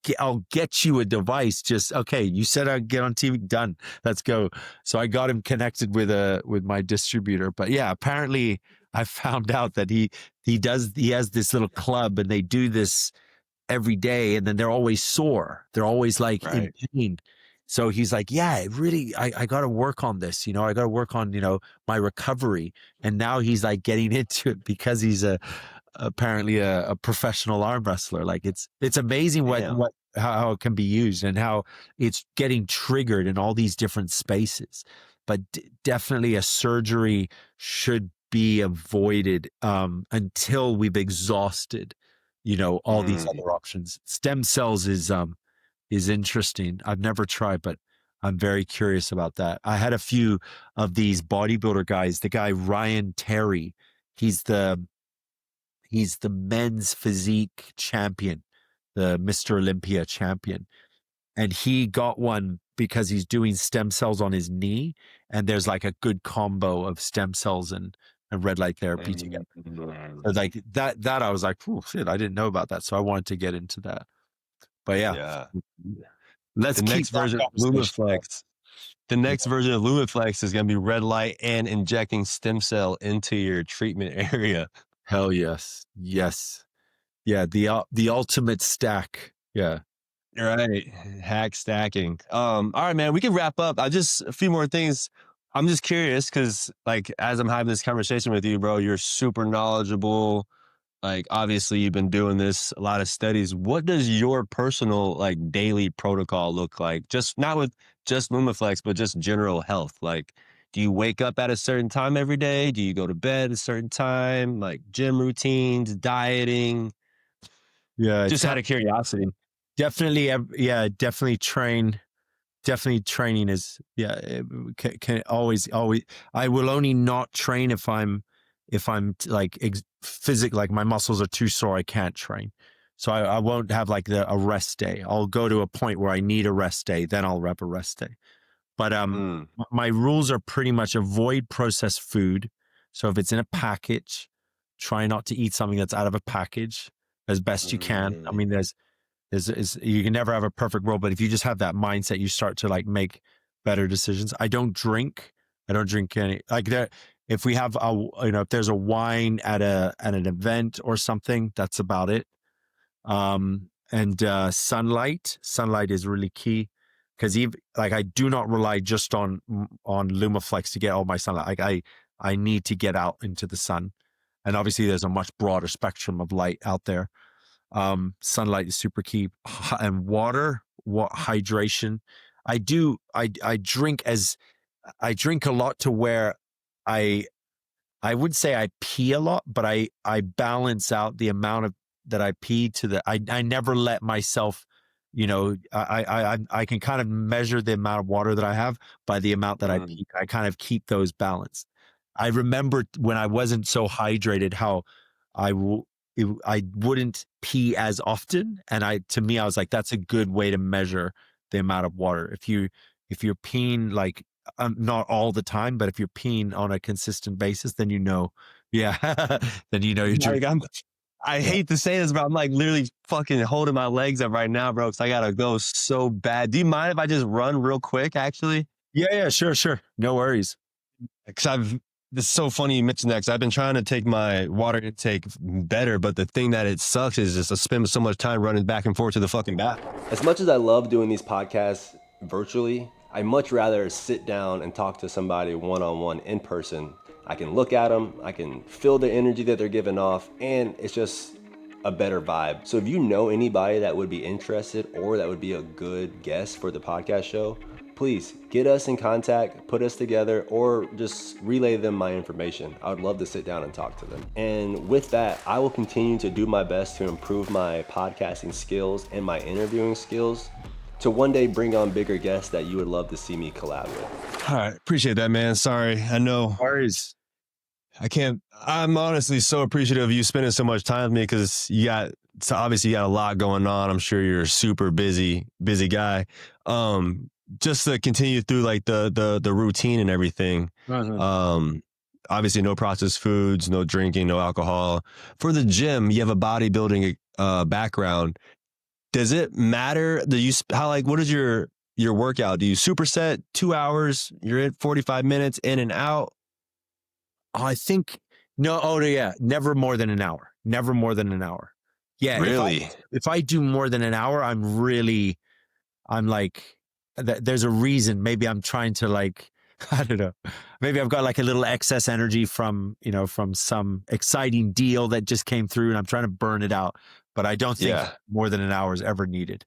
get you a device. Just, okay. You said I'd get on TV. Done. Let's go. So I got him connected with my distributor. But yeah, apparently I found out that he has this little club and they do this every day, and then they're always sore. They're always like in pain. So he's like, yeah, really, I got to work on this. I got to work on, my recovery. And now he's like getting into it because he's apparently a professional arm wrestler. Like it's amazing how it can be used and how it's getting triggered in all these different spaces. But definitely a surgery should be avoided until we've exhausted all these other options. Stem cells is interesting. I've never tried, but I'm very curious about that. I had a few of these bodybuilder guys. The guy Ryan Terry, he's the men's physique champion, the Mr. Olympia champion, and he got one because he's doing stem cells on his knee, and there's like a good combo of stem cells and red light therapy together. So like that I was like, oh shit, I didn't know about that. So I wanted to get into that. But yeah. Let's keep next version of Lumaflex. The next version of Lumaflex is going to be red light and injecting stem cell into your treatment area. Hell yes. Yes. Yeah, the ultimate stack. Yeah. Right. Hack stacking. All right, man, we can wrap up. A few more things. I'm just curious because, like, as I'm having this conversation with you, bro, you're super knowledgeable. Like, obviously, you've been doing this, a lot of studies. What does your personal, like, daily protocol look like? Just not with just Lumaflex, but just general health. Like, do you wake up at a certain time every day? Do you go to bed at a certain time? Like, gym routines, dieting? Yeah. Just out of curiosity. Definitely. Yeah, definitely train. Definitely training is, can always, I will only not train if I'm like physical, like my muscles are too sore, I can't train. So I won't have like a rest day. I'll go to a point where I need a rest day, then I'll rep a rest day. But my rules are pretty much avoid processed food. So if it's in a package, try not to eat something that's out of a package as best you can. I mean, you can never have a perfect world, but if you just have that mindset, you start to like make better decisions. I don't drink any, like that. If we have if there's a wine at an event or something, that's about it. And sunlight is really key because I do not rely just on Lumaflex to get all my sunlight. Like I need to get out into the sun, and obviously there's a much broader spectrum of light out there. Sunlight is super key, and water, hydration. I drink a lot to where I would say I pee a lot, but I balance out the amount that I pee to I never let myself, I can kind of measure the amount of water that I have by the amount that I pee. I kind of keep those balanced. I remember when I wasn't so hydrated, how I wouldn't pee as often. And to me, I was like, that's a good way to measure the amount of water. If you're peeing like not all the time, but if you're peeing on a consistent basis, then yeah, then you're drinking. I hate to say this, but I'm like literally fucking holding my legs up right now, bro, because I gotta go so bad. Do you mind if I just run real quick, actually? Yeah, sure. No worries. Because this is so funny you mentioned that, because I've been trying to take my water intake better, but the thing that it sucks is just I spend so much time running back and forth to the fucking bath. As much as I love doing these podcasts virtually, I much rather sit down and talk to somebody one-on-one in person. I can look at them, I can feel the energy that they're giving off, and it's just a better vibe. So if you know anybody that would be interested or that would be a good guest for the podcast show, please get us in contact, put us together, or just relay them my information. I would love to sit down and talk to them. And with that, I will continue to do my best to improve my podcasting skills and my interviewing skills to one day bring on bigger guests that you would love to see me collab with. All right, appreciate that, man. Sorry, I know. Worries. I'm honestly so appreciative of you spending so much time with me, because obviously you got a lot going on. I'm sure you're a super busy guy. Just to continue through like the routine and everything. Obviously no processed foods, no drinking, no alcohol. For the gym, you have a bodybuilding background. Does it matter? What is your workout? Do you superset 2 hours? You're at 45 minutes in and out? I think no. Oh yeah, never more than an hour. Never more than an hour. Yeah, really. If I do more than an hour, I'm like, there's a reason. Maybe I'm trying to like, I don't know. Maybe I've got like a little excess energy from some exciting deal that just came through, and I'm trying to burn it out. But I don't think more than an hour is ever needed.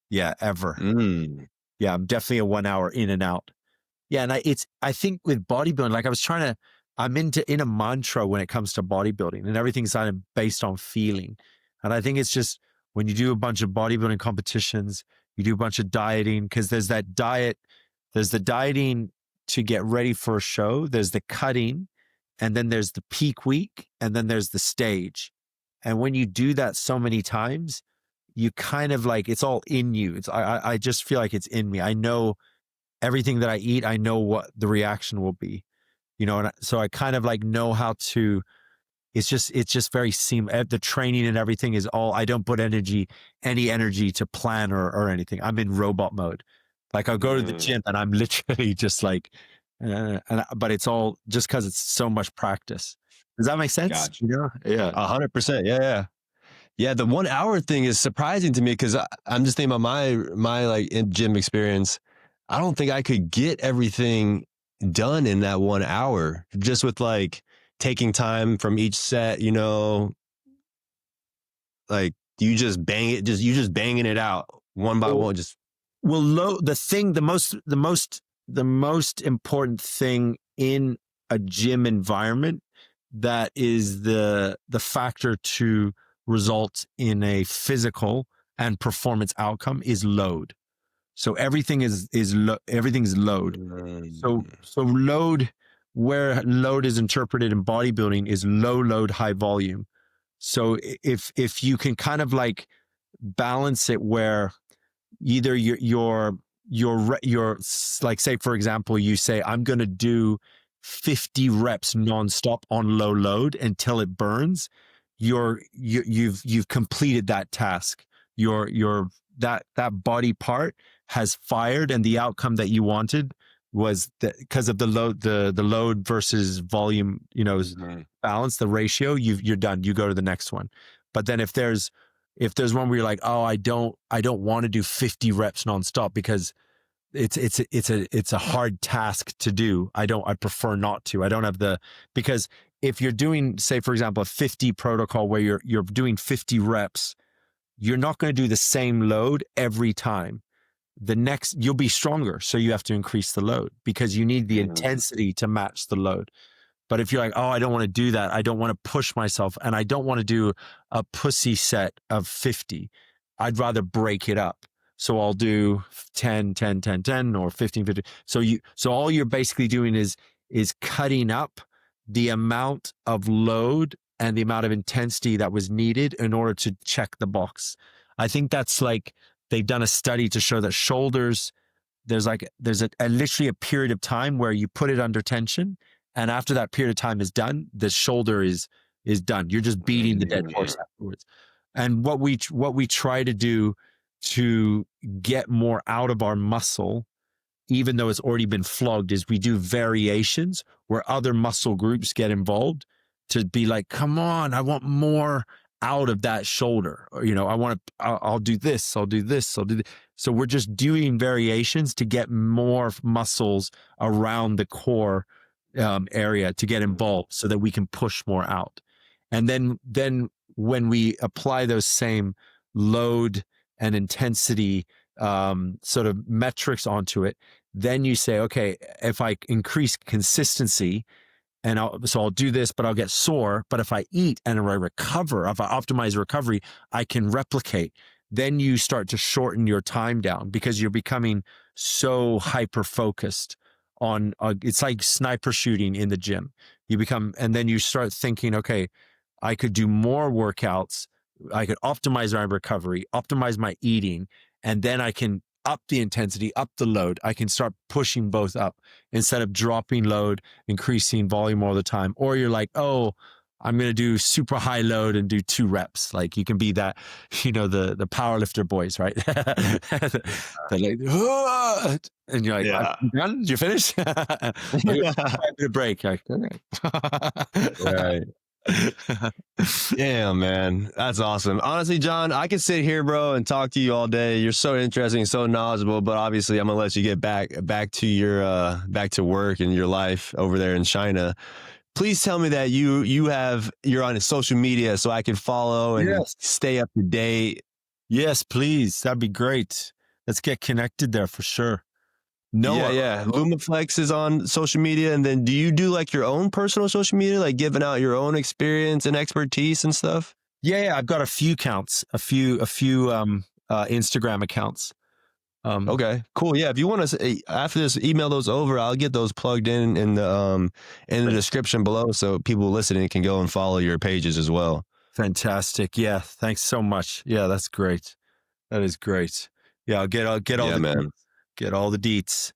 Yeah, ever. Yeah, I'm definitely a 1 hour in and out. Yeah, and I think with bodybuilding, like I'm in a mantra when it comes to bodybuilding, and everything's kind of based on feeling. And I think it's just when you do a bunch of bodybuilding competitions, you do a bunch of dieting, because there's the dieting to get ready for a show, there's the cutting, and then there's the peak week, and then there's the stage. And when you do that so many times, you kind of like, it's all in you. I just feel like it's in me. I know everything that I eat, I know what the reaction will be. And so I kind of like know how to, it's just very seamless. The training and everything is all, I don't put any energy to plan or anything. I'm in robot mode. Like I'll go to the gym and I'm literally just like, but it's all just because it's so much practice. Does that make sense? Gotcha. Yeah. 100%. Yeah. Yeah. The 1 hour thing is surprising to me, because I'm just thinking about my like in gym experience. I don't think I could get everything done in that 1 hour, just with like taking time from each set, like you just banging it out one by one. The most important thing in a gym environment that is the factor to result in a physical and performance outcome is load. So everything's load. So load, where load is interpreted in bodybuilding, is low load, high volume. So if you can kind of like balance it where either you're like, say for example, you say I'm going to do 50 reps nonstop on low load until it burns, you've completed that task. That body part has fired, and the outcome that you wanted was that because of the load versus volume, balance, the ratio, you're done. You go to the next one. But then if there's one where you're like, oh, I don't want to do 50 reps nonstop because it's a hard task to do. I prefer not to. I don't have because if you're doing, say for example, a 50 protocol where you're doing 50 reps, you're not going to do the same load every time. You'll be stronger, so you have to increase the load because you need the intensity to match the load. But if you're like, oh, I don't want to do that, I don't want to push myself, and I don't want to do a pussy set of 50, I'd rather break it up. So I'll do 10, 10, 10, 10, or 15, 15. So all you're basically doing is cutting up the amount of load and the amount of intensity that was needed in order to check the box. I think that's like, they've done a study to show that shoulders, there's literally a period of time where you put it under tension, and after that period of time is done, the shoulder is done. You're just beating the dead horse afterwards. And what we try to do to get more out of our muscle, even though it's already been flogged, is we do variations where other muscle groups get involved to be like, come on, I want more out of that shoulder. Or, I'll do this, I'll do this, I'll do this. So we're just doing variations to get more muscles around the core area to get involved so that we can push more out. And then when we apply those same load and intensity sort of metrics onto it, then you say, okay, if I increase consistency, and I'll do this, but I'll get sore. But if I eat and I recover, if I optimize recovery, I can replicate. Then you start to shorten your time down because you're becoming so hyper-focused on, it's like sniper shooting in the gym. And then you start thinking, okay, I could do more workouts. I could optimize my recovery, optimize my eating, and then I can up the intensity, up the load. I can start pushing both up instead of dropping load, increasing volume all the time. Or you're like, oh, I'm going to do super high load and do 2 reps. Like you can be that, the power lifter boys, right? They're like, "Ah!" And you're like, I'm done? Did you finish? A break. Like, all right. Right. Damn, man, that's awesome. Honestly, John, I could sit here, bro, and talk to you all day. You're so interesting, so knowledgeable. But obviously, I'm gonna let you get back to your back to work and your life over there in China. Please tell me that you're on social media so I can follow and stay up to date. Yes, please. That'd be great. Let's get connected there for sure. Yeah. Lumaflex is on social media. And then do you do like your own personal social media, like giving out your own experience and expertise and stuff? Yeah. I've got a few accounts, a few Instagram accounts. Okay, cool. Yeah. If you want to, after this, email those over. I'll get those plugged in the description below so people listening can go and follow your pages as well. Fantastic. Yeah. Thanks so much. Yeah. That's great. That is great. Yeah. I'll get all get all the deets.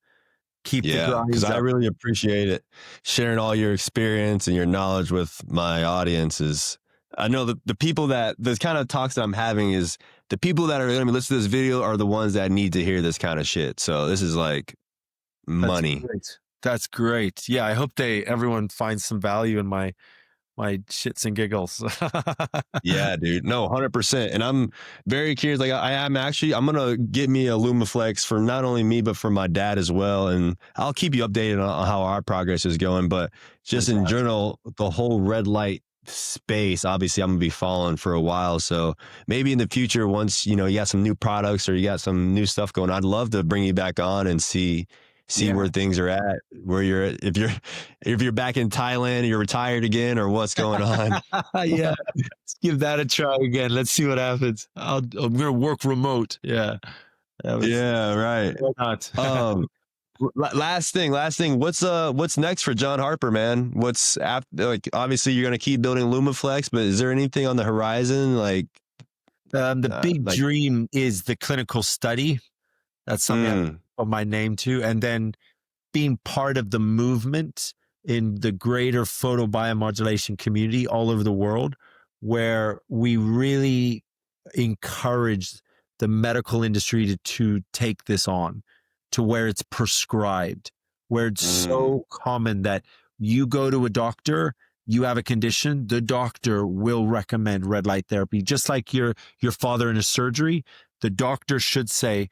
Keep the grind, because I really appreciate it. Sharing all your experience and your knowledge with my audiences. I know the people the kind of talks that I'm having is the people that are going to be listening to this video are the ones that need to hear this kind of shit. So this is like money. That's great. Yeah. I hope everyone finds some value in my shits and giggles. Yeah, dude. No, 100%. And I'm very curious. Like I'm going to get me a Lumaflex for not only me, but for my dad as well. And I'll keep you updated on how our progress is going, but just in general, the whole red light space, obviously I'm going to be following for a while. So maybe in the future, once, you got some new products or you got some new stuff going, I'd love to bring you back on and see where things are at, where you're at, if you're back in Thailand, you're retired again, or what's going on. Yeah, let's give that a try again. Let's see what happens. I'm gonna work remote. Yeah. Right. Why not? Last thing. What's next for John Harper, man? What's after? Like, obviously you're gonna keep building Lumaflex, but is there anything on the horizon? Like, the big dream is the clinical study. That's something I put my name to, and then being part of the movement in the greater photobiomodulation community all over the world, where we really encourage the medical industry to take this on to where it's prescribed, where it's so common that you go to a doctor, you have a condition, the doctor will recommend red light therapy. Just like your father in a surgery, the doctor should say,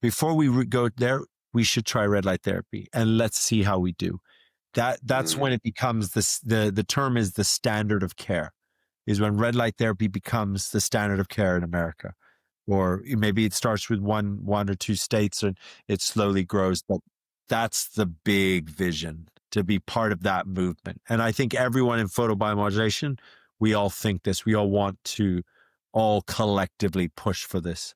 before we go there, we should try red light therapy and let's see how we do. That's when it becomes the term is the standard of care, is when red light therapy becomes the standard of care in America. Or maybe it starts with one or two states and it slowly grows. But that's the big vision, to be part of that movement. And I think everyone in photobiomodulation, we all think this. We all want to all collectively push for this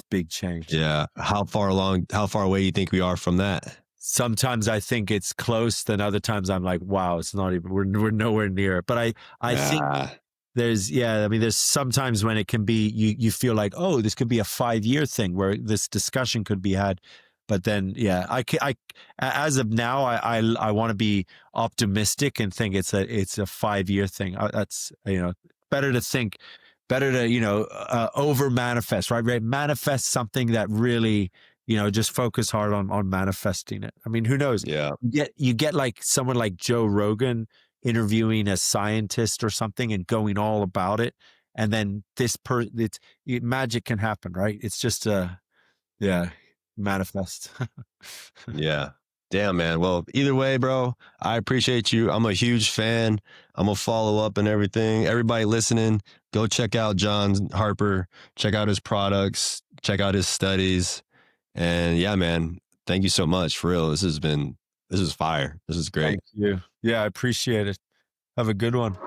big change. Yeah. How far away you think we are from that? sometimes I think it's close, then other times I'm like, wow, it's not even, we're nowhere near it. But I think there's sometimes when it can be, you feel like, oh, this could be a 5-year thing where this discussion could be had. But then, as of now, I want to be optimistic and think it's a 5-year thing. That's, better to over manifest, right? Manifest something that really, just focus hard on manifesting it. I mean, who knows? Yeah. You get like someone like Joe Rogan interviewing a scientist or something and going all about it. And then magic can happen, right? It's just manifest. Yeah. Damn, man. Well, either way, bro, I appreciate you. I'm a huge fan. I'm going to follow up and everything. Everybody listening, go check out John Harper, check out his products, check out his studies. And yeah, man, thank you so much. For real. This is fire. This is great. Thank you. Yeah, I appreciate it. Have a good one.